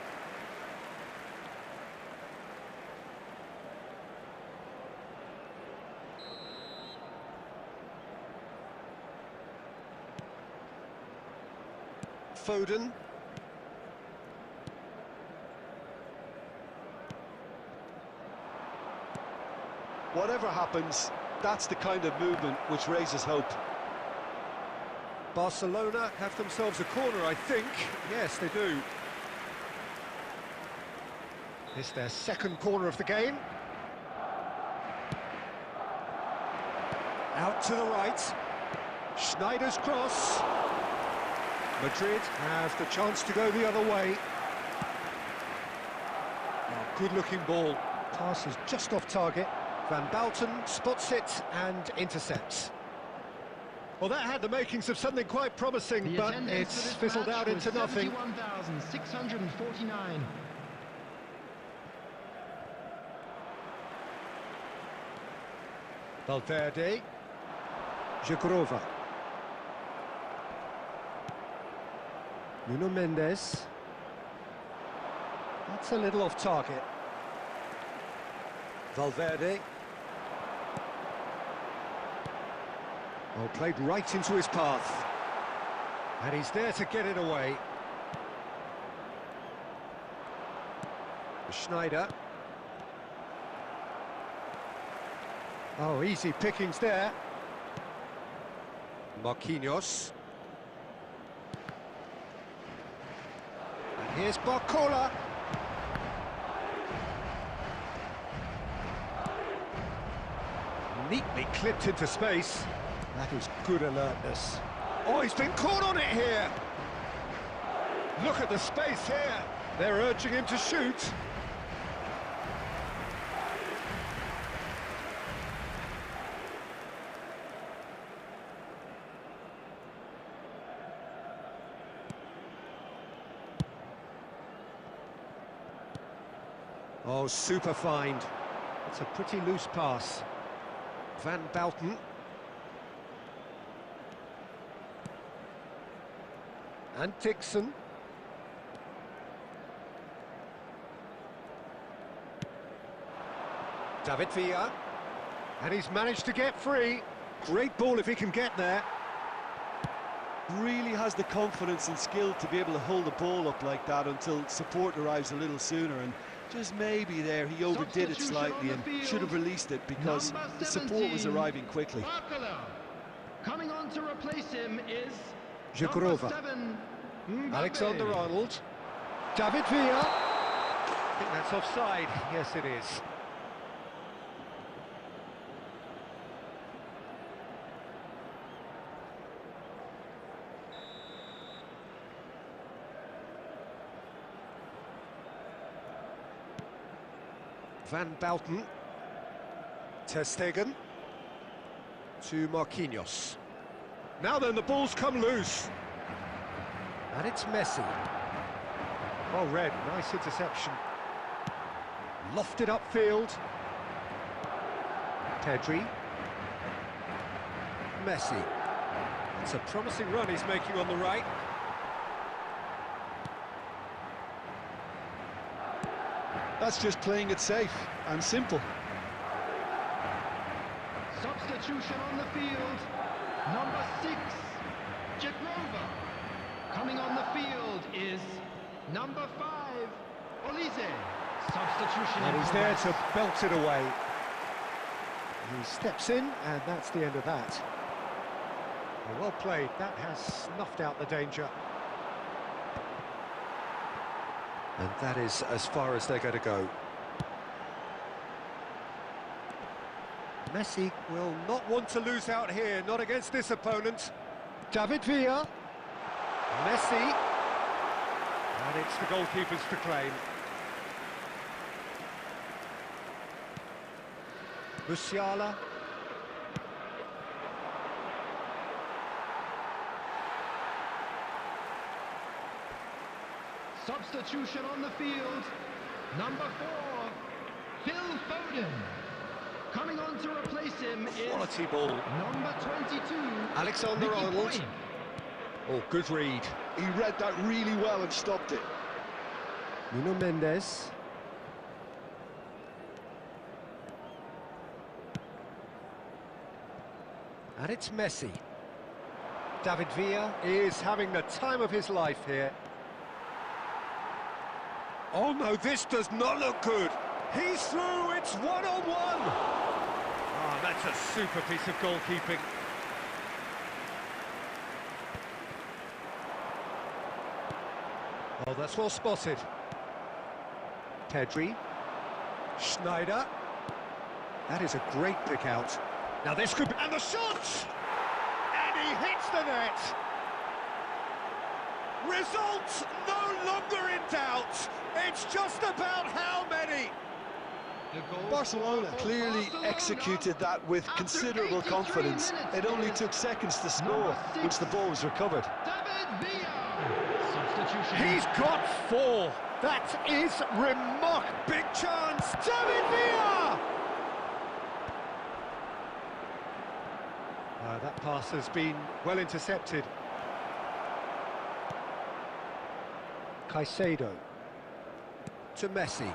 Foden. Whatever happens, that's the kind of movement which raises hope. Barcelona have themselves a corner, I think. Yes, they do. It's their second corner of the game. Out to the right. Schneider's cross. Madrid have the chance to go the other way. Oh, good-looking ball. Pass is just off target. Van Bouten spots it and intercepts. Well, that had the makings of something quite promising, The but attendance it's for this fizzled match out was into nothing. 71,649. Valverde. Jagrova. Nuno Mendes. That's a little off target. Valverde. Oh, played right into his path. And he's there to get it away. Schneider. Oh, easy pickings there. Marquinhos. And here's Barcola. Neatly clipped into space. That was good alertness. Oh, he's been caught on it here. Look at the space here. They're urging him to shoot. Oh, super find. It's a pretty loose pass. Van Bouten. And Dixon. David Villa. And he's managed to get free. Great ball if he can get there. Really has the confidence and skill to be able to hold the ball up like that until support arrives a little sooner, and just maybe there he overdid it slightly and should have released it because the support was arriving quickly. Barca. Coming on to replace him is Jagrova. number 7, Mbappe. Alexander-Arnold. David Villa. I think that's offside. Yes, it is. Van Bouten. Ter Stegen. To Marquinhos. Now then, the ball's come loose. And it's Messi. Oh, Red, nice interception. Lofted upfield. Pedri. Messi. It's a promising run he's making on the right. That's just playing it safe and simple. Substitution on the field. Number 6, Jagrova. Coming on the field is number 5, Olise. Substitution. And he's there to belt it away. He steps in, and that's the end of that. Well played. That has snuffed out the danger. And that is as far as they're going to go. Messi will not want to lose out here, not against this opponent. David Villa. Messi. And it's the goalkeepers to claim. Musiala. Substitution on the field. Number 4, Phil Foden. Coming on to replace him is Quality ball. number 22, Alexander-Arnold. Ricky Point. Oh, good read. He read that really well and stopped it. Nuno Mendes. And it's Messi. David Villa is having the time of his life here. Oh no, this does not look good. He's through, it's one-on-one. Ah, that's a super piece of goalkeeping. Oh, that's well spotted. Pedri. Schneider. That is a great pick out. Now this could be... And the shot! And he hits the net! result no longer in doubt. It's just about how many. Barcelona clearly executed that with considerable confidence. It only took seconds to score once the ball was recovered. He's got 4. That is remarkable. Big chance. David Villa! That pass has been well intercepted. Caicedo to Messi.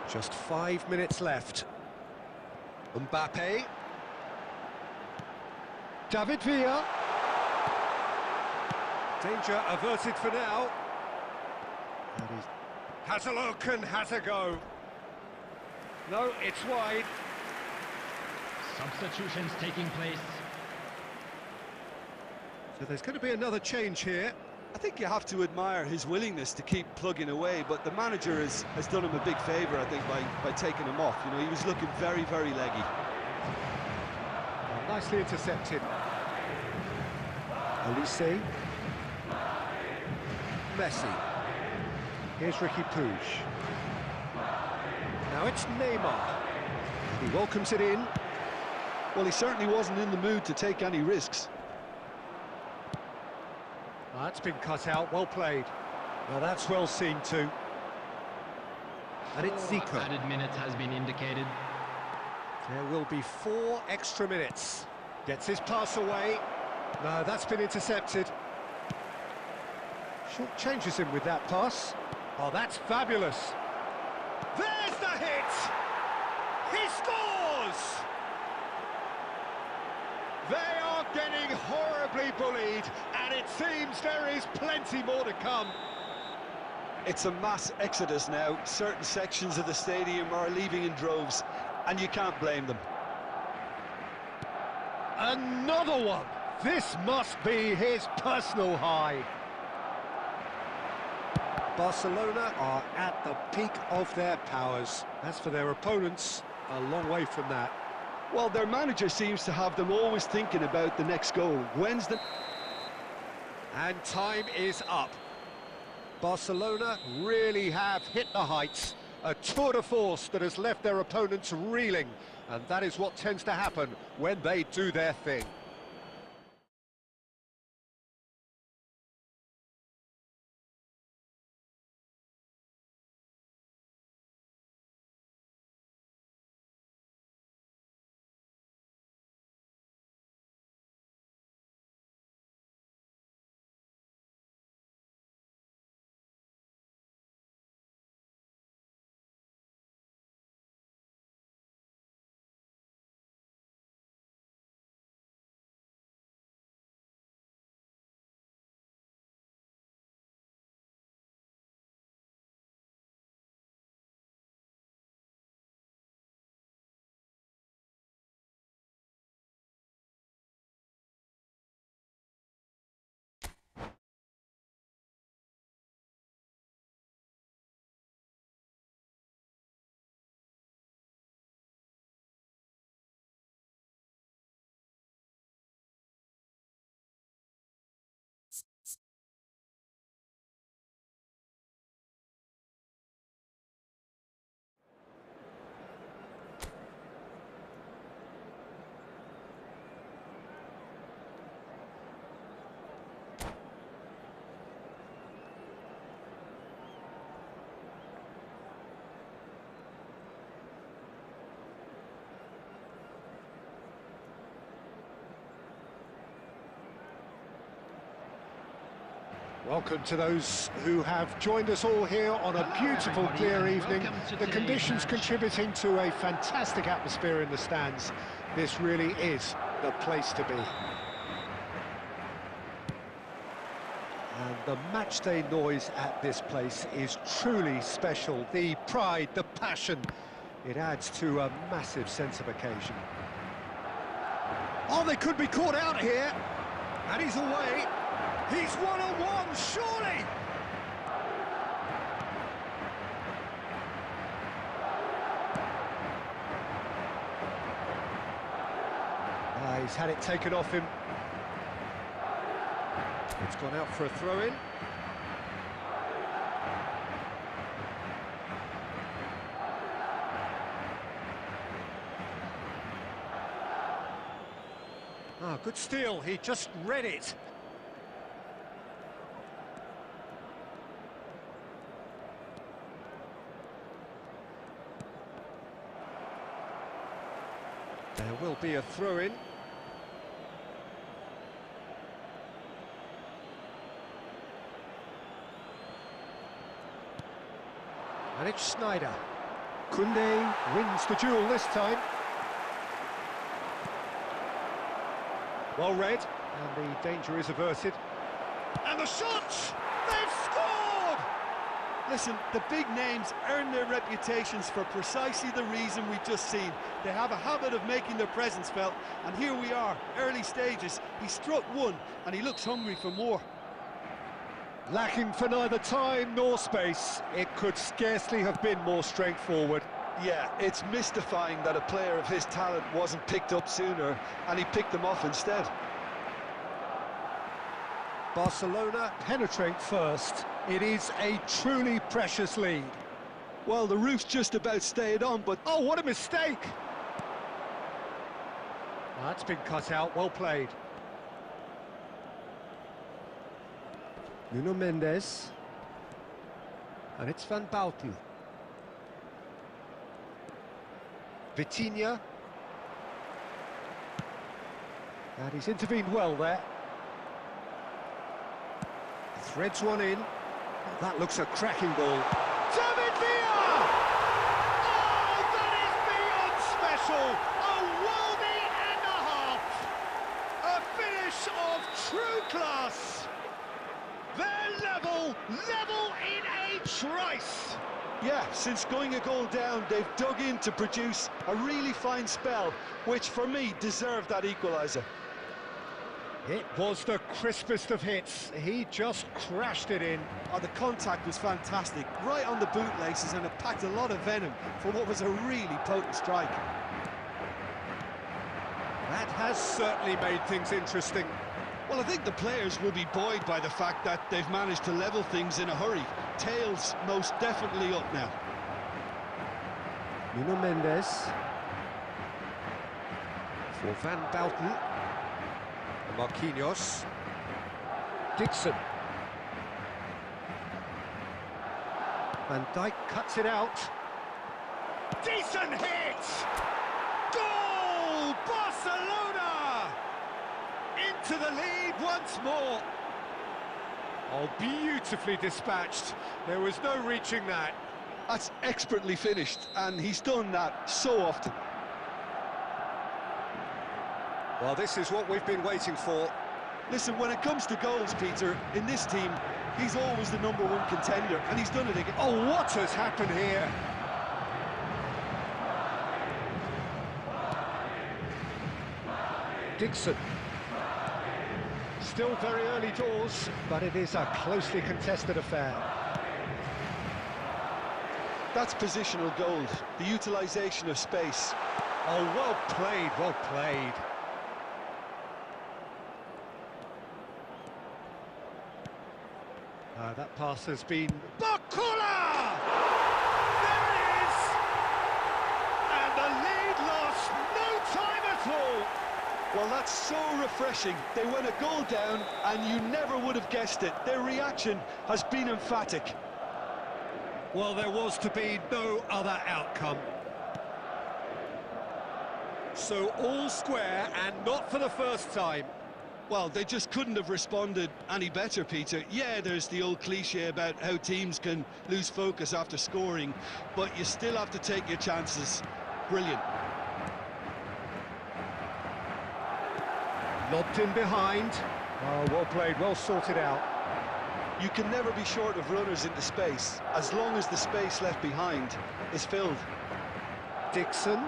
Just 5 minutes left. Mbappe. David Villa. Danger averted for now. And he has a look and has a go. No, it's wide. Substitutions taking place. So there's going to be another change here. I think you have to admire his willingness to keep plugging away, but the manager has done him a big favour, I think, by taking him off. You know, he was looking very, very leggy. Oh, nicely intercepted. Olise. Messi. Here's Ricky Puig. Now it's Neymar. He welcomes it in. Well, he certainly wasn't in the mood to take any risks. That's been cut out, well played. Well, that's well seen too. And it's Zico. Added minutes has been indicated. There will be 4 extra minutes. Gets his pass away. No, that's been intercepted. Short changes him with that pass. Oh, that's fabulous. There's the hit. He scores. They are getting horribly bullied, and it seems there is plenty more to come. It's a mass exodus now. Certain sections of the stadium are leaving in droves, and you can't blame them. Another one. This must be his personal high. Barcelona are at the peak of their powers. As for their opponents, a long way from that. Well, their manager seems to have them always thinking about the next goal. When's the... And time is up. Barcelona really have hit the heights. A tour de force that has left their opponents reeling. And that is what tends to happen when they do their thing. Welcome to those who have joined us all here on a beautiful, clear evening. The conditions contributing to a fantastic atmosphere in the stands. This really is the place to be. And the matchday noise at this place is truly special. The pride, the passion, it adds to a massive sense of occasion. Oh, they could be caught out here. And he's away. He's one-on-one, surely! He's had it taken off him. It's It's gone out for a throw-in. Ah, good steal, he just read it. There will be a throw-in. And it's Schneider. Koundé wins the duel this time. Well read, and the danger is averted. And the shots! They've scored! Listen, the big names earn their reputations for precisely the reason we've just seen. They have a habit of making their presence felt, and here we are, early stages. He struck one, and he looks hungry for more. Lacking for neither time nor space, it could scarcely have been more straightforward. Yeah, it's mystifying that a player of his talent wasn't picked up sooner, and he picked them off instead. Barcelona penetrate first. It is a truly precious lead. Well, the roof's just about stayed on, but... Oh, what a mistake! That's been cut out, well played. Nuno Mendes. And it's Van Bauten. Vitinha. And he's intervened well there. Threads one in. Oh, that looks a cracking ball. David Villa! Oh, that is beyond special! A worldie and a half! A finish of true class! They're level in a trice! Yeah, since going a goal down, they've dug in to produce a really fine spell, which for me deserved that equaliser. It was the crispest of hits. He just crashed it in. Oh, the contact was fantastic, right on the bootlaces, and it packed a lot of venom for what was a really potent strike. That has certainly made things interesting. Well, I think the players will be buoyed by the fact that they've managed to level things in a hurry. Tails most definitely up now. Nuno Mendes. For Van Bauten. Marquinhos. Dixon. Van Dijk cuts it out. Decent hit! Goal! Barcelona! Into the lead once more. Oh, beautifully dispatched. There was no reaching that. That's expertly finished, and he's done that so often. Well, this is what we've been waiting for. Listen, when it comes to goals, Peter, in this team, he's always the #1 contender, and he's done it again. Oh, what has happened here? Dixon. Still very early doors, but it is a closely contested affair. That's positional gold, the utilisation of space. Oh, well played, well played. That pass has been... Bakula! There it is! And the lead lost no time at all! Well, that's so refreshing. They went a goal down, and you never would have guessed it. Their reaction has been emphatic. Well, there was to be no other outcome. So all square, and not for the first time. Well, they just couldn't have responded any better, Peter. Yeah, there's the old cliche about how teams can lose focus after scoring, but you still have to take your chances. Brilliant. Lobbed in behind. Oh, well played, well sorted out. You can never be short of runners into space, as long as the space left behind is filled. Dixon.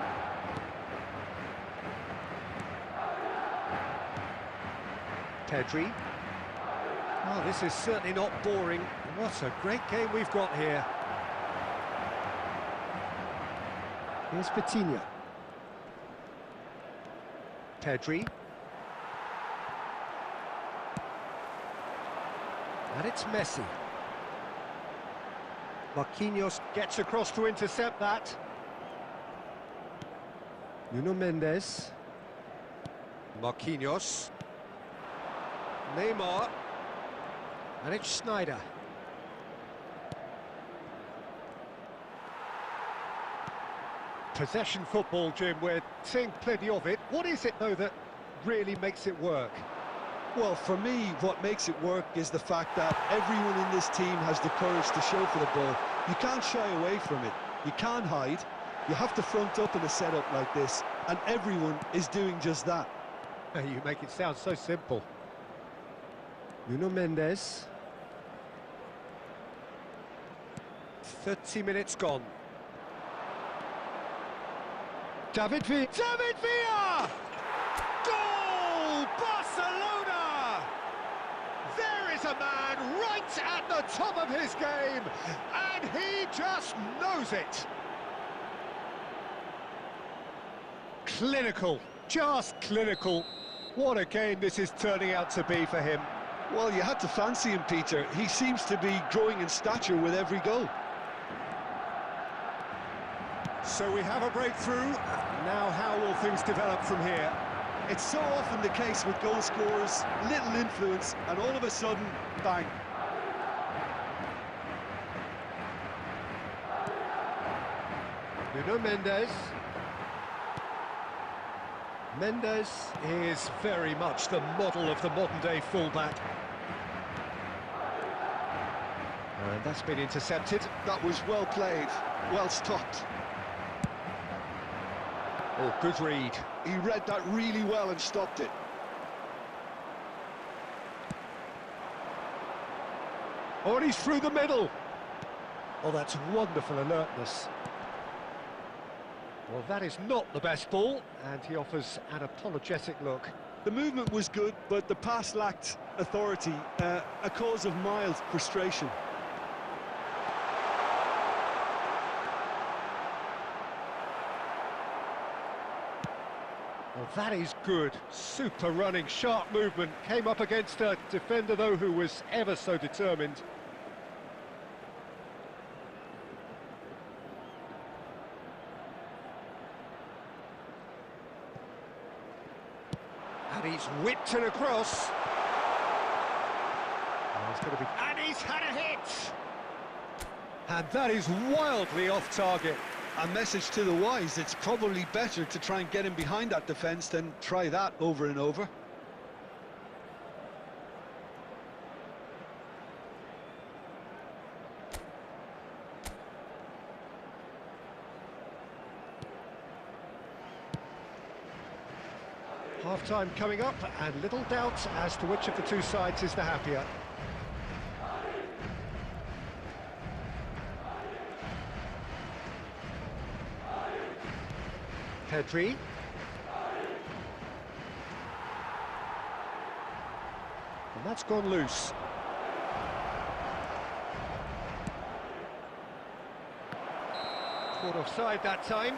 Pedri. Oh, this is certainly not boring. What a great game we've got here. Here's Vitinha. Pedri. And it's Messi. Marquinhos gets across to intercept that. Nuno Mendes. Marquinhos. Neymar. And it's Sneijder. Possession football, Jim, we're seeing plenty of it. What is it, though, that really makes it work? Well, for me, what makes it work is the fact that everyone in this team has the courage to show for the ball. You can't shy away from it. You can't hide. You have to front up in a setup like this, and everyone is doing just that. You make it sound so simple. Nuno Mendes. 30 minutes gone. David Villa! Goal! Barcelona! There is a man right at the top of his game, and he just knows it. Clinical, just clinical. What a game this is turning out to be for him. Well, you had to fancy him, Peter. He seems to be growing in stature with every goal. So we have a breakthrough. Now how will things develop from here? It's so often the case with goal scorers, little influence, and all of a sudden, bang. Nuno Mendes. Mendes is very much the model of the modern-day fullback. And that's been intercepted. That was well played, well stopped. Oh, good read. He read that really well and stopped it. Oh, and he's through the middle. Oh, that's wonderful alertness. Well, that is not the best ball, and he offers an apologetic look. The movement was good, but the pass lacked authority, a cause of mild frustration. Well, that is good. Super running, sharp movement. Came up against a defender, though, who was ever so determined. And he's whipped it across. Oh, it's going to be... And he's had a hit! And that is wildly off target. A message to the wise, it's probably better to try and get him behind that defence than try that over and over. Half-time coming up, and little doubt as to which of the two sides is the happier. Pedri. And that's gone loose. Caught offside that time.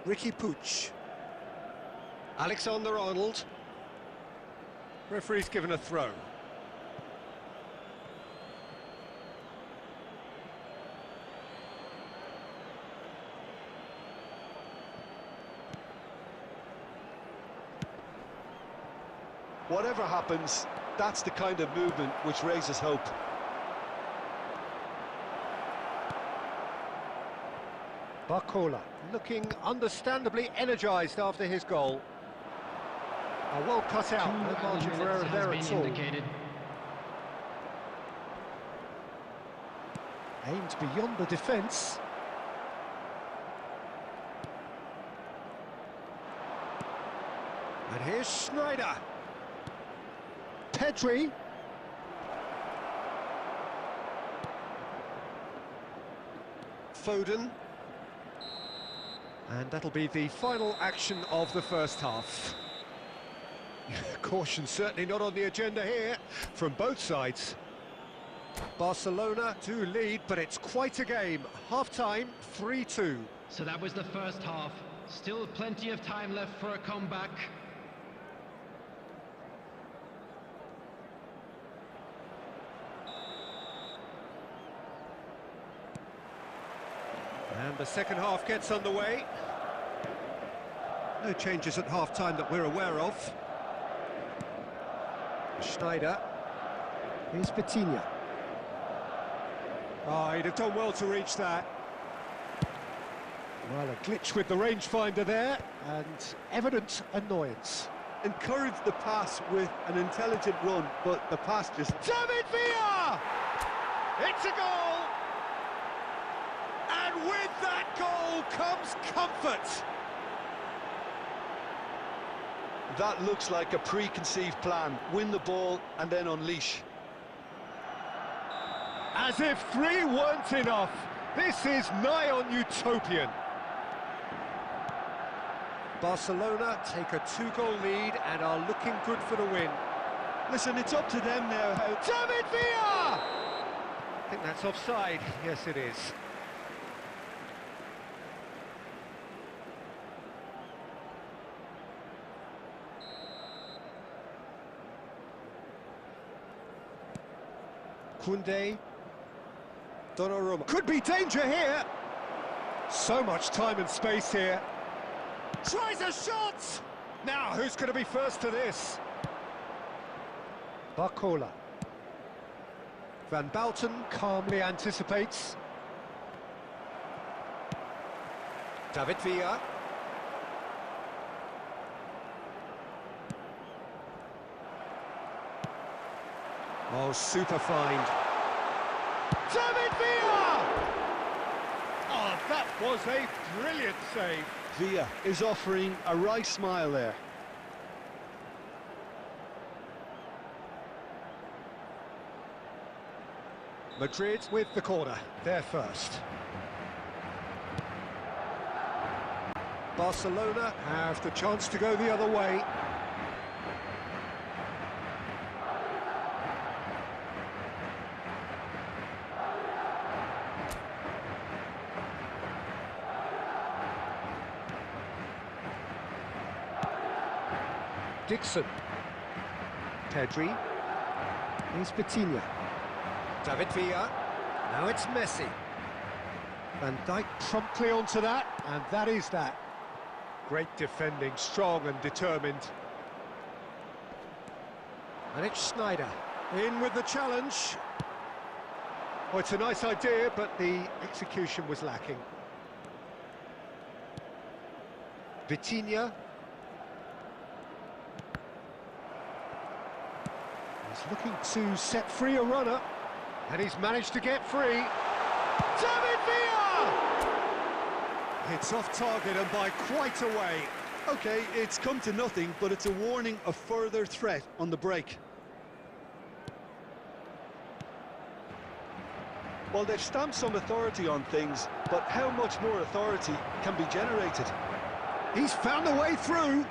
Ricky Puig. Alexander-Arnold. Referee's given a throw. Whatever happens, that's the kind of movement which raises hope. Barcola looking understandably energised after his goal. Well cut out, no margin for error there at all. Aimed beyond the defence. And here's Sneijder. Pedri. Foden. And that'll be the final action of the first half. Caution certainly not on the agenda here from both sides. Barcelona do lead, but it's quite a game. Half-time, 3-2. So that was the first half. Still plenty of time left for a comeback. And the second half gets underway. No changes at half-time that we're aware of. Schneider. Here's Vitinha. Oh, he'd have done well to reach that. Well, a glitch with the rangefinder there, and evident annoyance. Encouraged the pass with an intelligent run, but the pass just... David Villa! It's a goal! And with that goal comes comfort. That looks like a preconceived plan. Win the ball and then unleash. As if 3 weren't enough. This is nigh on utopian. Barcelona take a 2-goal lead and are looking good for the win. Listen, it's up to them now. David Villa! I think that's offside. Yes, it is. Koundé. Donnarumma. Could be danger here. So much time and space here. Tries a shot! Now, who's going to be first to this? Barcola. Van Bouten calmly anticipates. David Villa. Oh, super find. David Villa! Oh, that was a brilliant save. Villa is offering a right smile there. Madrid with the corner, they're first. Barcelona have the chance to go the other way. Dixon. Pedri. Here's Vitinha. David Villa. Now it's Messi. Van Dijk promptly onto that, and that is that. Great defending, strong and determined. And it's Schneider. In with the challenge. Oh, it's a nice idea, but the execution was lacking. Vitinha. He's looking to set free a runner, and he's managed to get free. David Villa! It's off target and by quite a way. Okay, it's come to nothing, but it's a warning of further threat on the break. Well, they've stamped some authority on things, but how much more authority can be generated? He's found a way through.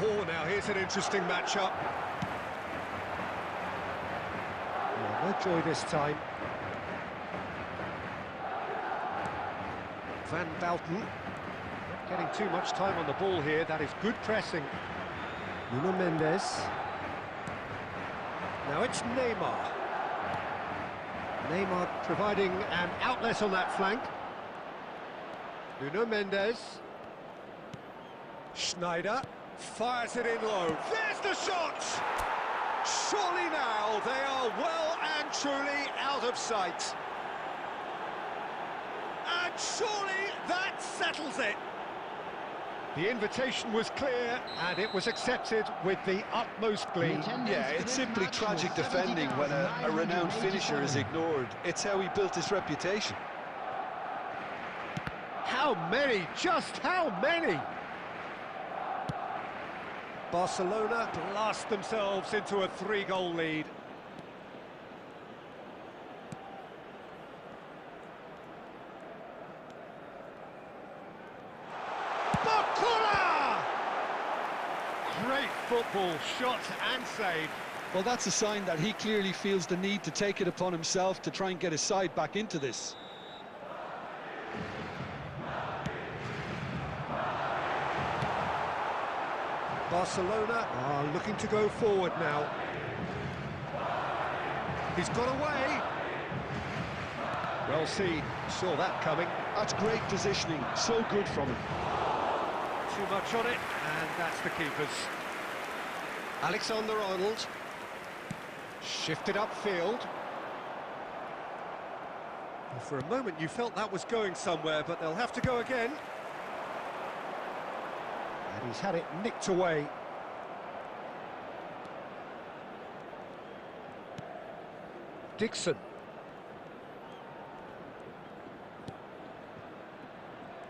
Oh, now here's an interesting matchup. No joy this time. Van Bouten. Not getting too much time on the ball here. That is good pressing. Nuno Mendes. Now it's Neymar. Neymar providing an outlet on that flank. Nuno Mendes. Schneider fires it in low. There's the shot! Surely now they are well and truly out of sight. And surely that settles it. The invitation was clear and it was accepted with the utmost glee. Yeah, it's simply tragic defending when a renowned finisher is ignored. It's how he built his reputation. How many? Just how many? Barcelona blast themselves into a 3-goal lead. Barcola! Great football. Ball shot and saved. Well, that's a sign that he clearly feels the need to take it upon himself to try and get his side back into this. Barcelona are looking to go forward now. He's got away. Well seen, saw that coming. That's great positioning, so good from him. Too much on it, and that's the keeper's. Alexander-Arnold. Shifted upfield. Well, for a moment you felt that was going somewhere, but they'll have to go again. And he's had it nicked away. Dixon.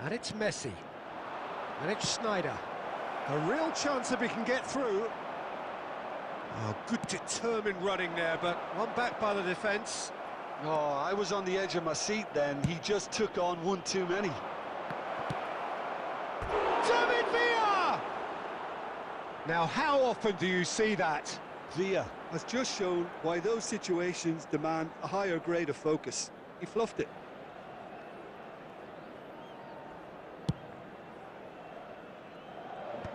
And it's Messi. And it's Snyder. A real chance if he can get through. Oh, good determined running there, but one back by the defence. Oh, I was on the edge of my seat then. He just took on one too many. David Villa! Now, how often do you see that? Villa has just shown why those situations demand a higher grade of focus. He fluffed it.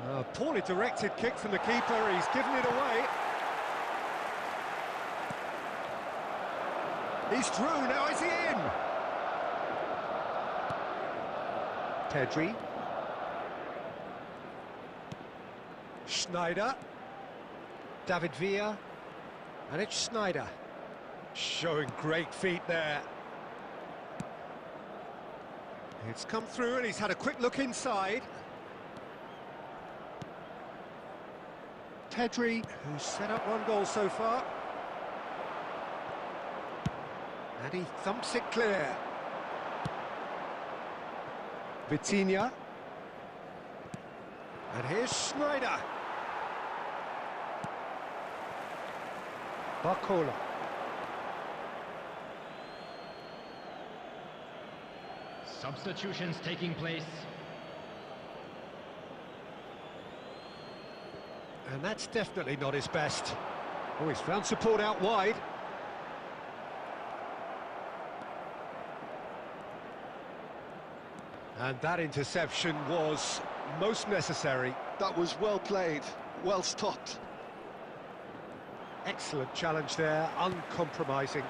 A poorly directed kick from the keeper, he's given it away. He's through, now is he in? Pedri. Schneider. David Villa. And it's Snyder. Showing great feet there. It's come through and he's had a quick look inside. Pedri, who's set up one goal so far. And he thumps it clear. Vitinha. And here's Schneider. Barcola. Substitutions taking place. And that's definitely not his best. Oh, he's found support out wide. And that interception was most necessary. That was well played, well stopped. Excellent challenge there, uncompromising.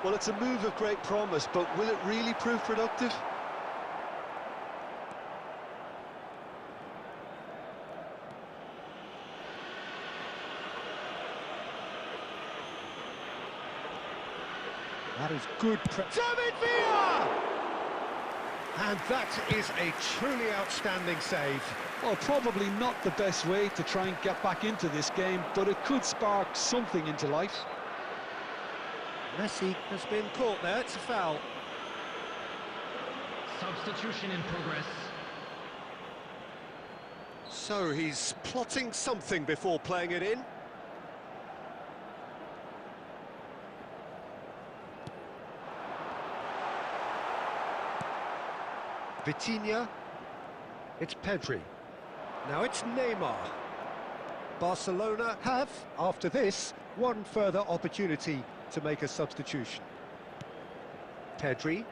Well, it's a move of great promise, but will it really prove productive? That is good. David Villa! And that is a truly outstanding save. Well, probably not the best way to try and get back into this game, but it could spark something into life. Messi has been caught there, it's a foul. Substitution in progress. So he's plotting something before playing it in. Vitinha. It's Pedri. Now it's Neymar. Barcelona have, after this, one further opportunity to make a substitution. Pedri.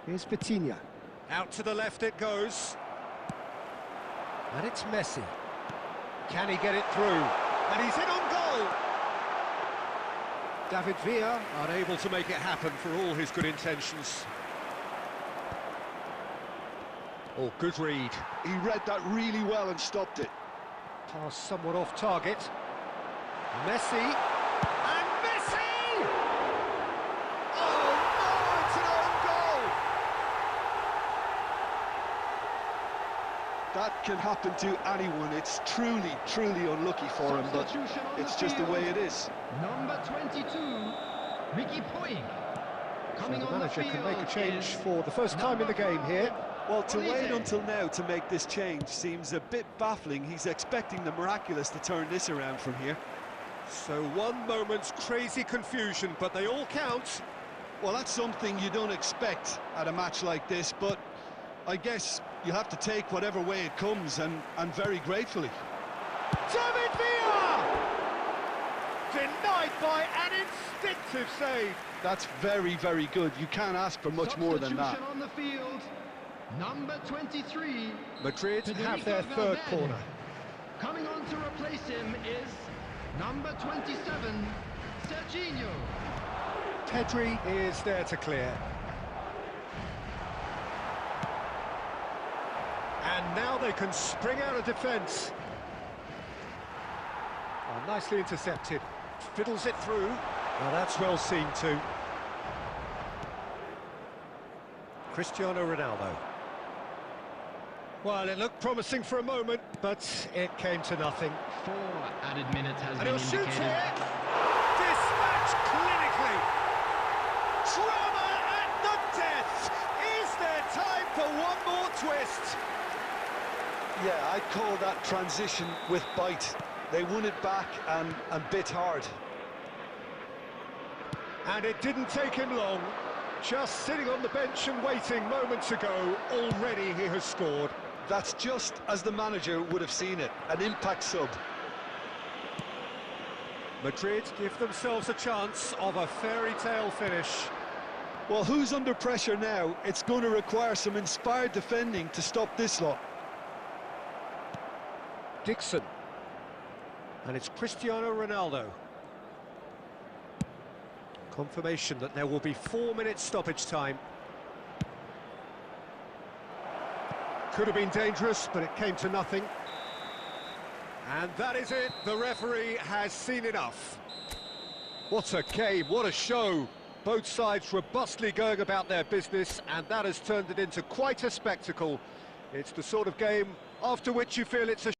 Here's Vitinha. Out to the left it goes. And it's Messi. Can he get it through? And he's in on goal! David Villa unable to make it happen for all his good intentions. Oh, good read. He read that really well and stopped it. Pass somewhat off target. Messi. And Messi! Oh, no, it's an own goal! That can happen to anyone. It's truly, truly unlucky for him, but it's just the way it is. Number 22, Ricky Puig. Coming So the on the manager field can make a change is for the first time in the game here. Well, to wait until now to make this change seems a bit baffling. He's expecting the miraculous to turn this around from here. So one moment's crazy confusion, but they all count. Well, that's something you don't expect at a match like this, but I guess you have to take whatever way it comes, and very gratefully. David Villa! Denied by an instinctive save. That's very, very good. You can't ask for much more than that. Substitution on the field, number 23. Madrid have Federico their third Valverde. corner. Coming on to replace him is number 27, Serginho. Pedri is there to clear. And now they can spring out of defence. Oh, nicely intercepted. Fiddles it through. Now that's well seen too. Cristiano Ronaldo. Well, it looked promising for a moment, but it came to nothing. 4 added minutes has And been he'll shoot indicated. here. Dispatched clinically. Drama at the death. Is there time for one more twist? Yeah, I'd call that transition with bite. They won it back and bit hard. And it didn't take him long. Just sitting on the bench and waiting moments ago, already he has scored. That's just as the manager would have seen it, an impact sub. Madrid give themselves a chance of a fairy tale finish. Well, who's under pressure now? It's going to require some inspired defending to stop this lot. Dixon. And it's Cristiano Ronaldo. Confirmation that there will be 4 minutes stoppage time. Could have been dangerous, but it came to nothing. And that is it. The referee has seen enough. What a game, what a show. Both sides robustly going about their business, and that has turned it into quite a spectacle. It's the sort of game after which you feel it's a